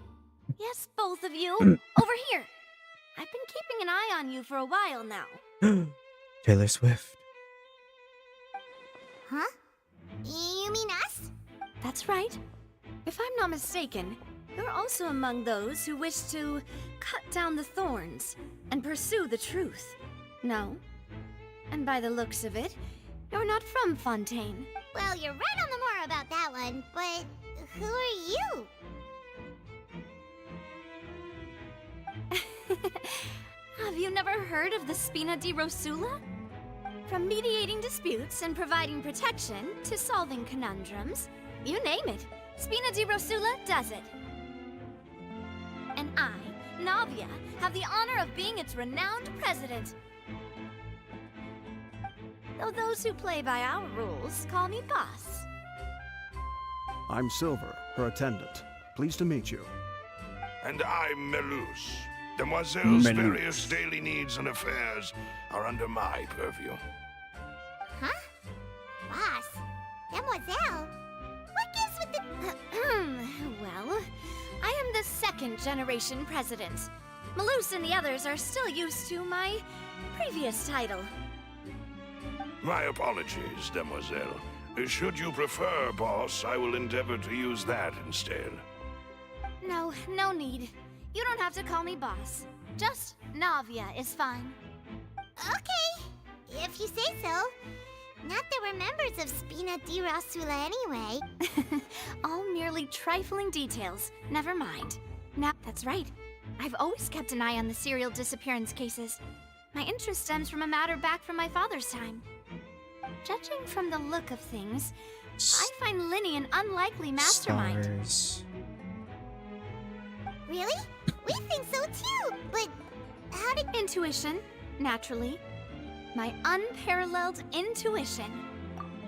Yes, both of you! Over here! I've been keeping an eye on you for a while now. Taylor Swift. Huh? You mean us? That's right. If I'm not mistaken, you're also among those who wish to cut down the thorns and pursue the truth. No? And by the looks of it, you're not from Fontaine. Well, you're right on the more about that one, but who are you? Have you never heard of the Spina di Rosula? From mediating disputes and providing protection to solving conundrums, you name it, Spina di Rosula does it. And I, Navia, have the honor of being its renowned president. Though those who play by our rules call me boss. I'm Silver, her attendant. Pleased to meet you. And I'm Melus. Demoiselle's various daily needs and affairs are under my purview. Huh? Boss? Demoiselle? What gives with the... Well, I am the second generation president. Melus and the others are still used to my previous title. My apologies, Demoiselle. Should you prefer, boss, I will endeavor to use that instead. No, no need. You don't have to call me boss. Just Navia is fine. Okay, if you say so. Not that we're members of Spina di Rosula anyway. All merely trifling details. Never mind. Now, that's right. I've always kept an eye on the serial disappearance cases. My interest stems from a matter back from my father's time. Judging from the look of things, I find Linny an unlikely mastermind. Stars. Really? We think so too, but how did... Intuition, naturally. My unparalleled intuition.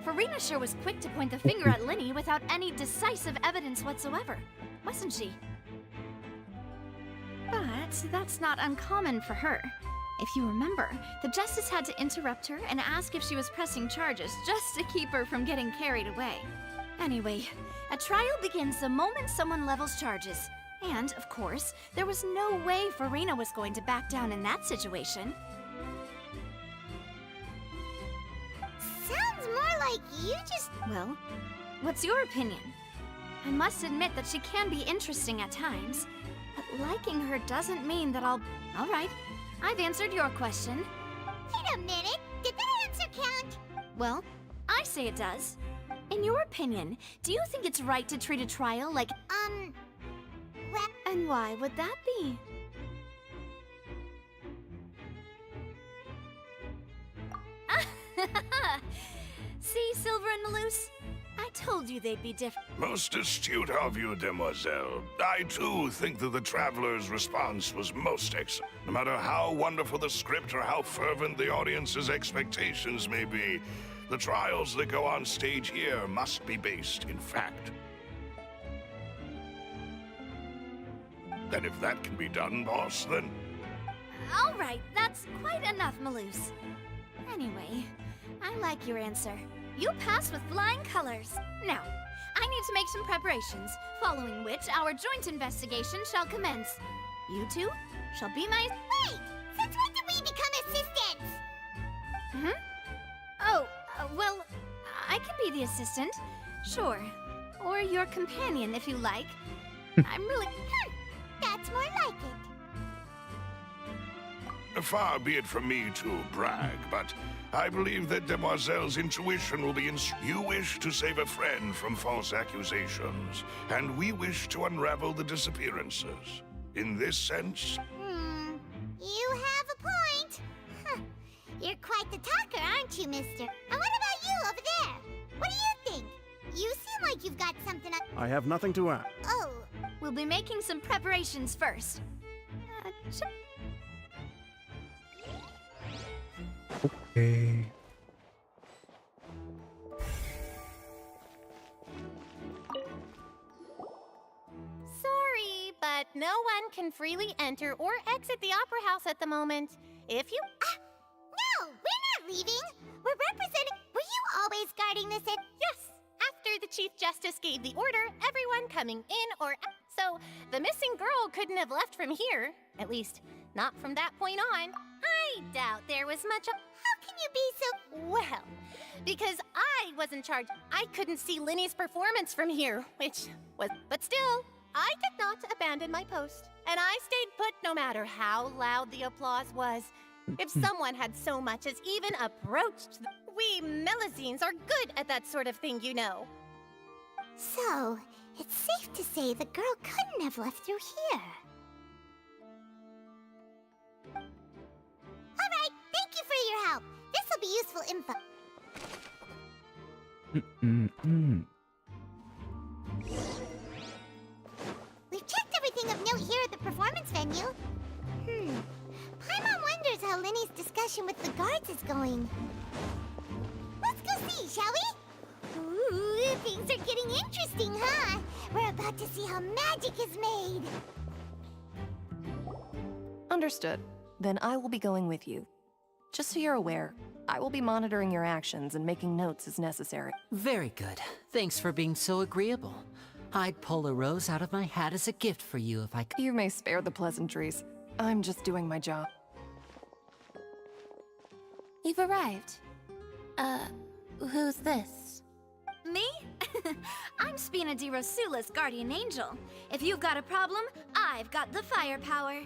Farina sure was quick to point the finger at Linny without any decisive evidence whatsoever, wasn't she? But that's not uncommon for her. If you remember, the Justice had to interrupt her and ask if she was pressing charges just to keep her from getting carried away. Anyway, a trial begins the moment someone levels charges. And, of course, there was no way Farina was going to back down in that situation. Sounds more like you just... Well, what's your opinion? I must admit that she can be interesting at times, but liking her doesn't mean that I'll... All right, I've answered your question. Wait a minute, did that answer count? Well, I say it does. In your opinion, do you think it's right to treat a trial like... Well... And why would that be? See, Silver and Melus? I told you they'd be different. Most astute of you, Demoiselle. I, too, think that the Traveler's response was most excellent. No matter how wonderful the script or how fervent the audience's expectations may be, the trials that go on stage here must be based in fact. And if that can be done, boss, then... All right, that's quite enough, Melus. Anyway, I like your answer. You pass with flying colors. Now, I need to make some preparations, following which our joint investigation shall commence. You two shall be my... Wait! Since when did we become assistants? Oh, well, I can be the assistant. Sure. Or your companion, if you like. I'm really... That's more like it. Far be it from me to brag, but I believe that Demoiselle's intuition will be You wish to save a friend from false accusations, and we wish to unravel the disappearances. In this sense... You have a point. Huh. You're quite the talker, aren't you, mister? And what about you over there? What do you think? You seem like you've got something up... I have nothing to add. Oh. We'll be making some preparations first. Okay. Sorry, but no one can freely enter or exit the Opera House at the moment. If you... No, we're not leaving. We're representing... Were you always guarding this Yes. After the Chief Justice gave the order, everyone coming in or out... So the missing girl couldn't have left from here. At least, not from that point on. I doubt there was much of... How can you be so... Well, because I was in charge. I couldn't see Linny's performance from here, which was... But still, I did not abandon my post. And I stayed put no matter how loud the applause was. If someone had so much as even approached... We Melusines are good at that sort of thing, you know. So, it's safe to say the girl couldn't have left through here. Alright, thank you for your help. This'll be useful info. We've checked everything of note here at the performance venue. Paimon wonders how Linny's discussion with the guards is going. Let's go see, shall we? Ooh, things are getting interesting, huh? We're about to see how magic is made. Understood. Then I will be going with you. Just so you're aware, I will be monitoring your actions and making notes as necessary. Very good. Thanks for being so agreeable. I'd pull a rose out of my hat as a gift for you if I could. You may spare the pleasantries. I'm just doing my job. You've arrived. Who's this? Me? I'm Spina di Rosula's guardian angel. If you've got a problem, I've got the firepower.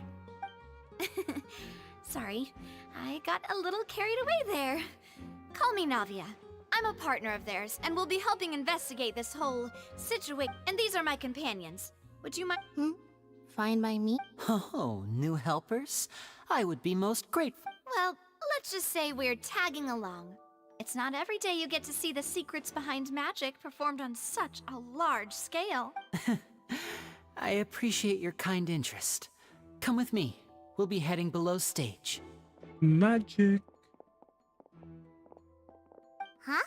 Sorry, I got a little carried away there. Call me Navia. I'm a partner of theirs, and we'll be helping investigate this whole situation. And these are my companions. Would you mind? Fine by me. Oh, new helpers? I would be most grateful. Well, let's just say we're tagging along. It's not every day you get to see the secrets behind magic performed on such a large scale. I appreciate your kind interest. Come with me. We'll be heading below stage. Magic. Huh?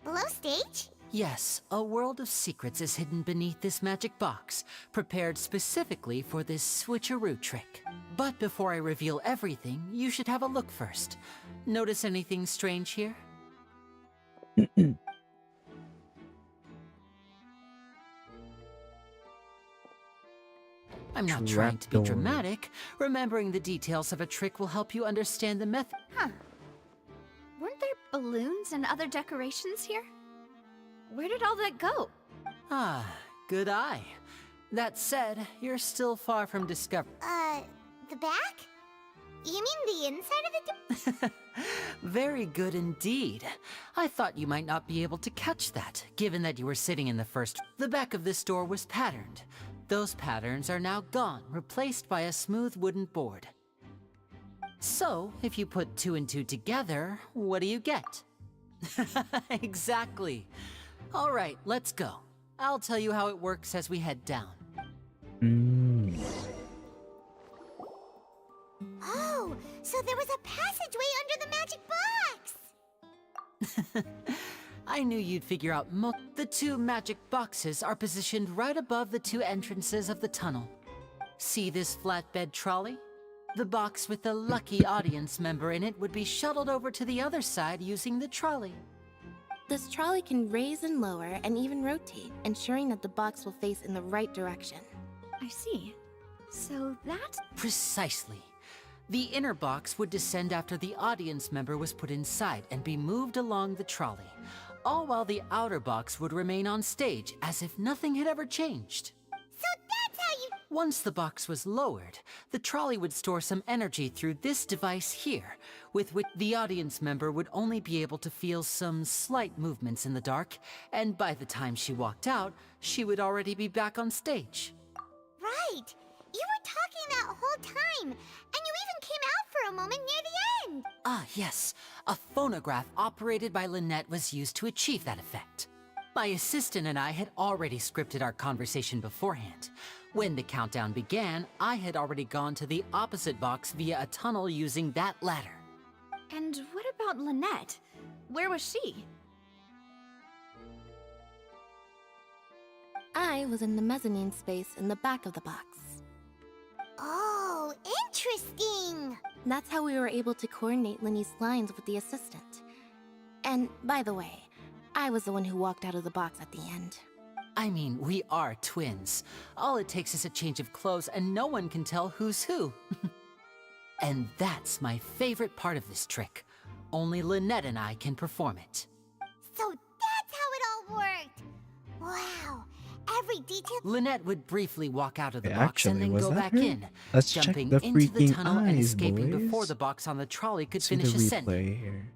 Below stage? Yes, a world of secrets is hidden beneath this magic box, prepared specifically for this switcheroo trick. But before I reveal everything, you should have a look first. Notice anything strange here? I'm not trying to be dramatic. Remembering the details of a trick will help you understand the method. Huh. Weren't there balloons and other decorations here? Where did all that go? Ah, good eye. That said, you're still far from discovery. The back? You mean the inside of the door? Very good indeed. I thought you might not be able to catch that, given that you were sitting in the first. The back of this door was patterned. Those patterns are now gone, replaced by a smooth wooden board. So, if you put 2 and 2 together, what do you get? Exactly. All right, let's go. I'll tell you how it works as we head down. Oh, so there was a passageway under the magic box! I knew you'd figure out the 2 magic boxes are positioned right above the 2 entrances of the tunnel. See this flatbed trolley? The box with the lucky audience member in it would be shuttled over to the other side using the trolley. This trolley can raise and lower and even rotate, ensuring that the box will face in the right direction. I see. So that's... Precisely. The inner box would descend after the audience member was put inside and be moved along the trolley, all while the outer box would remain on stage as if nothing had ever changed. So that's how you... Once the box was lowered, the trolley would store some energy through this device here, with which the audience member would only be able to feel some slight movements in the dark, and by the time she walked out, she would already be back on stage. Right! You were talking that whole time, and you even came out for a moment near the end! Ah, yes. A phonograph operated by Lynette was used to achieve that effect. My assistant and I had already scripted our conversation beforehand. When the countdown began, I had already gone to the opposite box via a tunnel using that ladder. And what about Lynette? Where was she? I was in the mezzanine space in the back of the box. Oh, interesting! That's how we were able to coordinate Linny's lines with the assistant. And, by the way, I was the one who walked out of the box at the end. I mean, we are twins. All it takes is a change of clothes and no one can tell who's who. And that's my favorite part of this trick. Only Lynette and I can perform it. So that's how it all worked. Wow. Every detail. Lynette would briefly walk out of the Wait, box and actually, then was go that back her? in, Let's check jumping the into the freaking tunnel and eyes, escaping before boys. the box on the trolley could See finish the ascending. replay here.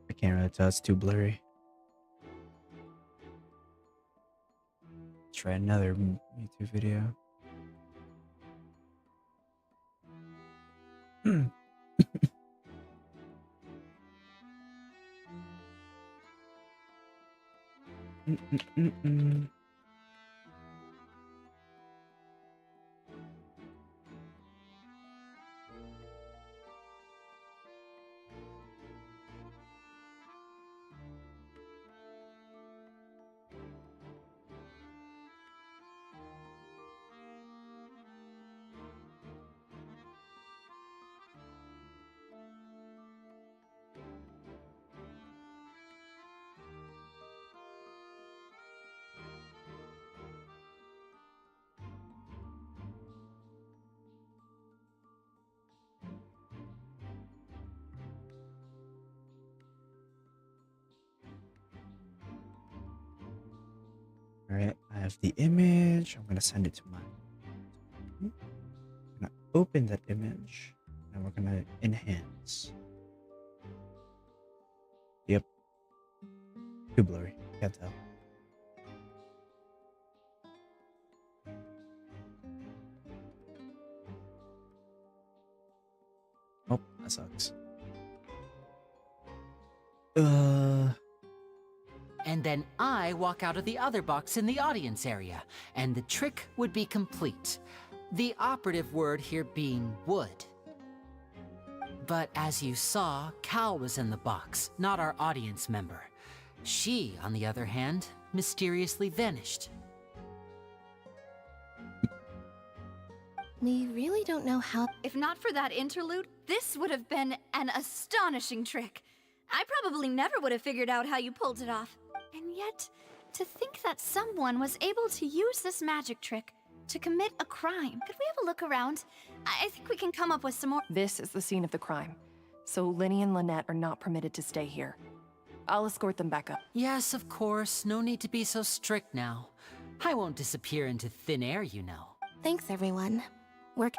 I can't really tell, it's too blurry. Try another YouTube video. Alright, I have the image. I'm gonna send it to my. I'm gonna open that image and we're gonna enhance. Yep. Too blurry. Can't tell. Oh, that sucks. And then I walk out of the other box in the audience area, and the trick would be complete. The operative word here being would. But as you saw, Cal was in the box, not our audience member. She, on the other hand, mysteriously vanished. We really don't know how. If not for that interlude, this would have been an astonishing trick. I probably never would have figured out how you pulled it off. And yet, to think that someone was able to use this magic trick to commit a crime. Could we have a look around? I think we can come up with some more. This is the scene of the crime, so Linny and Lynette are not permitted to stay here. I'll escort them back up. Yes, of course. No need to be so strict now. I won't disappear into thin air, you know. Thanks, everyone. Work.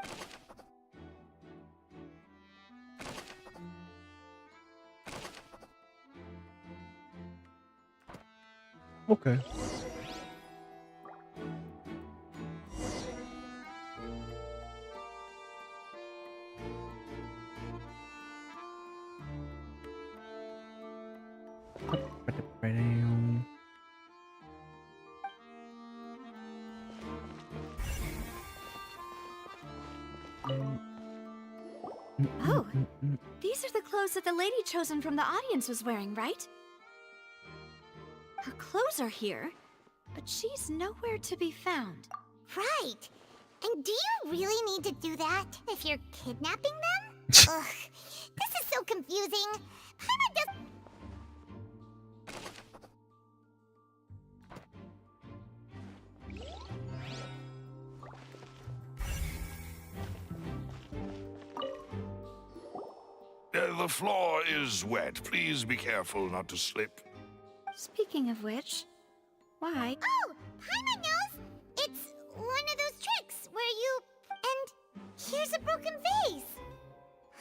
Okay. Oh, these are the clothes that the lady chosen from the audience was wearing, right? Her clothes are here, but she's nowhere to be found. Right. And do you really need to do that if you're kidnapping them? Ugh, this is so confusing. Paimon does. The floor is wet. Please be careful not to slip. Speaking of which, why? Oh, Paimon knows! It's one of those tricks where you... And here's a broken vase.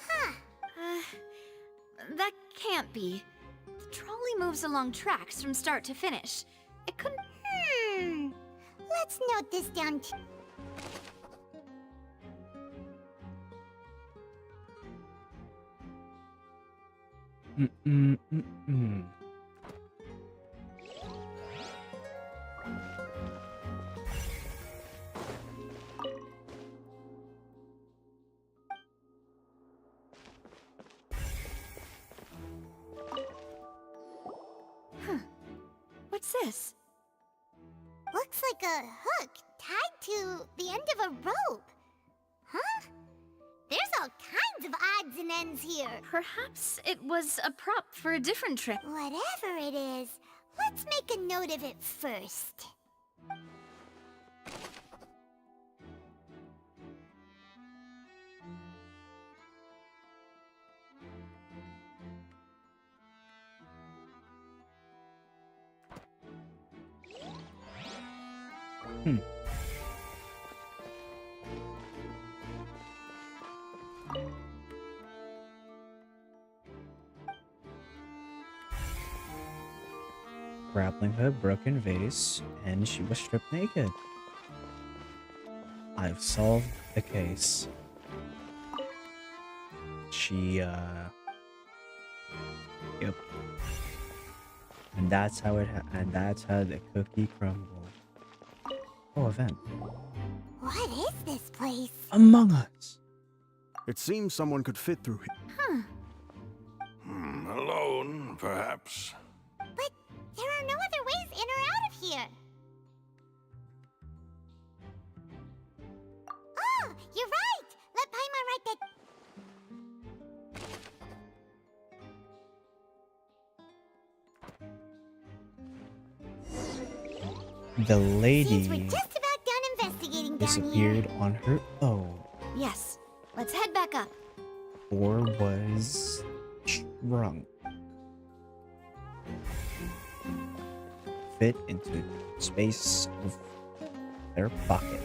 Huh. That can't be. The trolley moves along tracks from start to finish. It couldn't... Let's note this down too. What's this? Looks like a hook tied to the end of a rope. Huh? There's all kinds of odds and ends here. Perhaps it was a prop for a different trick. Whatever it is, let's make a note of it first. Grappling hook, broken vase, and she was stripped naked. I've solved the case. Yep. And that's how the cookie crumbled. Oh, event. What is this place? Among Us. It seems someone could fit through here. Huh. Alone, perhaps. But there are no other ways in or out of here. Oh, you're right! Let Paimon write that... The lady Since we're just about done investigating down disappeared here. on her own, Yes, let's head back up. or was shrunk. Fit into space of their pocket.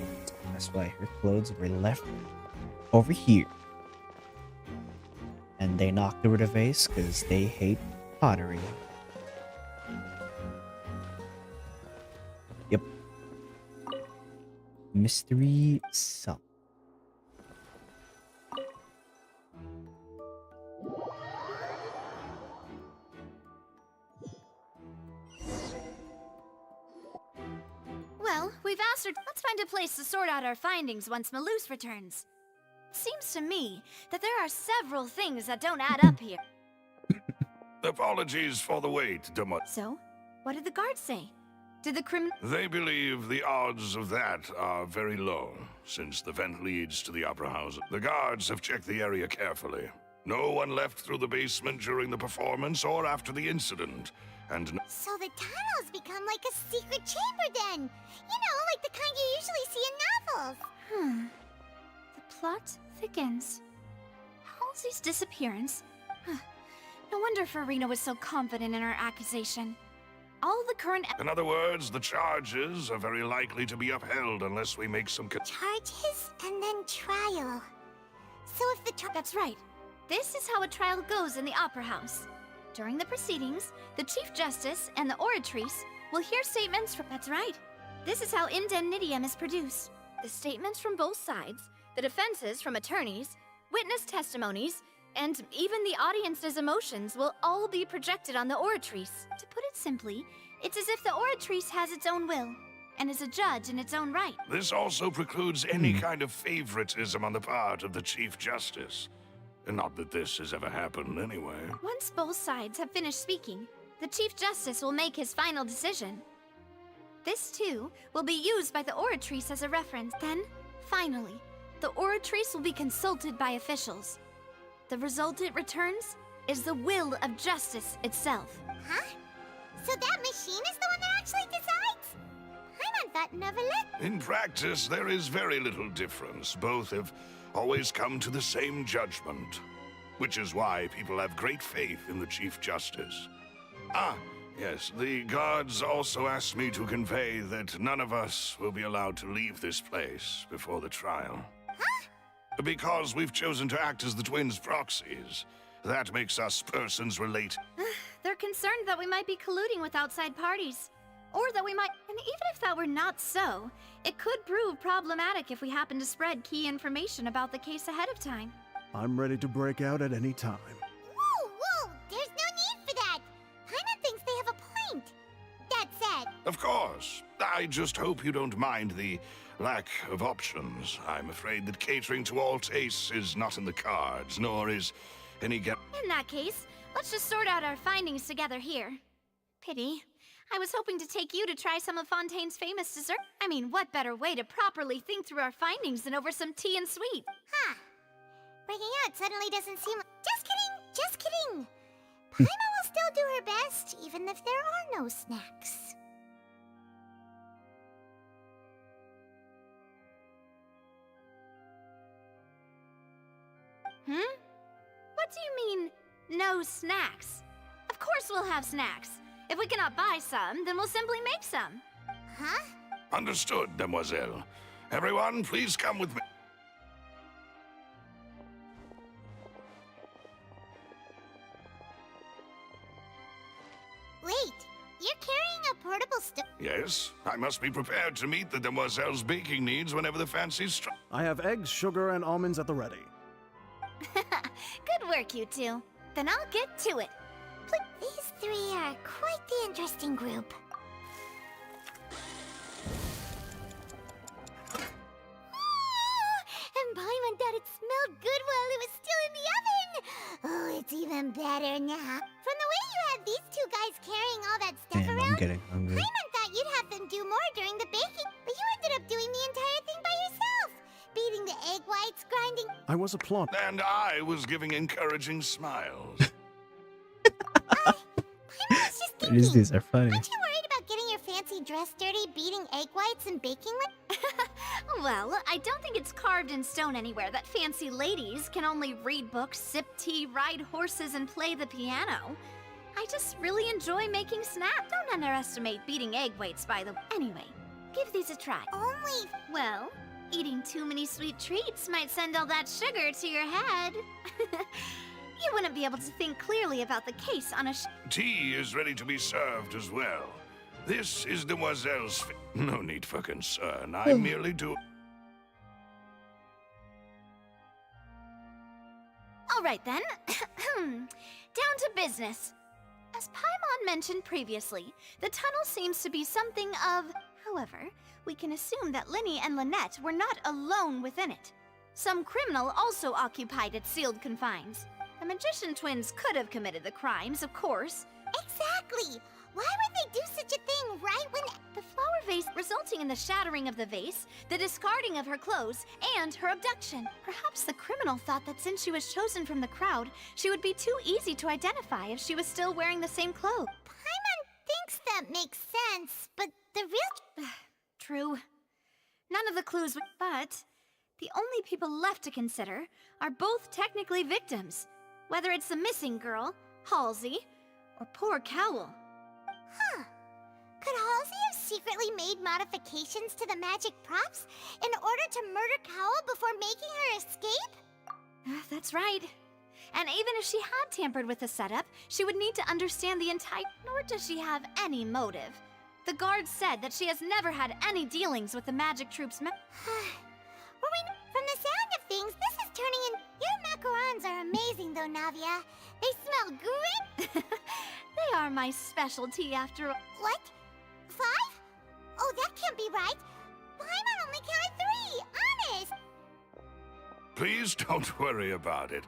That's why her clothes were left over here. And they knocked over the vase because they hate pottery. Yep. Mystery solved. Well, we've asked her. Let's find a place to sort out our findings once Malus returns. Seems to me that there are several things that don't add up here. Apologies for the wait, Demon. So, what did the guards say? Did the criminal... They believe the odds of that are very low, since the vent leads to the Opera House. The guards have checked the area carefully. No one left through the basement during the performance or after the incident, and So the tunnels become like a secret chamber then. You know, like the kind you usually see in novels. The plot thickens. Halsey's disappearance? No wonder Farina was so confident in her accusation. All the current... In other words, the charges are very likely to be upheld unless we make some... Charges and then trial. So if the That's right. This is how a trial goes in the Opera House. During the proceedings, the Chief Justice and the Oratrice will hear statements from... That's right. This is how indemnitium is produced. The statements from both sides, the defenses from attorneys, witness testimonies, and even the audience's emotions will all be projected on the Oratrice. To put it simply, it's as if the Oratrice has its own will, and is a judge in its own right. This also precludes any kind of favoritism on the part of the Chief Justice. Not that this has ever happened anyway. Once both sides have finished speaking, the Chief Justice will make his final decision. This, too, will be used by the Oratrice as a reference. Then, finally, the Oratrice will be consulted by officials. The result it returns is the will of justice itself. Huh? So that machine is the one that actually decides? Paimon thought never let... In practice, there is very little difference. Both have always come to the same judgment. which is why people have great faith in the Chief Justice. Ah, yes, the guards also asked me to convey that none of us will be allowed to leave this place before the trial. Huh? Because we've chosen to act as the twins' proxies. That makes us persons relate. They're concerned that we might be colluding with outside parties. Or that we might... And even if that were not so, it could prove problematic if we happen to spread key information about the case ahead of time. I'm ready to break out at any time. Whoa, whoa! There's no need for that! Paimon thinks they have a point. That said... Of course. I just hope you don't mind the lack of options. I'm afraid that catering to all tastes is not in the cards, nor is any In that case, let's just sort out our findings together here. Pity. I was hoping to take you to try some of Fontaine's famous dessert. I mean, what better way to properly think through our findings than over some tea and sweet? Huh. Breaking out suddenly doesn't seem... Just kidding! Just kidding! Paimon will still do her best, even if there are no snacks. What do you mean, no snacks? Of course we'll have snacks. If we cannot buy some, then we'll simply make some. Huh? Understood, Demoiselle. Everyone, please come with me. Wait, you're carrying a portable stove? Yes, I must be prepared to meet the Demoiselle's baking needs whenever the fancy strikes. I have eggs, sugar, and almonds at the ready. Good work, you two. Then I'll get to it. These three are quite the interesting group. And Paimon thought it smelled good while it was still in the oven. Oh, it's even better now. From the way you had these two guys carrying all that stuff Damn, around, I'm getting hungry. Paimon thought you'd have them do more during the baking, but you ended up doing the entire thing by yourself. Beating the egg whites, grinding... I was a plot. And I was giving encouraging smiles. These are funny. Aren't you worried about getting your fancy dress dirty, beating egg whites and baking them? Well, I don't think it's carved in stone anywhere that fancy ladies can only read books, sip tea, ride horses, and play the piano. I just really enjoy making snacks. Don't underestimate beating egg whites, by the way. Anyway, give these a try. Only... Well, eating too many sweet treats might send all that sugar to your head. You wouldn't be able to think clearly about the case on a Tea is ready to be served as well. This is Demoiselle's... No need for concern. I merely do... All right, then. Down to business. As Paimon mentioned previously, the tunnel seems to be something of... However, we can assume that Linny and Lynette were not alone within it. Some criminal also occupied its sealed confines. The magician twins could have committed the crimes, of course. Exactly! Why would they do such a thing right when... The flower vase resulting in the shattering of the vase, the discarding of her clothes, and her abduction. Perhaps the criminal thought that since she was chosen from the crowd, she would be too easy to identify if she was still wearing the same clothes. Paimon thinks that makes sense, but the real... True. None of the clues were... But the only people left to consider are both technically victims. Whether it's the missing girl, Halsey, or poor Cowl. Huh. Could Halsey have secretly made modifications to the magic props in order to murder Cowl before making her escape? That's right. And even if she had tampered with the setup, she would need to understand the entire... Nor does she have any motive. The guards said that she has never had any dealings with the magic troops. From the sound of things, this is turning in... Your macarons are amazing, though, Navia. They smell great. They are my specialty, after all. What? 5? Oh, that can't be right. Paimon only counted 3, honest. Please don't worry about it.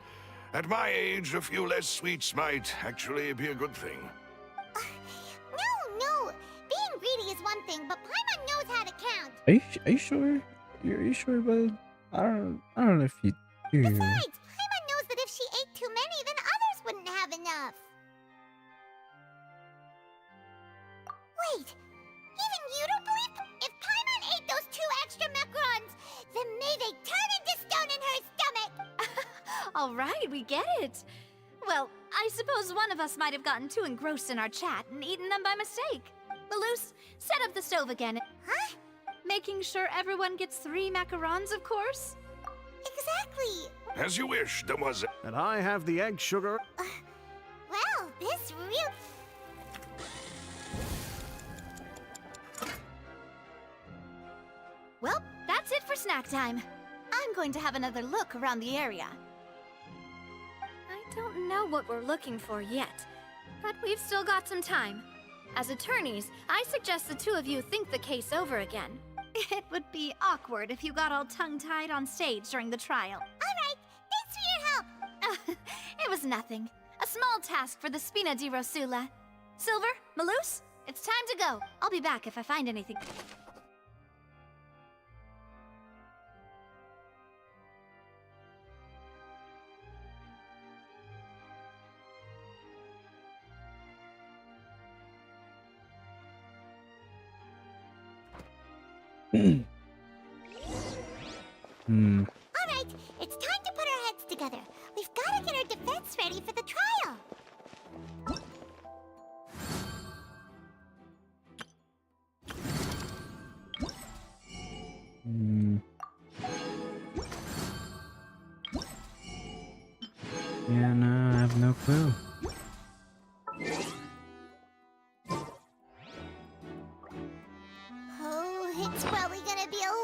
At my age, a few less sweets might actually be a good thing. No. Being greedy is one thing, but Paimon knows how to count. Are you sure? Are you sure, bud? I don't know if you do. Besides, Paimon knows that if she ate too many, then others wouldn't have enough. Wait, even you don't believe? If Paimon ate those 2 extra macarons, then may they turn into stone in her stomach! All right, we get it. Well, I suppose one of us might have gotten too engrossed in our chat and eaten them by mistake. Maloose, set up the stove again. Huh? Making sure everyone gets 3 macarons, of course. Exactly. As you wish, demoiselle. And I have the egg sugar. Well, this real... Well, that's it for snack time. I'm going to have another look around the area. I don't know what we're looking for yet, but we've still got some time. As attorneys, I suggest the two of you think the case over again. It would be awkward if you got all tongue-tied on stage during the trial. All right, thanks for your help. It was nothing. A small task for the Spina di Rosula. Silver, Maloose, it's time to go. I'll be back if I find anything. All right, it's time to put our heads together. We've got to get our defense ready for the trial. Yeah, no, I have no clue. Oh, it's probably gonna be a long...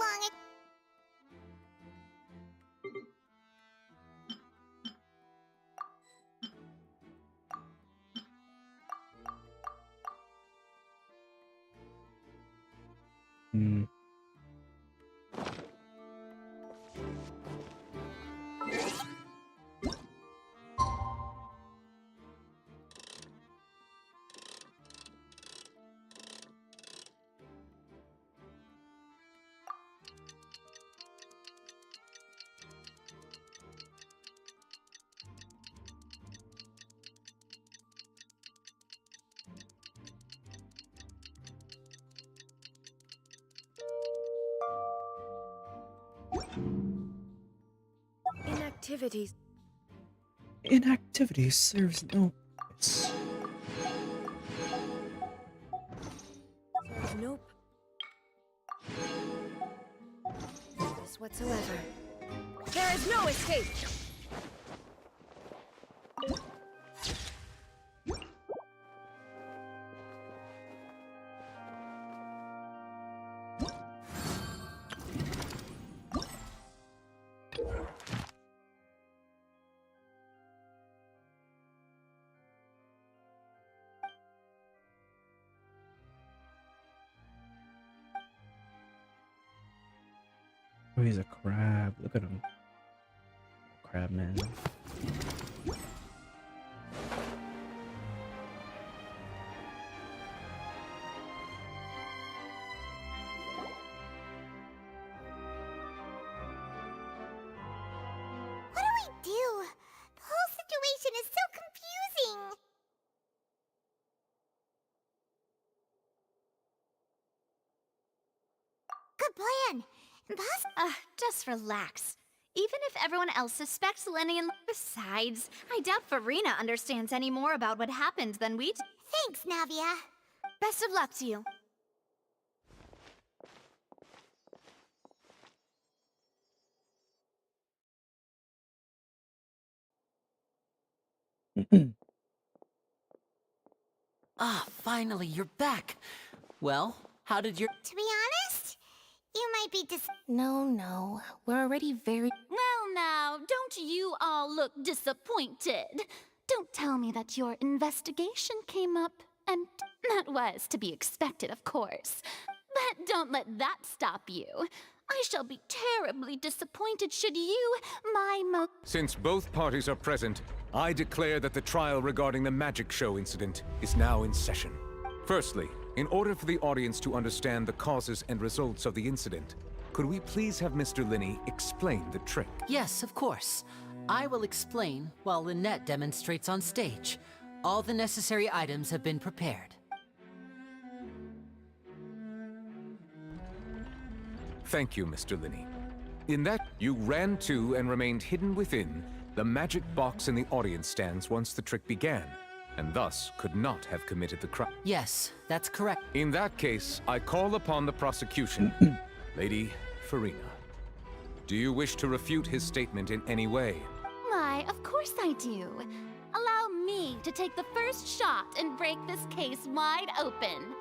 Inactivities. Inactivity serves no purpose. Nope. Purpose whatsoever. There is no escape! Oh, he's a crab. Look at him. Crab man. What do we do? The whole situation is so confusing. Good plan. Just relax. Even if everyone else suspects Lenny and... Besides, I doubt Farina understands any more about what happened than we do. Thanks, Navia. Best of luck to you. Ah, finally, you're back. Well, how did your... To be honest, you might be No, we're already very... Well now, don't you all look disappointed? Don't tell me that your investigation came up, and that was to be expected, of course. But don't let that stop you. I shall be terribly disappointed should you, Since both parties are present, I declare that the trial regarding the magic show incident is now in session. Firstly, in order for the audience to understand the causes and results of the incident, could we please have Mr. Linney explain the trick? Yes, of course. I will explain while Lynette demonstrates on stage. All the necessary items have been prepared. Thank you, Mr. Linney. In that, you ran to and remained hidden within the magic box in the audience stands once the trick began, and thus could not have committed the crime. Yes, that's correct. In that case, I call upon the prosecution. Lady Farina, do you wish to refute his statement in any way? Why, of course I do. Allow me to take the first shot and break this case wide open.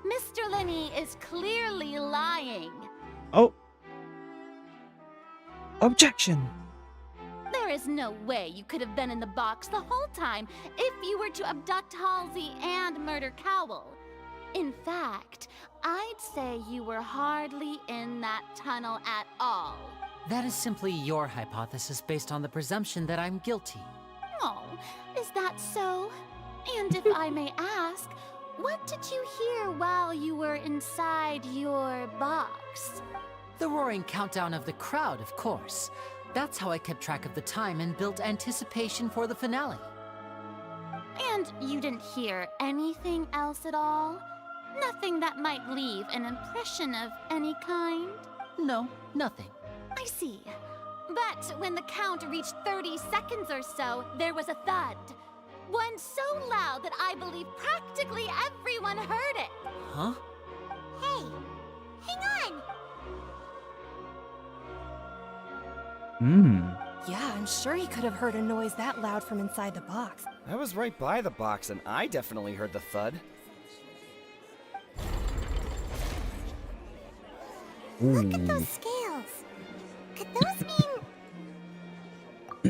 Mr. Lenny is clearly lying. Oh. Objection. There is no way you could have been in the box the whole time if you were to abduct Halsey and murder Cowell. In fact, I'd say you were hardly in that tunnel at all. That is simply your hypothesis based on the presumption that I'm guilty. Oh, is that so? And if I may ask, what did you hear while you were inside your box? The roaring countdown of the crowd, of course. That's how I kept track of the time and built anticipation for the finale. And you didn't hear anything else at all? Nothing that might leave an impression of any kind? No, nothing. I see. But when the count reached 30 seconds or so, there was a thud. One so loud that I believe practically everyone heard it. Huh? Hey, hang on. Yeah, I'm sure he could have heard a noise that loud from inside the box. I was right by the box and I definitely heard the thud. Look at those scales. Could those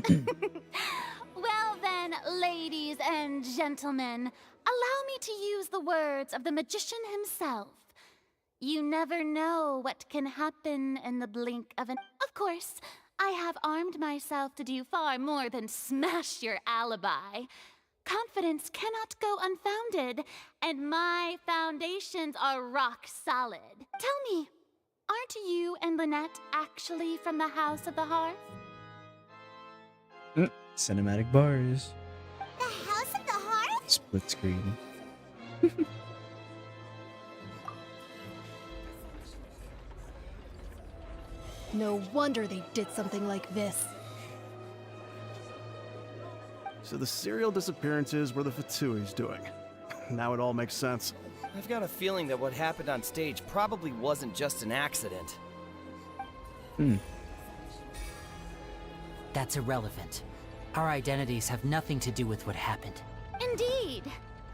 mean... Well then, ladies and gentlemen, allow me to use the words of the magician himself. You never know what can happen in the blink of an... Of course, I have armed myself to do far more than smash your alibi. Confidence cannot go unfounded, and my foundations are rock solid. Tell me, aren't you and Lynette actually from the House of the Hearth? Cinematic bars. The House of the Hearth? Split screen. No wonder they did something like this. So the serial disappearances were the Fatsui's doing. Now it all makes sense. I've got a feeling that what happened on stage probably wasn't just an accident. That's irrelevant. Our identities have nothing to do with what happened. Indeed.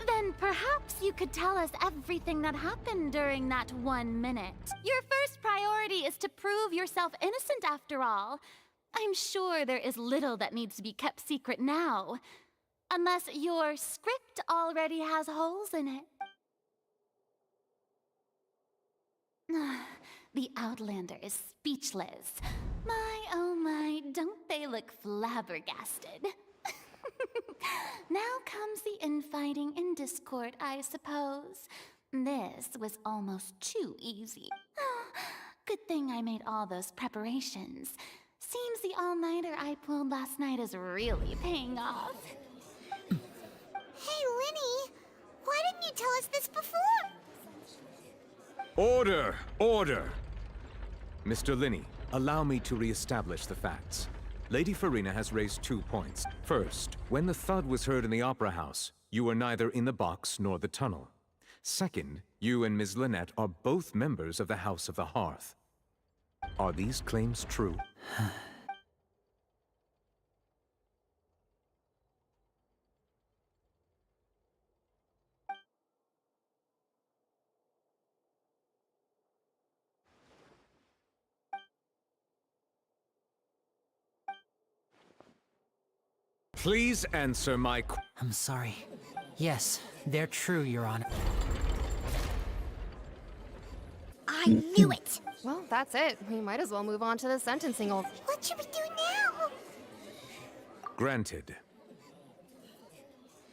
Then perhaps you could tell us everything that happened during that 1 minute. Your first priority is to prove yourself innocent after all. I'm sure there is little that needs to be kept secret now. Unless your script already has holes in it. The Outlander is speechless. My, oh my, don't they look flabbergasted? Now comes the infighting and discord, I suppose. This was almost too easy. Good thing I made all those preparations. Seems the all-nighter I pulled last night is really paying off. Hey, Lenny, why didn't you tell us this before? Order! Order! Mr. Linney, allow me to re-establish the facts. Lady Farina has raised 2 points. First, when the thud was heard in the Opera House, you were neither in the box nor the tunnel. Second, you and Ms. Lynette are both members of the House of the Hearth. Are these claims true? Please answer my I'm sorry. Yes, they're true, Your Honor. I knew it! Well, that's it. We might as well move on to the sentencing. What should we do now? Granted.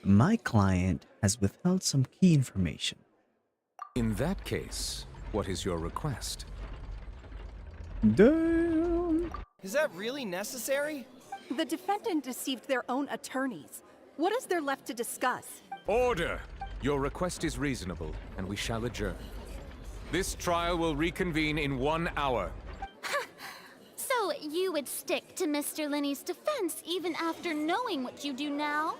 My client has withheld some key information. In that case, what is your request? Damn. Is that really necessary? The defendant deceived their own attorneys. What is there left to discuss? Order! Your request is reasonable, and we shall adjourn. This trial will reconvene in 1 hour. So, you would stick to Mr. Linney's defense even after knowing what you do now.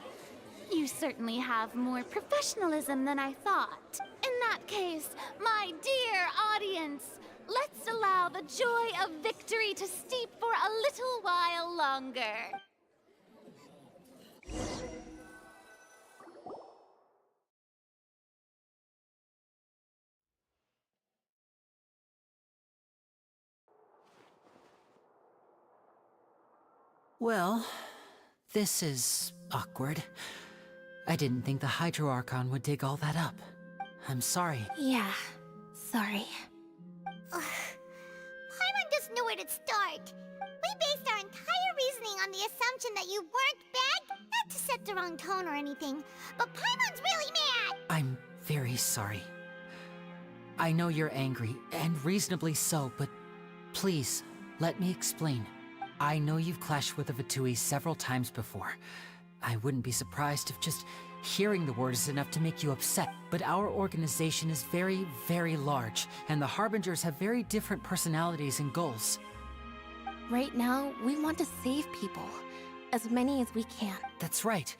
You certainly have more professionalism than I thought. In that case, my dear audience, let's allow the joy of victory to steep for a little while longer. Well, this is awkward. I didn't think the Hydro Archon would dig all that up. I'm sorry. Yeah, sorry. Paimon doesn't know where to start. We based our entire reasoning on the assumption that you weren't bad, not to set the wrong tone or anything, but Paimon's really mad! I'm very sorry. I know you're angry, and reasonably so, but please, let me explain. I know you've clashed with the Fatui several times before. I wouldn't be surprised if just hearing the word is enough to make you upset, but our organization is very, very large, and the Harbingers have very different personalities and goals. Right now, we want to save people. As many as we can. That's right.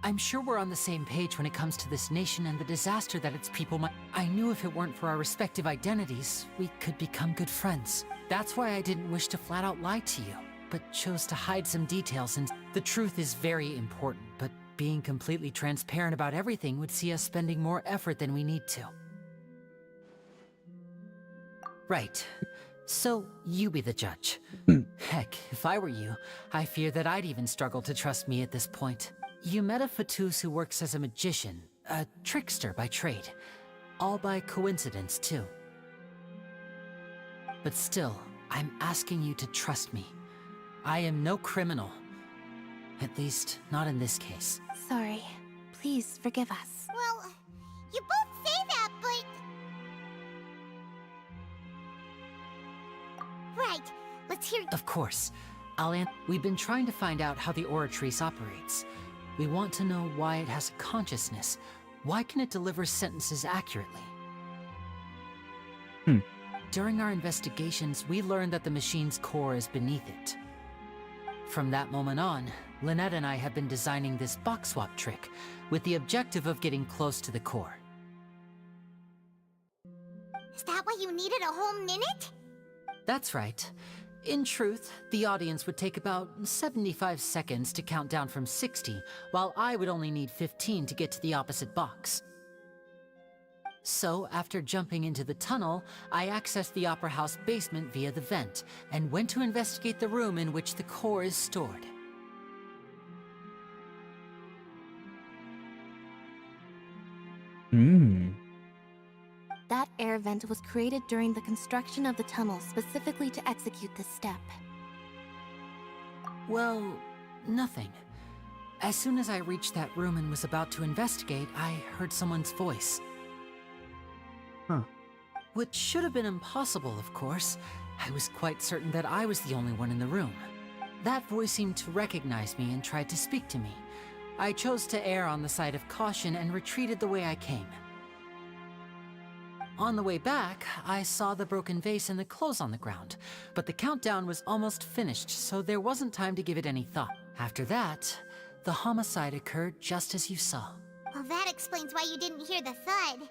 I'm sure we're on the same page when it comes to this nation and the disaster that its people might... I knew if it weren't for our respective identities, we could become good friends. That's why I didn't wish to flat out lie to you, but chose to hide some details, and the truth is very important, but being completely transparent about everything would see us spending more effort than we need to. Right. So, you be the judge. Heck, if I were you, I fear that I'd even struggle to trust me at this point. You met a Fatus who works as a magician, a trickster by trade. All by coincidence, too. But still, I'm asking you to trust me. I am no criminal. At least, not in this case. Sorry. Please, forgive us. Well, you both say that, but... Right, let's hear... Of course. We've been trying to find out how the Oratrice operates. We want to know why it has a consciousness. Why can it deliver sentences accurately? During our investigations, we learned that the machine's core is beneath it. From that moment on, Lynette and I have been designing this box swap trick, with the objective of getting close to the core. Is that why you needed a whole minute? That's right. In truth, the audience would take about 75 seconds to count down from 60, while I would only need 15 to get to the opposite box. So, after jumping into the tunnel, I accessed the Opera House basement via the vent, and went to investigate the room in which the core is stored. That air vent was created during the construction of the tunnel specifically to execute this step. Well, nothing. As soon as I reached that room and was about to investigate, I heard someone's voice. Which should have been impossible, of course. I was quite certain that I was the only one in the room. That voice seemed to recognize me and tried to speak to me. I chose to err on the side of caution and retreated the way I came. On the way back, I saw the broken vase and the clothes on the ground, but the countdown was almost finished, so there wasn't time to give it any thought. After that, the homicide occurred just as you saw. Well, that explains why you didn't hear the thud.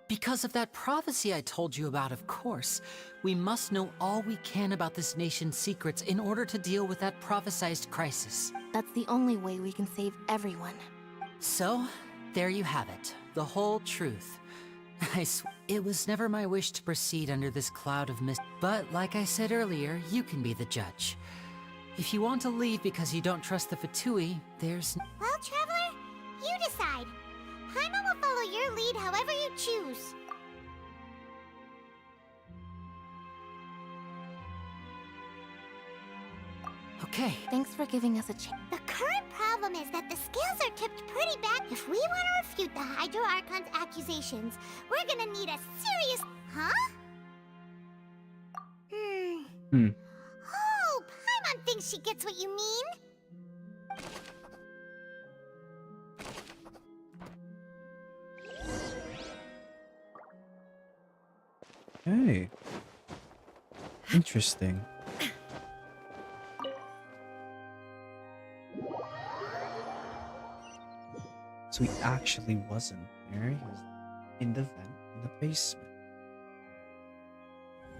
Because of that prophecy I told you about, of course. We must know all we can about this nation's secrets in order to deal with that prophesized crisis. That's the only way we can save everyone. So, there you have it. The whole truth. It was never my wish to proceed under this cloud of mist, but like I said earlier, you can be the judge. If you want to leave because you don't trust the Fatui, there's... Well, Traveler, you decide. Paimon will follow your lead however you choose. Okay. Thanks for giving us a chance. The current problem is that the scales are tipped pretty bad. If we want to refute the Hydro Archon's accusations, we're gonna need a serious... Huh? Oh, Paimon thinks she gets what you mean. Hey. Interesting. So he actually wasn't there. He was in the vent in the basement.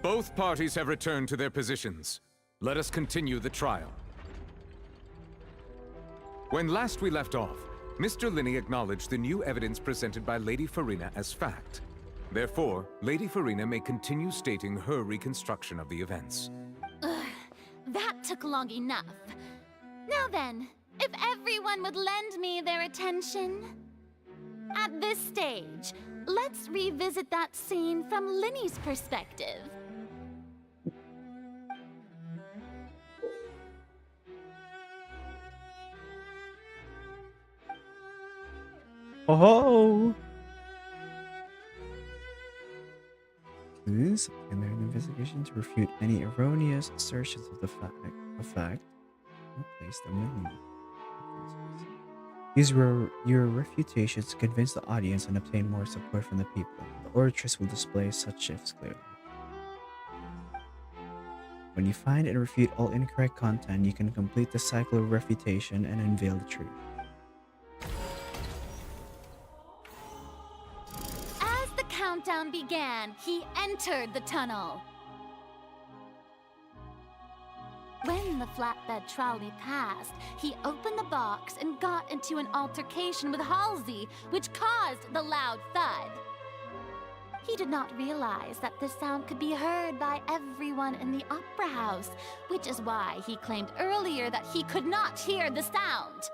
Both parties have returned to their positions. Let us continue the trial. When last we left off, Mr. Linney acknowledged the new evidence presented by Lady Farina as fact. Therefore, Lady Farina may continue stating her reconstruction of the events. Ugh, that took long enough. Now then, if everyone would lend me their attention. At this stage, let's revisit that scene from Linney's perspective. Oh! Clues in their investigation to refute any erroneous assertions of the fact. Replace them with new. Use your refutations to convince the audience and obtain more support from the people. The oratress will display such shifts clearly. When you find and refute all incorrect content, you can complete the cycle of refutation and unveil the truth. As the countdown began, he entered the tunnel. When the flatbed trolley passed, he opened the box and got into an altercation with Halsey, which caused the loud thud. He did not realize that the sound could be heard by everyone in the opera house, which is why he claimed earlier that he could not hear the sound.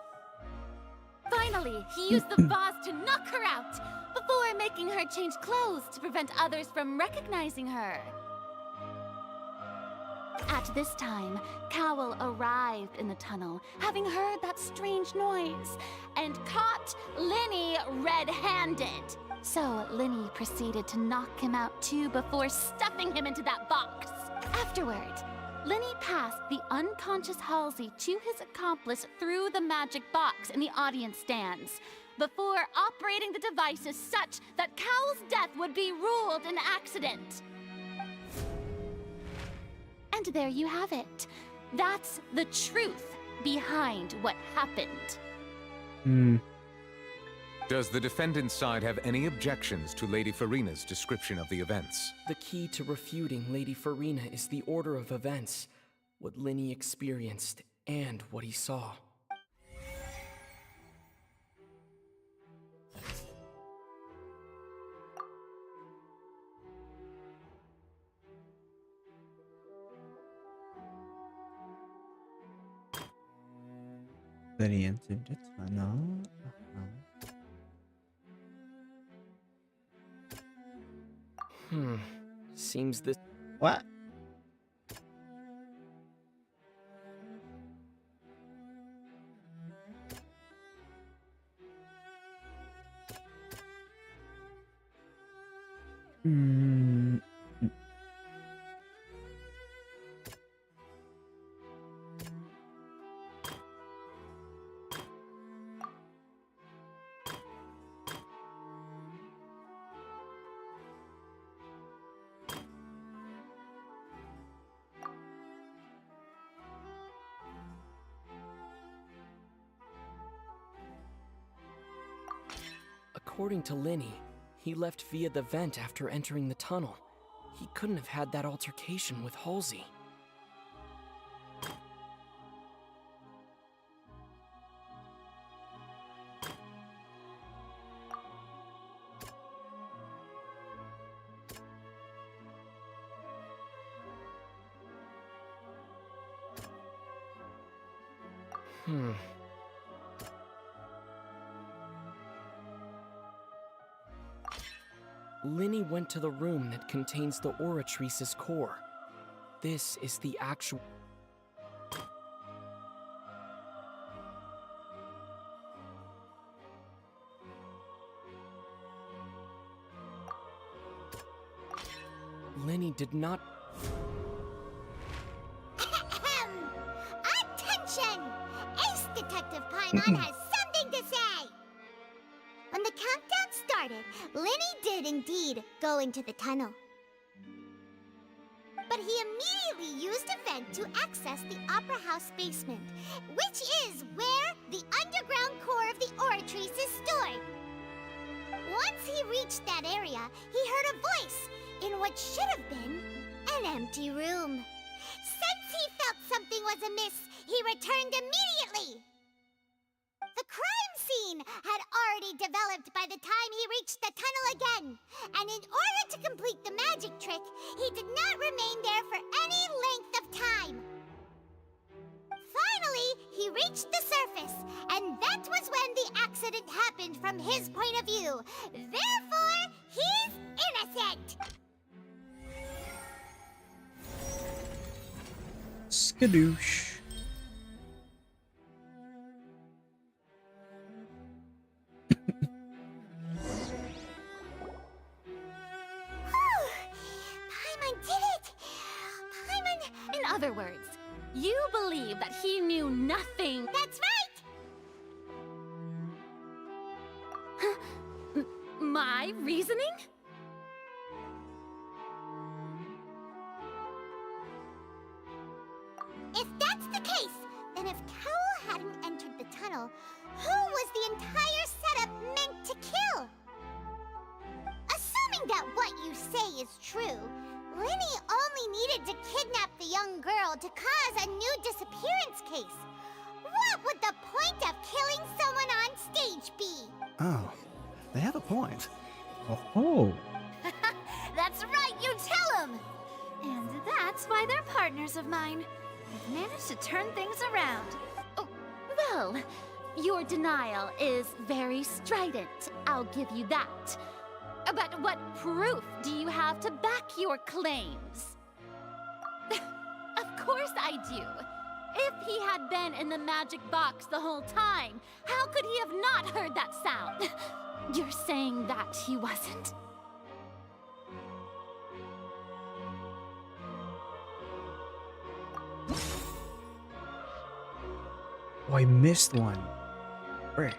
Finally, he used the vase to knock her out, before making her change clothes to prevent others from recognizing her. At this time, Cowell arrived in the tunnel, having heard that strange noise, and caught Linney red-handed. So Linney proceeded to knock him out too before stuffing him into that box. Afterward, Linney passed the unconscious Halsey to his accomplice through the magic box in the audience stands, before operating the devices such that Cowell's death would be ruled an accident. And there you have it. That's the truth behind what happened. Does the defendant's side have any objections to Lady Farina's description of the events? The key to refuting Lady Farina is the order of events, what Linney experienced, and what he saw. Then he entered the tunnel. Seems this... What? According to Linney, he left via the vent after entering the tunnel. He couldn't have had that altercation with Halsey. Linney went to the room that contains the Oratrice's core. This is the actual... Linney did not... Attention! Ace Detective Paimon has something to say! When the countdown started, Linney did indeed go into the tunnel. but he immediately used a vent to access the Opera House basement, which is where the underground core of the Oratrice is stored. Once he reached that area, he heard a voice in what should have been an empty room. Since he felt something was amiss, he returned immediately. The crime scene had already developed by the time he reached the tunnel again, and in order to complete the magic trick, he did not remain there for any length of time. Finally, he reached the surface, and that was when the accident happened from his point of view. Therefore, he's innocent! Skadoosh. Paimon did it! Paimon... In other words, you believe that he knew nothing. That's right! My reasoning? If that's the case, then if Cowell hadn't entered the tunnel, who was the entire setup meant to kill? Assuming that what you say is true, Linny only needed to kidnap the young girl to cause a new disappearance case. What would the point of killing someone on stage be? Oh, they have a point. Oh. That's right, you tell him! And that's why they're partners of mine. We've managed to turn things around. Oh, well, your denial is very strident. I'll give you that. But what proof do you have to back your claims? Of course I do. If he had been in the magic box the whole time, how could he have not heard that sound? You're saying that he wasn't? Oh, I missed one. Where?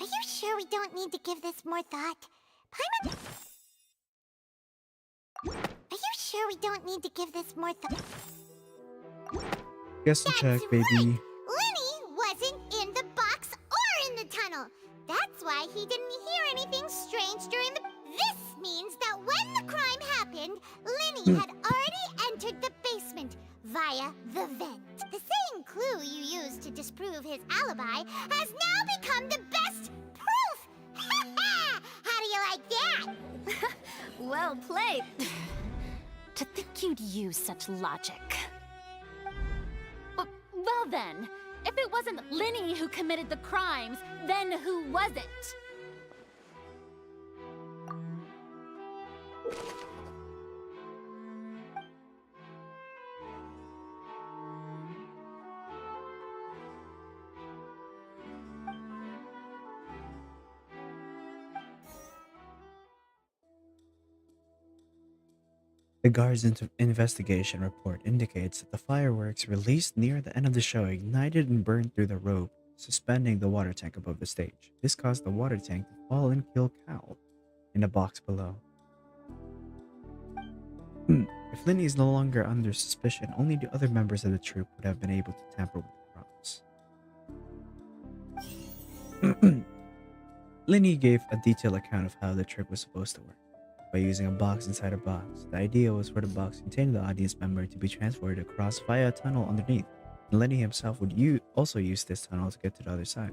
Are you sure we don't need to give this more thought? Paimon... Are you sure we don't need to give this more thought? Guess to check, baby. Linny wasn't in the box or in the tunnel. That's why he didn't hear anything strange during the... This means that when the crime happened, Linny had already entered the basement via the vent. The same clue you used to disprove his alibi has now become the best proof! How do you like that? Well played. To think you'd use such logic. Well then, if it wasn't Linny who committed the crimes, then who was it? The guard's investigation report indicates that the fireworks released near the end of the show ignited and burned through the rope, suspending the water tank above the stage. This caused the water tank to fall and kill Cal in the box below. If Linny is no longer under suspicion, only the other members of the troupe would have been able to tamper with the props. Linny gave a detailed account of how the trick was supposed to work. By using a box inside a box. The idea was for the box containing the audience member to be transported across via a tunnel underneath, and Lenny himself would also use this tunnel to get to the other side.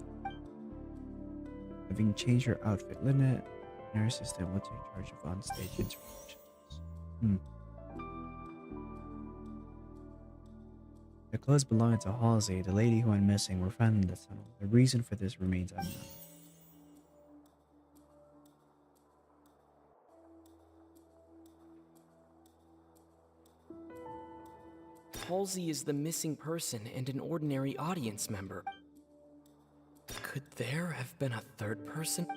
Having changed her outfit, Lynette and her assistant will take charge of on-stage interactions. The clothes belonging to Halsey, the lady who went missing, were found in the tunnel. The reason for this remains unknown. Halsey is the missing person and an ordinary audience member. Could there have been a third person?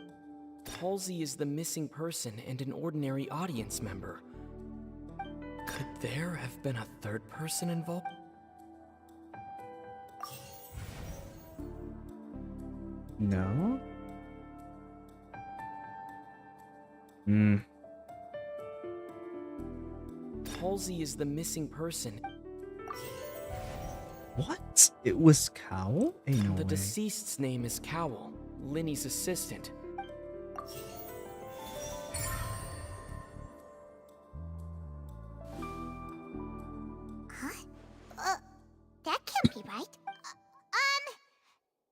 Halsey is the missing person and an ordinary audience member. Could there have been a third person involved? No? Halsey is the missing person. What? It was Cowl? Ain't no The way. deceased's name is Cowl, Linny's assistant. That can't be right.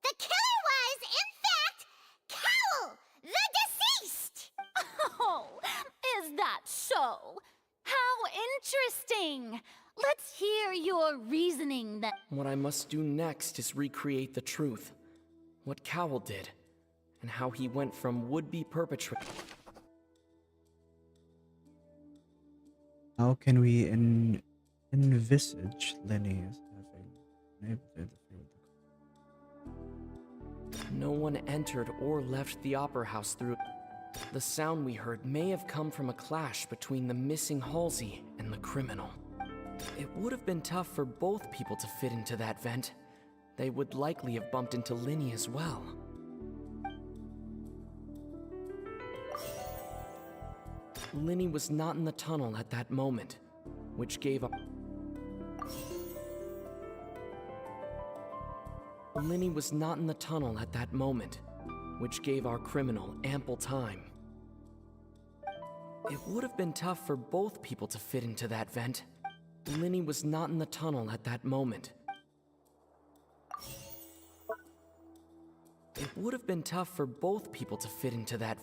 The killer was, in fact, Cowl, the deceased! Oh, is that so? How interesting! Let's hear your reasoning then. What I must do next is recreate the truth. What Cowl did, and how he went from would-be perpetrator. How can we envisage Lenny as having No one entered or left the opera house through. The sound we heard may have come from a clash between the missing Halsey and the criminal. It would have been tough for both people to fit into that vent. They would likely have bumped into Linny as well. Linny was not in the tunnel at that moment, which gave up. Linny was not in the tunnel at that moment, which gave our criminal ample time. It would have been tough for both people to fit into that vent. Linny was not in the tunnel at that moment. It would have been tough for both people to fit into that.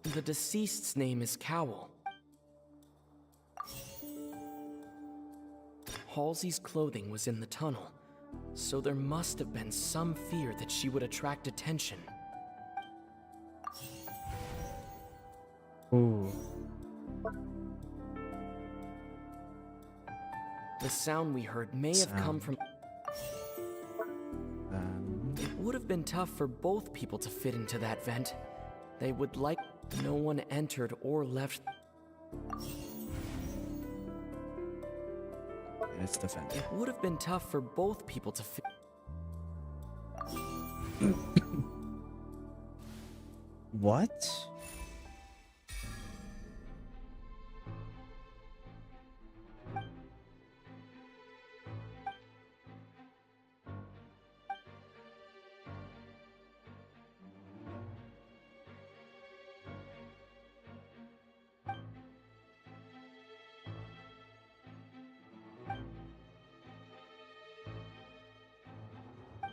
The deceased's name is Cowl. Halsey's clothing was in the tunnel, so there must have been some fear that she would attract attention. Ooh. The sound we heard may have come from. It would have been tough for both people to fit into that vent. They would like. No one entered or left. It's the vent. It would have been tough for both people to fit. What?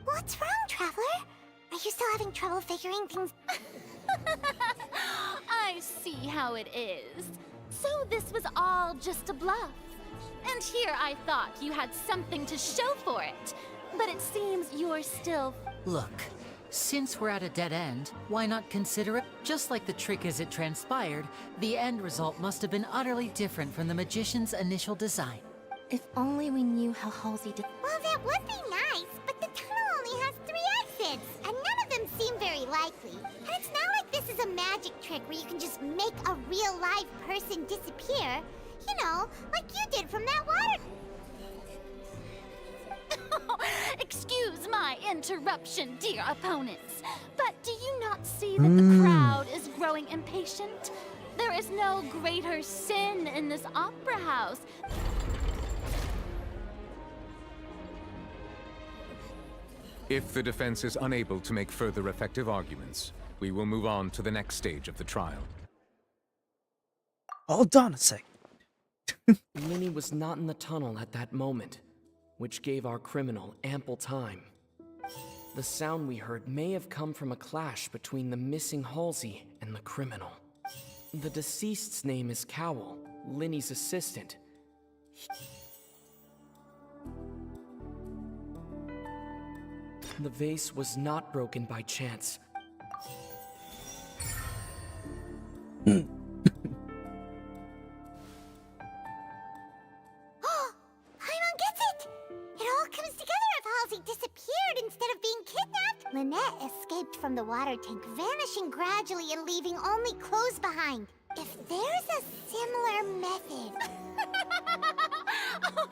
What's wrong, Traveler? Are you still having trouble figuring things? I see how it is. So this was all just a bluff. And here I thought you had something to show for it. But it seems you're still... Look, since we're at a dead end, why not consider it? Just like the trick as it transpired, the end result must have been utterly different from the magician's initial design. If only we knew how Halsey did. Well, that would be nice, but the tunnel only has 3 exits, and none of them seem very likely. And it's not like this is a magic trick where you can just make a real live person disappear. You know, like you did from that water... Excuse my interruption, dear opponents. But do you not see that the crowd is growing impatient? There is no greater sin in this opera house. If the defense is unable to make further effective arguments, we will move on to the next stage of the trial. Hold on a sec. Linny was not in the tunnel at that moment, which gave our criminal ample time. The sound we heard may have come from a clash between the missing Halsey and the criminal. The deceased's name is Cowl, Linny's assistant. The vase was not broken by chance. the water tank, vanishing gradually and leaving only clothes behind. If there's a similar method... Oh,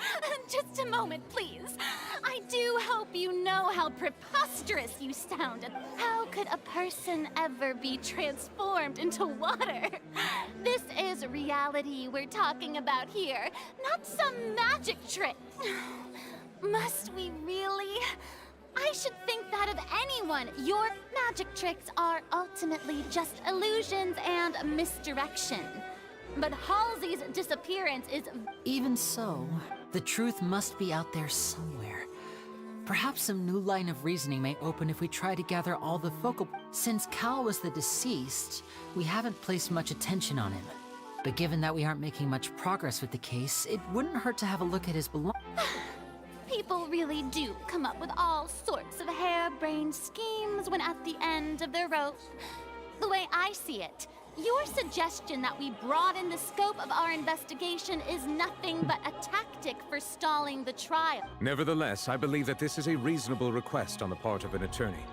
just a moment, please. I do hope you know how preposterous you sounded. How could a person ever be transformed into water? This is reality we're talking about here, not some magic trick. Must we really? I should think that of anyone. Your magic tricks are ultimately just illusions and misdirection. But Halsey's disappearance is... Even so, the truth must be out there somewhere. Perhaps some new line of reasoning may open if we try to gather all the focal... Since Cal was the deceased, we haven't placed much attention on him. But given that we aren't making much progress with the case, it wouldn't hurt to have a look at his belongings. People really do come up with all sorts of harebrained schemes when at the end of their rope. The way I see it, your suggestion that we broaden the scope of our investigation is nothing but a tactic for stalling the trial. Nevertheless, I believe that this is a reasonable request on the part of an attorney.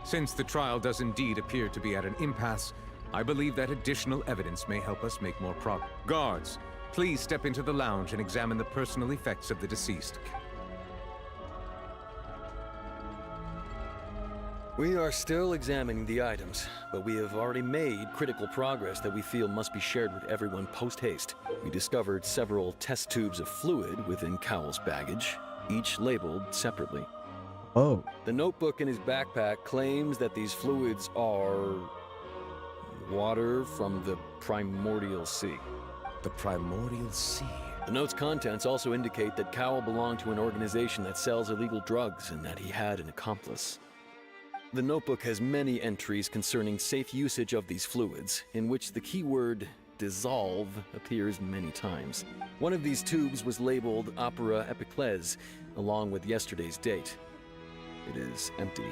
Since the trial does indeed appear to be at an impasse, I believe that additional evidence may help us make more progress. Guards, please step into the lounge and examine the personal effects of the deceased. We are still examining the items, but we have already made critical progress that we feel must be shared with everyone post-haste. We discovered several test tubes of fluid within Cowell's baggage, each labeled separately. Oh. The notebook in his backpack claims that these fluids are... water from the primordial sea. The primordial sea? The note's contents also indicate that Cowell belonged to an organization that sells illegal drugs and that he had an accomplice. The notebook has many entries concerning safe usage of these fluids, in which the keyword dissolve appears many times. One of these tubes was labeled Opera Epiclese, along with yesterday's date. It is empty.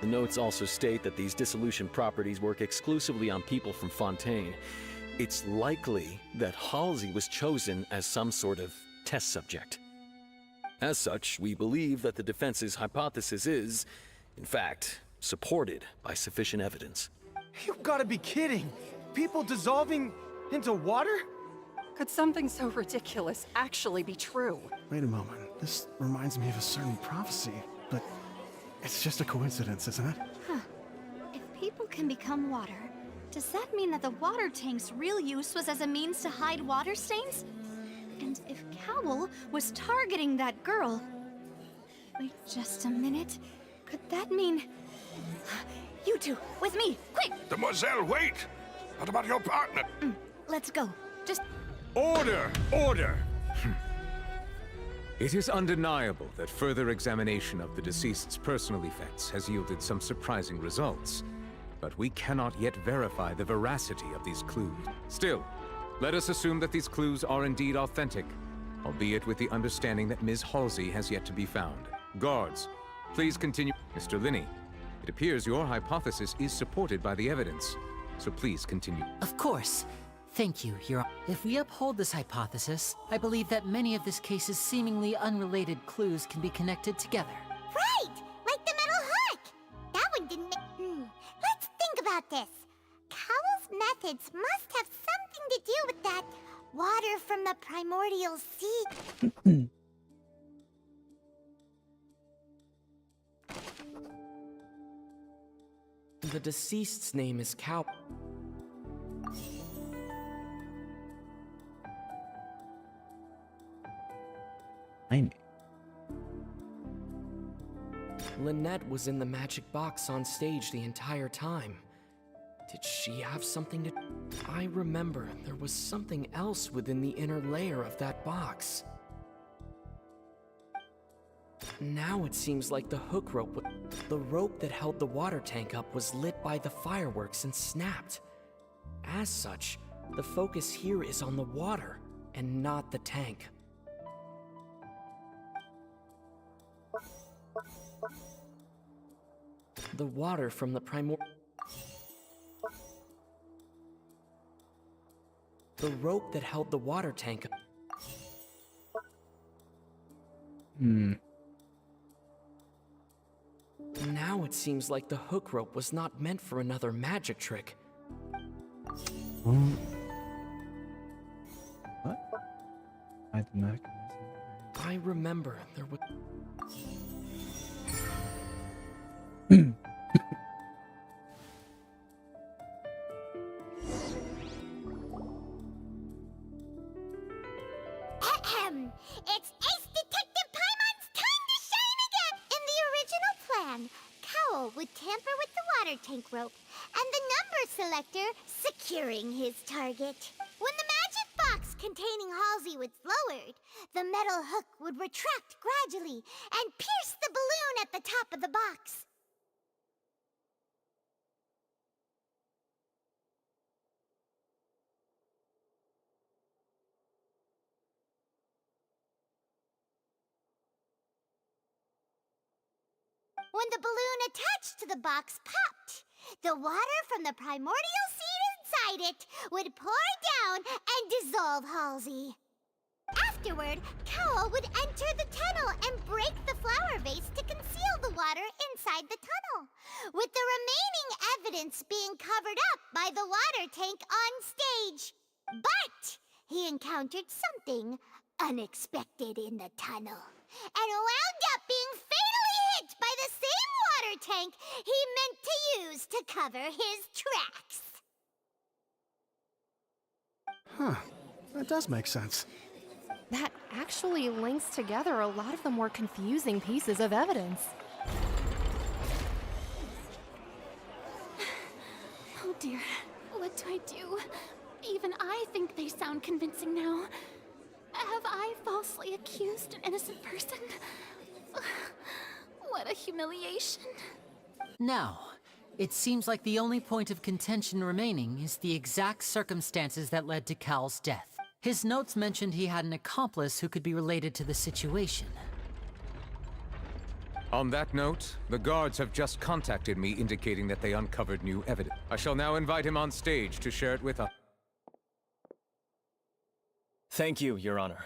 The notes also state that these dissolution properties work exclusively on people from Fontaine. It's likely that Halsey was chosen as some sort of test subject. As such, we believe that the defense's hypothesis is, in fact, supported by sufficient evidence. You've got to be kidding! People dissolving into water? Could something so ridiculous actually be true? Wait a moment. This reminds me of a certain prophecy, but it's just a coincidence, isn't it? Huh. If people can become water, does that mean that the water tank's real use was as a means to hide water stains? And if Cowell was targeting that girl... Wait just a minute. Could that mean... You two, with me, quick! Demoiselle, wait! What about your partner? Let's go. Just... Order! Order! It is undeniable that further examination of the deceased's personal effects has yielded some surprising results. But we cannot yet verify the veracity of these clues. Still, let us assume that these clues are indeed authentic, albeit with the understanding that Ms. Halsey has yet to be found. Guards, please continue. Mr. Linney, it appears your hypothesis is supported by the evidence, so please continue. Of course. Thank you, Your Honor. If we uphold this hypothesis, I believe that many of this case's seemingly unrelated clues can be connected together. Right! Like the metal hook! That one didn't make... Let's think about this. Cowell's methods must have something to do with that water from the primordial sea. The deceased's name is Cow. Lynette was in the magic box on stage the entire time. Did she have something to... I remember there was something else within the inner layer of that box. Now it seems like the hook rope... The rope that held the water tank up was lit by the fireworks and snapped. As such, the focus here is on the water, and not the tank. The water from the The rope that held the water tank up. Now it it seems like the hook rope was not meant for another magic trick. What? I the mechanism. I remember there was... It's Ace Detective Paimon's time to shine again! In the original plan, Cowl would tamper with the water tank rope, and the number selector securing his target. When the magic box containing Halsey was lowered, the metal hook would retract gradually and pierce the balloon at the top of the box. When the balloon attached to the box popped, the water from the primordial seed inside it would pour down and dissolve Halsey. Afterward, Cowl would enter the tunnel and break the flower vase to conceal the water inside the tunnel, with the remaining evidence being covered up by the water tank on stage. But he encountered something unexpected in the tunnel, and wound up being fatally hit by the same water tank he meant to use to cover his tracks. Huh. That does make sense. That actually links together a lot of the more confusing pieces of evidence. Oh dear, what do I do? Even I think they sound convincing now. Have I falsely accused an innocent person? What a humiliation. Now, it seems like the only point of contention remaining is the exact circumstances that led to Cal's death. His notes mentioned he had an accomplice who could be related to the situation. On that note, the guards have just contacted me indicating that they uncovered new evidence. I shall now invite him on stage to share it with us. Thank you, Your Honor.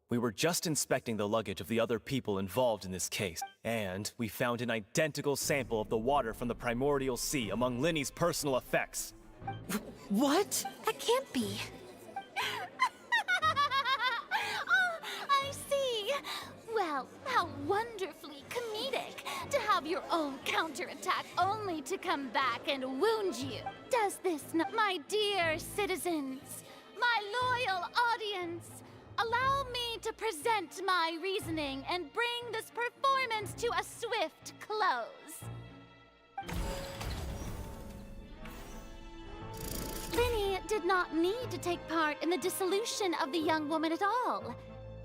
We were just inspecting the luggage of the other people involved in this case, and we found an identical sample of the water from the primordial sea among Linny's personal effects. What? That can't be. Oh, I see. Well, how wonderfully comedic to have your own counterattack only to come back and wound you. Does this not, my dear citizens, my loyal audience, allow me to present my reasoning and bring this performance to a swift close. Linny did not need to take part in the dissolution of the young woman at all.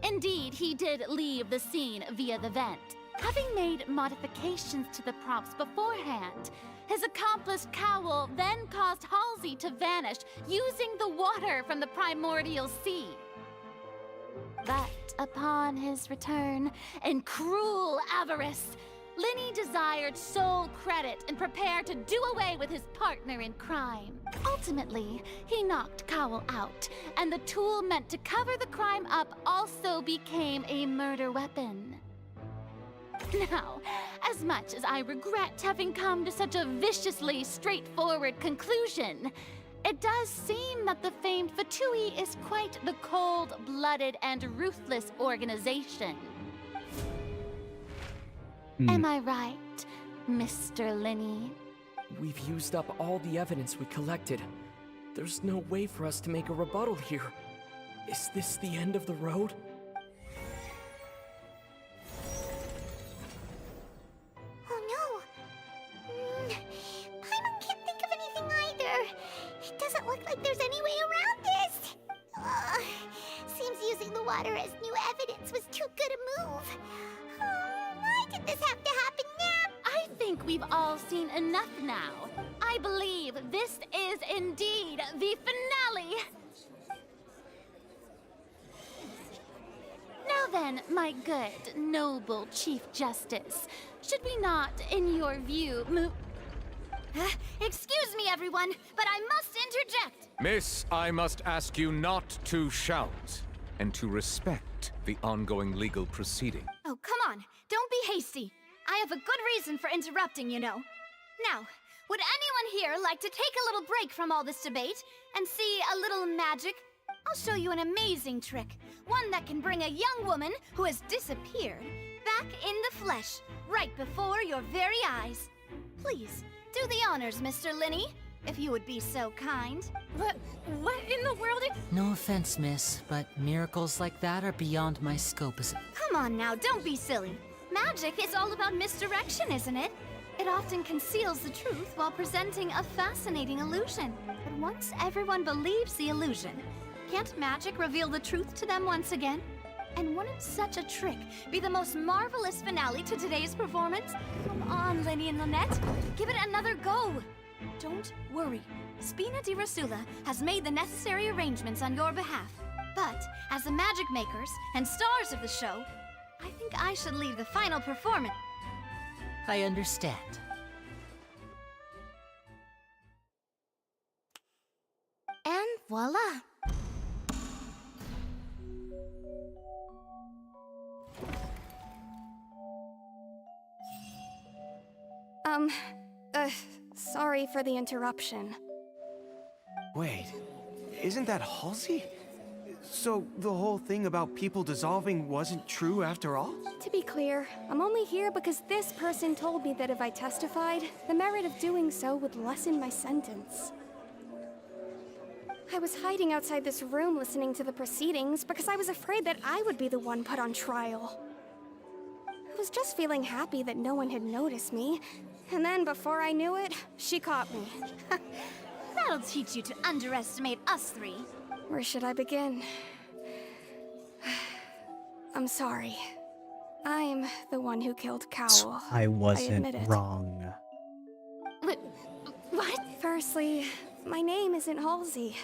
Indeed, he did leave the scene via the vent, having made modifications to the props beforehand. His accomplice Cowl then caused Halsey to vanish using the water from the primordial sea. But upon his return, in cruel avarice, Linny desired sole credit and prepared to do away with his partner in crime. Ultimately, he knocked Cowl out, and the tool meant to cover the crime up also became a murder weapon. Now, as much as I regret having come to such a viciously straightforward conclusion, it does seem that the famed Fatui is quite the cold-blooded and ruthless organization. Am I right, Mr. Linny? We've used up all the evidence we collected. There's no way for us to make a rebuttal here. Is this the end of the road? Oh no! Paimon can't think of anything either. It doesn't look like there's any way around this. Seems using the water as new evidence was too good a move. Why did this have to happen now? I think we've all seen enough now. I believe this is indeed the finale. Now then, my good, noble Chief Justice, should we not, in your view, move... Excuse me, everyone, but I must interject. Miss, I must ask you not to shout and to respect the ongoing legal proceeding. Oh, come on. Don't be hasty. I I have a good reason for interrupting, you know. Now, would anyone here like to take a little break from all this debate and see a little magic? I'll show you an amazing trick. One that can bring a young woman who has disappeared back in the flesh, right before your very eyes. Please, do the honors, Mr. Linny, if you would be so kind. What in the world? No offense, miss, but miracles like that are beyond my scope as a... Come on now, don't be silly. Magic is all about misdirection, isn't it? It often conceals the truth while presenting a fascinating illusion. But once everyone believes the illusion, can't magic reveal the truth to them once again? And wouldn't such a trick be the most marvelous finale to today's performance? Come on, Linny and Lynette, give it another go. Don't worry, Spina di Rasula has made the necessary arrangements on your behalf. But as the magic makers and stars of the show, I think I should leave the final performance. I understand. And voila! Sorry for the interruption. Wait, isn't that Halsey? So the whole thing about people dissolving wasn't true after all? To be clear, I'm only here because this person told me that if I testified, the merit of doing so would lessen my sentence. I was hiding outside this room listening to the proceedings because I was afraid that I would be the one put on trial. I was just feeling happy that no one had noticed me, and then before I knew it, she caught me. That'll teach you to underestimate us three. Where should I begin? I'm sorry. I'm the one who killed Cowl. I wasn't admit it. wrong. What? Firstly, my name isn't Halsey.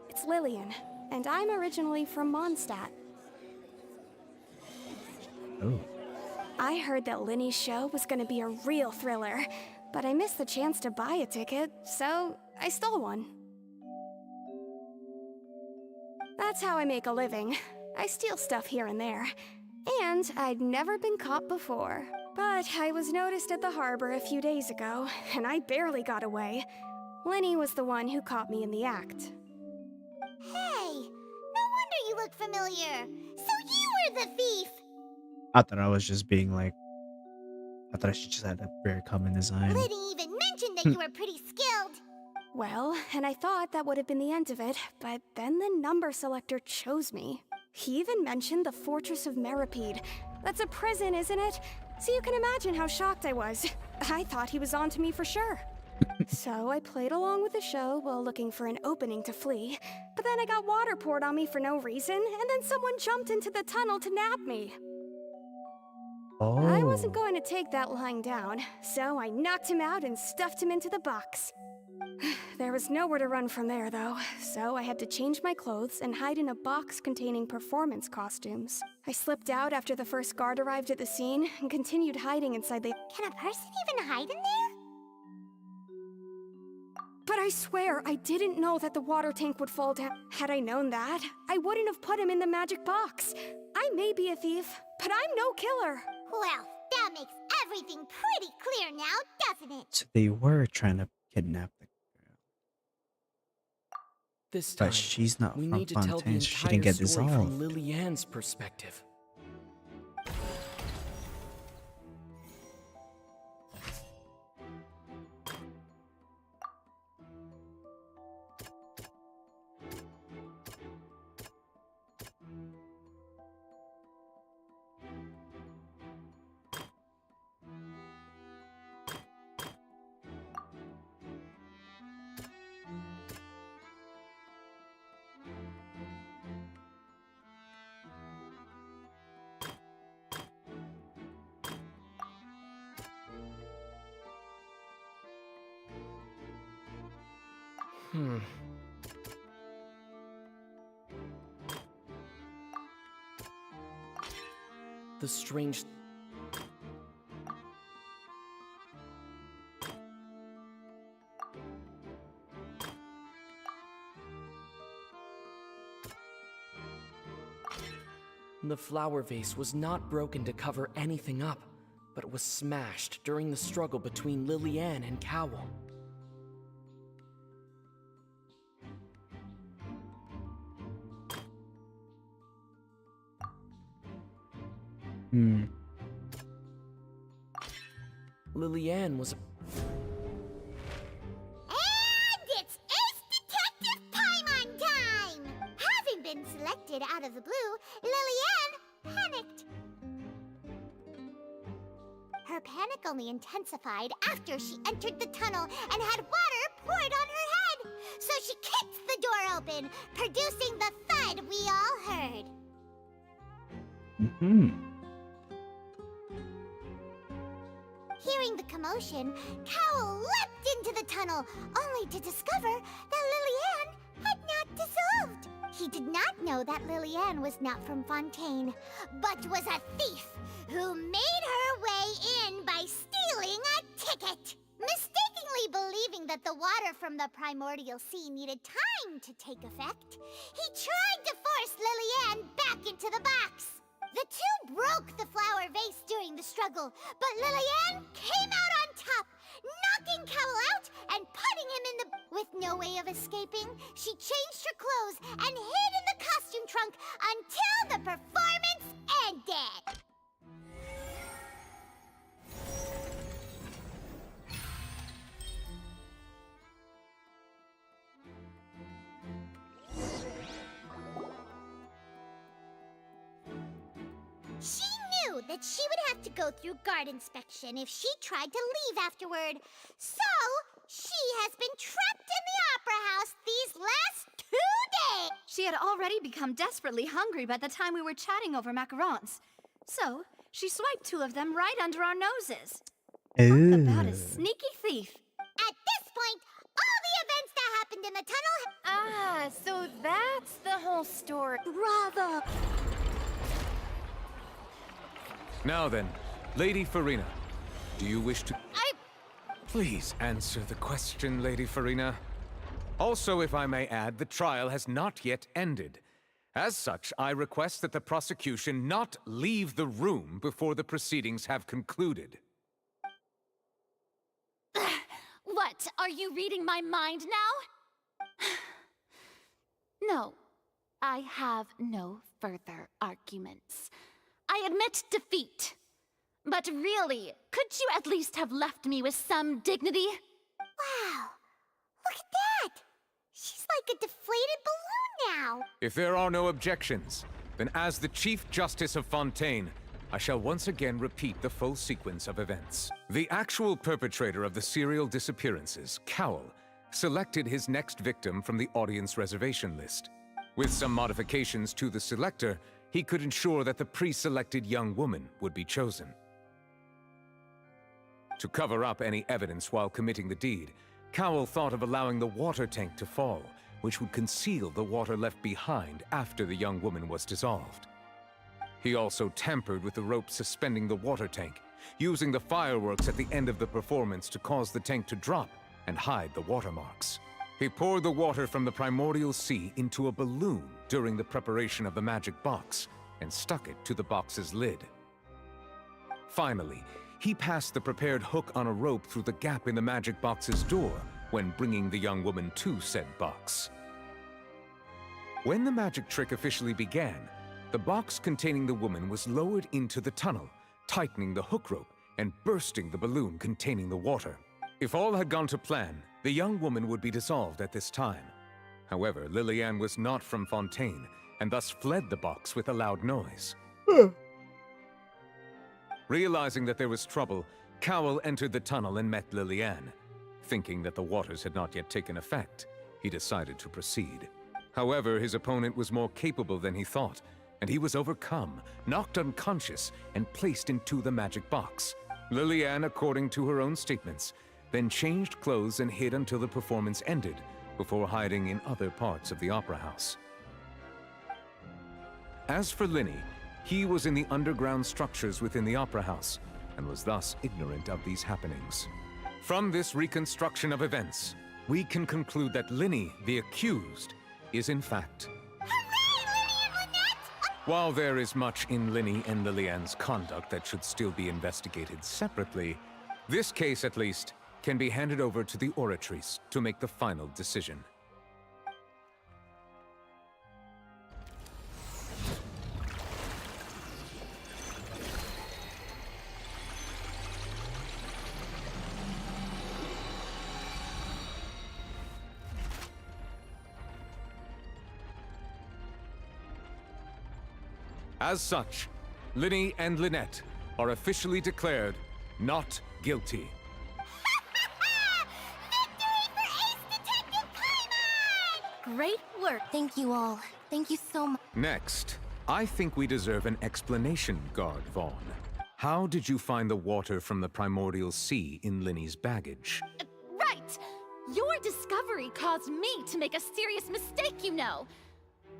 It's Lillian, and I'm originally from Mondstadt. Oh. I heard that Linny's show was gonna be a real thriller, but I missed the chance to buy a ticket, so I stole one. That's how I make a living. I steal stuff here and there. And I'd never been caught before. But I was noticed at the harbor a few days ago, and I barely got away. Linny was the one who caught me in the act. Hey, no wonder you look familiar. So you were the thief. I thought I was just being like, I thought she just had a very common design. Liddy even mentioned that you were pretty skilled. Well, and I thought that would have been the end of it, but then the number selector chose me. He even mentioned the Fortress of Meripede. That's a prison, isn't it? So you can imagine how shocked I was. I thought he was on to me for sure. So I played along with the show while looking for an opening to flee, but then I got water poured on me for no reason, and then someone jumped into the tunnel to nab me. Oh. I wasn't going to take that lying down, so I knocked him out and stuffed him into the box. There was nowhere to run from there, though, so I had to change my clothes and hide in a box containing performance costumes. I slipped out after the first guard arrived at the scene and continued hiding inside the— Can a person even hide in there? But I swear, I didn't know that the water tank would fall down. Had I known that, I wouldn't have put him in the magic box. I may be a thief, but I'm no killer. Well, that makes everything pretty clear now, doesn't it? So they were trying to kidnap the girl. This time, But she's not we from need to tell the Fontaine, so she entire didn't get story dissolved. from Lily Ann's perspective. The strange... The flower vase was not broken to cover anything up, but was smashed during the struggle between Lillian and Cowell. Lillian was And it's Ace Detective Paimon time! Having been selected out of the blue, Lillian panicked. Her panic only intensified after she entered the tunnel and had water poured on her head. So she kicked the door open, producing the thud we all heard. Hearing the commotion, Cowell leapt into the tunnel, only to discover that Lillian had not dissolved. He did not know that Lillian was not from Fontaine, but was a thief who made her way in by stealing a ticket. Mistakenly believing that the water from the primordial sea needed time to take effect, he tried to force Lillian back into the box. The two broke the flower vase during the struggle, but Lillian came out on top, knocking Cowell out and putting him in the... With no way of escaping, she changed her clothes and hid in the costume trunk until the performance ended. She knew that she would have to go through guard inspection if she tried to leave afterward. So, she has been trapped in the Opera House these last 2 days. She had already become desperately hungry by the time we were chatting over macarons. So, she swiped 2 of them right under our noses. Talk about a sneaky thief. At this point, all the events that happened in the tunnel... Ah, so that's the whole story. Bravo! Now then, Lady Farina, do you wish to... Please answer the question, Lady Farina. Also, if I may add, the trial has not yet ended. As such, I request that the prosecution not leave the room before the proceedings have concluded. What? Are you reading my mind now? No, I have no further arguments. I admit defeat. But really, could you at least have left me with some dignity? Wow, look at that! She's like a deflated balloon now. If there are no objections, then as the Chief Justice of Fontaine, I shall once again repeat the full sequence of events. The actual perpetrator of the serial disappearances, Cowell, selected his next victim from the audience reservation list. With some modifications to the selector, he could ensure that the pre-selected young woman would be chosen. To cover up any evidence while committing the deed, Cowell thought of allowing the water tank to fall, which would conceal the water left behind after the young woman was dissolved. He also tampered with the rope suspending the water tank, using the fireworks at the end of the performance to cause the tank to drop and hide the watermarks. He poured the water from the primordial sea into a balloon during the preparation of the magic box and stuck it to the box's lid. Finally, he passed the prepared hook on a rope through the gap in the magic box's door when bringing the young woman to said box. When the magic trick officially began, the box containing the woman was lowered into the tunnel, tightening the hook rope and bursting the balloon containing the water. If all had gone to plan, the young woman would be dissolved at this time. However, Lillian was not from Fontaine, and thus fled the box with a loud noise. Realizing that there was trouble, Cowell entered the tunnel and met Lillian. Thinking that the waters had not yet taken effect, he decided to proceed. However, his opponent was more capable than he thought, and he was overcome, knocked unconscious, and placed into the magic box. Lillian, according to her own statements, then changed clothes and hid until the performance ended, before hiding in other parts of the opera house. As for Linny, he was in the underground structures within the opera house, and was thus ignorant of these happenings. From this reconstruction of events, we can conclude that Linny, the accused, is in fact... Hooray, Linny and Lynette! A While there is much in Linny and Lillian's conduct that should still be investigated separately, this case, at least, can be handed over to the Oratrice to make the final decision. As such, Linny and Lynette are officially declared not guilty. Great work. Thank you all. Thank you so much. Next, I think we deserve an explanation, Guard Vaughn. How did you find the water from the primordial sea in Linny's baggage? Right! Your discovery caused me to make a serious mistake, you know.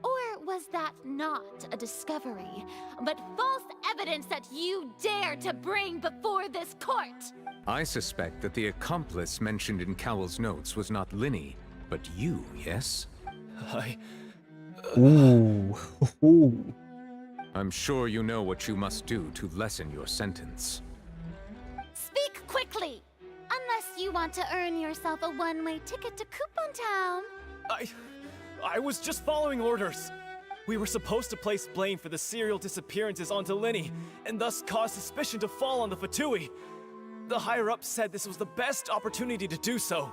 Or was that not a discovery, but false evidence that you dare to bring before this court? I suspect that the accomplice mentioned in Cowell's notes was not Linny, but you, yes? Ooh. I'm sure you know what you must do to lessen your sentence. Speak quickly! Unless you want to earn yourself a one-way ticket to Coupon Town. I was just following orders. We were supposed to place blame for the serial disappearances onto Linny, and thus cause suspicion to fall on the Fatui. The higher-ups said this was the best opportunity to do so.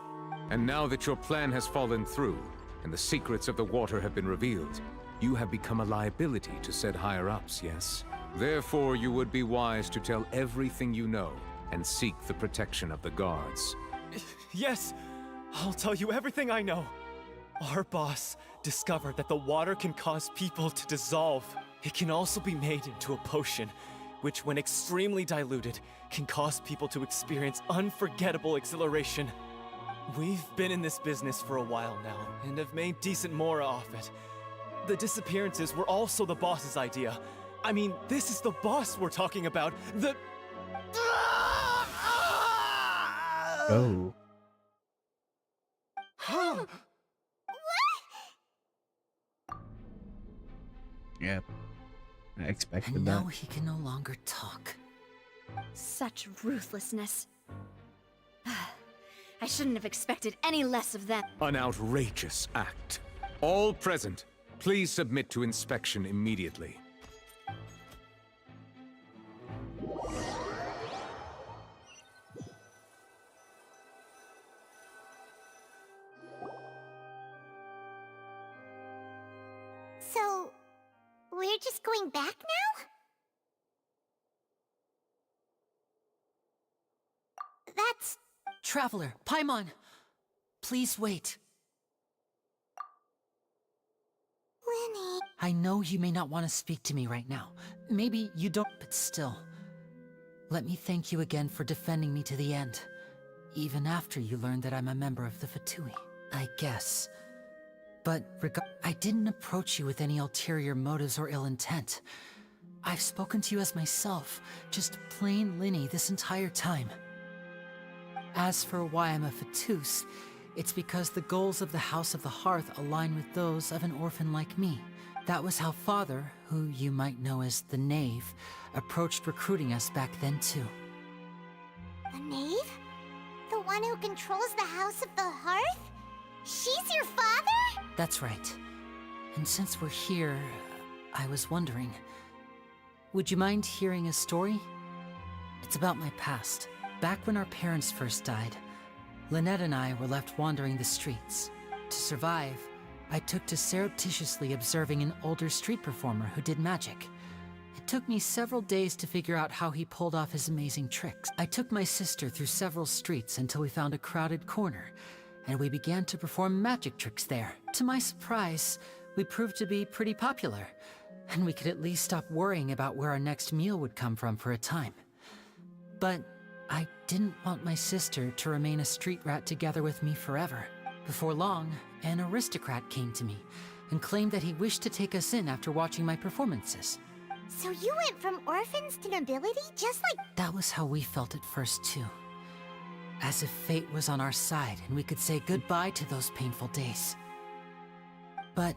And now that your plan has fallen through, and the secrets of the water have been revealed, you have become a liability to said higher-ups, yes? Therefore, you would be wise to tell everything you know, and seek the protection of the guards. Yes, I'll tell you everything I know. Our boss discovered that the water can cause people to dissolve. It can also be made into a potion, which when extremely diluted, can cause people to experience unforgettable exhilaration. We've been in this business for a while now, and have made decent more off it. The disappearances were also the boss's idea. I mean, this is the boss we're talking about. Oh. Yep. I expected And that. now he can no longer talk. Such ruthlessness. I shouldn't have expected any less of them. An outrageous act. All present, please submit to inspection immediately. So, we're just going back now? That's... Traveler, Paimon! Please wait. Linny... I know you may not want to speak to me right now. Maybe you don't, but still. Let me thank you again for defending me to the end. Even after you learned that I'm a member of the Fatui, I guess. But I didn't approach you with any ulterior motives or ill intent. I've spoken to you as myself, just plain Linny this entire time. As for why I'm a Fatus, it's because the goals of the House of the Hearth align with those of an orphan like me. That was how Father, who you might know as the Knave, approached recruiting us back then too. The Knave? The one who controls the House of the Hearth? She's your father? That's right. And since we're here, I was wondering, would you mind hearing a story? It's about my past. Back when our parents first died, Lynette and I were left wandering the streets. To survive, I took to surreptitiously observing an older street performer who did magic. It took me several days to figure out how he pulled off his amazing tricks. I took my sister through several streets until we found a crowded corner, and we began to perform magic tricks there. To my surprise, we proved to be pretty popular, and we could at least stop worrying about where our next meal would come from for a time. But I didn't want my sister to remain a street rat together with me forever. Before long, an aristocrat came to me and claimed that he wished to take us in after watching my performances. So you went from orphans to nobility, just like... That was how we felt at first too. As if fate was on our side and we could say goodbye to those painful days. But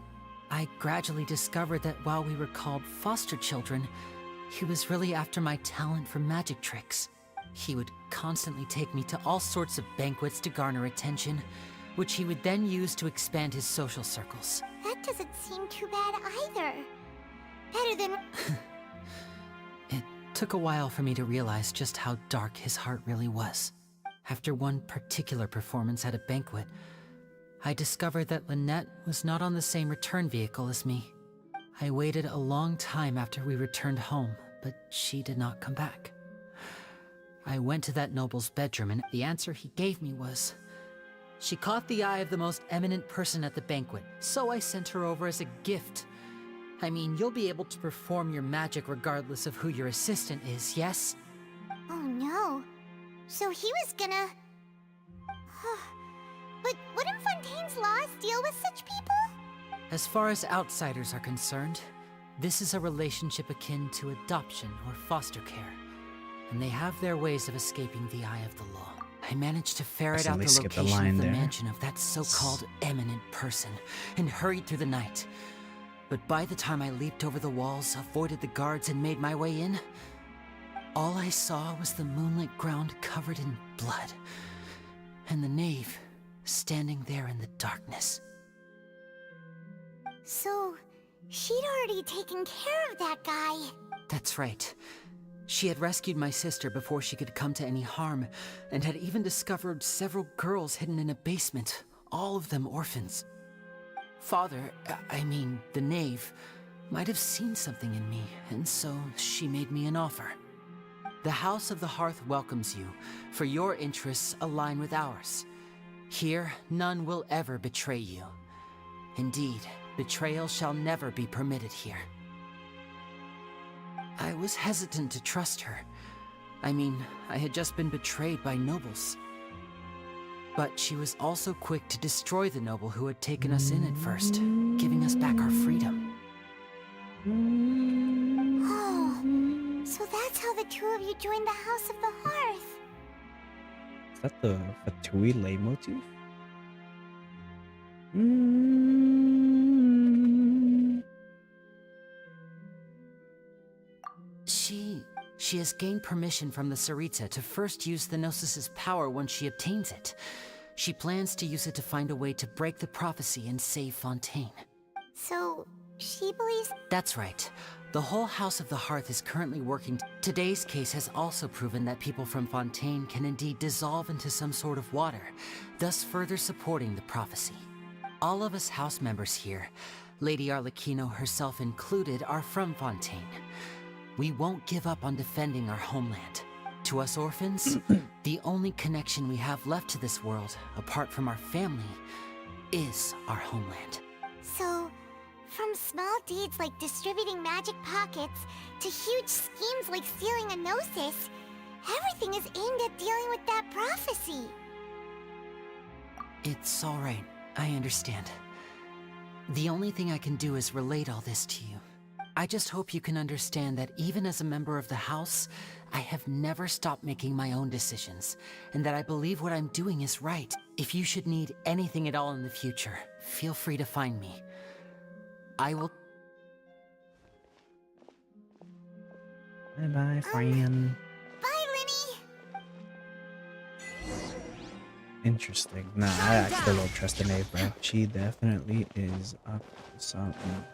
I gradually discovered that while we were called foster children, he was really after my talent for magic tricks. He would constantly take me to all sorts of banquets to garner attention, which he would then use to expand his social circles. That doesn't seem too bad either. Better than... It took a while for me to realize just how dark his heart really was. After one particular performance at a banquet, I discovered that Lynette was not on the same return vehicle as me. I waited a long time after we returned home, but she did not come back. I went to that noble's bedroom, and the answer he gave me was, she caught the eye of the most eminent person at the banquet, so I sent her over as a gift. I mean, you'll be able to perform your magic regardless of who your assistant is, yes? Oh no. So he was gonna... But wouldn't Fontaine's laws deal with such people? As far as outsiders are concerned, this is a relationship akin to adoption or foster care, and they have their ways of escaping the eye of the law. I managed to ferret out the location of the mansion of that so-called eminent person and hurried through the night. But by the time I leaped over the walls, avoided the guards, and made my way in, all I saw was the moonlit ground covered in blood, and the knave standing there in the darkness. So, she'd already taken care of that guy. That's right. She had rescued my sister before she could come to any harm, and had even discovered several girls hidden in a basement, all of them orphans. Father, I mean, the knave, might have seen something in me, and so she made me an offer. The House of the Hearth welcomes you, for your interests align with ours. Here, none will ever betray you. Indeed, betrayal shall never be permitted here. I was hesitant to trust her. I mean, I had just been betrayed by nobles. But she was also quick to destroy the noble who had taken us in at first, giving us back our freedom. Oh, so that's how the two of you joined the House of the Hearth. Is that the Fatui leitmotif? She has gained permission from the Tsaritsa to first use the Gnosis's power once she obtains it. She plans to use it to find a way to break the prophecy and save Fontaine. So, she believes... That's right. The whole House of the Hearth is currently working. Today's case has also proven that people from Fontaine can indeed dissolve into some sort of water, thus further supporting the prophecy. All of us house members here, Lady Arlecchino herself included, are from Fontaine. We won't give up on defending our homeland. To us orphans, the only connection we have left to this world, apart from our family, is our homeland. So, from small deeds like distributing magic pockets to huge schemes like stealing a Gnosis, everything is aimed at dealing with that prophecy. It's all right. I understand. The only thing I can do is relate all this to you. I just hope you can understand that even as a member of the House, I have never stopped making my own decisions, and that I believe what I'm doing is right. If you should need anything at all in the future, feel free to find me. I will... Bye-bye, friend. Bye, Linny! Interesting. Nah, I actually don't trust the knave, bro. She definitely is up to something.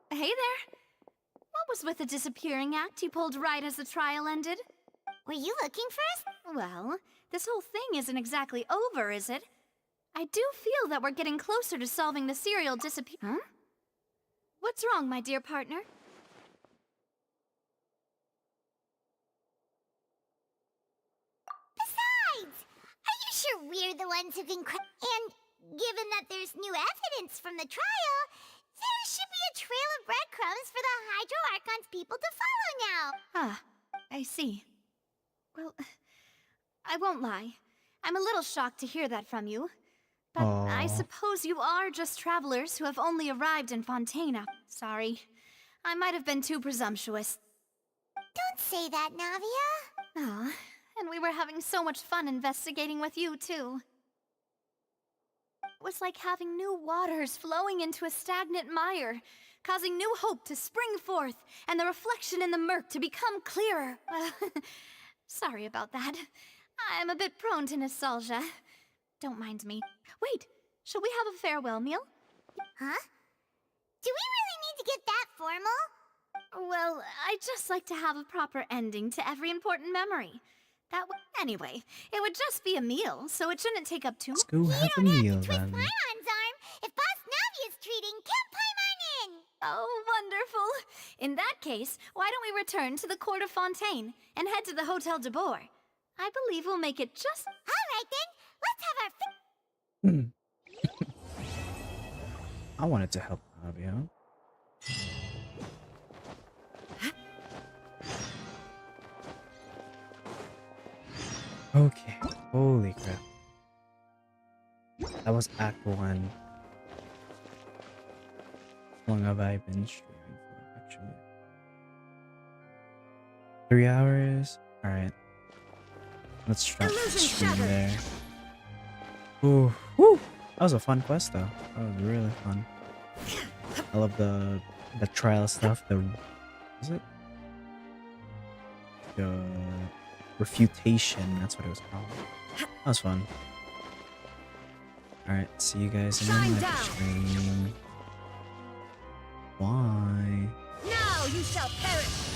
Hey there. What was with the disappearing act you pulled right as the trial ended? Were you looking for us? Well, this whole thing isn't exactly over, is it? I do feel that we're getting closer to solving the serial disappear... Huh? What's wrong, my dear partner? Besides, are you sure we're the ones who've been... And given that there's new evidence from the trial, there should be a trail of breadcrumbs for the Hydro Archon's people to follow now. Ah, I see. Well, I won't lie. I'm a little shocked to hear that from you. But I suppose you are just travelers who have only arrived in Fontaine. Sorry. I might have been too presumptuous. Don't say that, Navia. Aw, and we were having so much fun investigating with you, too. It was like having new waters flowing into a stagnant mire, causing new hope to spring forth, and the reflection in the murk to become clearer. Sorry about that. I'm a bit prone to nostalgia. Don't mind me. Wait, shall we have a farewell meal? Huh? Do we really need to get that formal? Well, I'd just like to have a proper ending to every important memory. That way, anyway, it would just be a meal, so it shouldn't take up too much. Let's go have a meal then. Paimon's arm. If Boss Navia's treating, count Paimon in. Oh, wonderful. In that case, why don't we return to the court of Fontaine and head to the Hotel de Boer? I believe we'll make it just... All right, then. Let's have our... I wanted to help Navia. Okay, holy crap. That was Act 1. How long have I been streaming for, actually? 3 hours? Alright. Let's start the stream there. Ooh, woo! That was a fun quest, though. That was really fun. I love the trial stuff. Is it? The refutation. That's what it was called. That was fun. All right. See you guys in the next stream. Bye. Now you shall perish.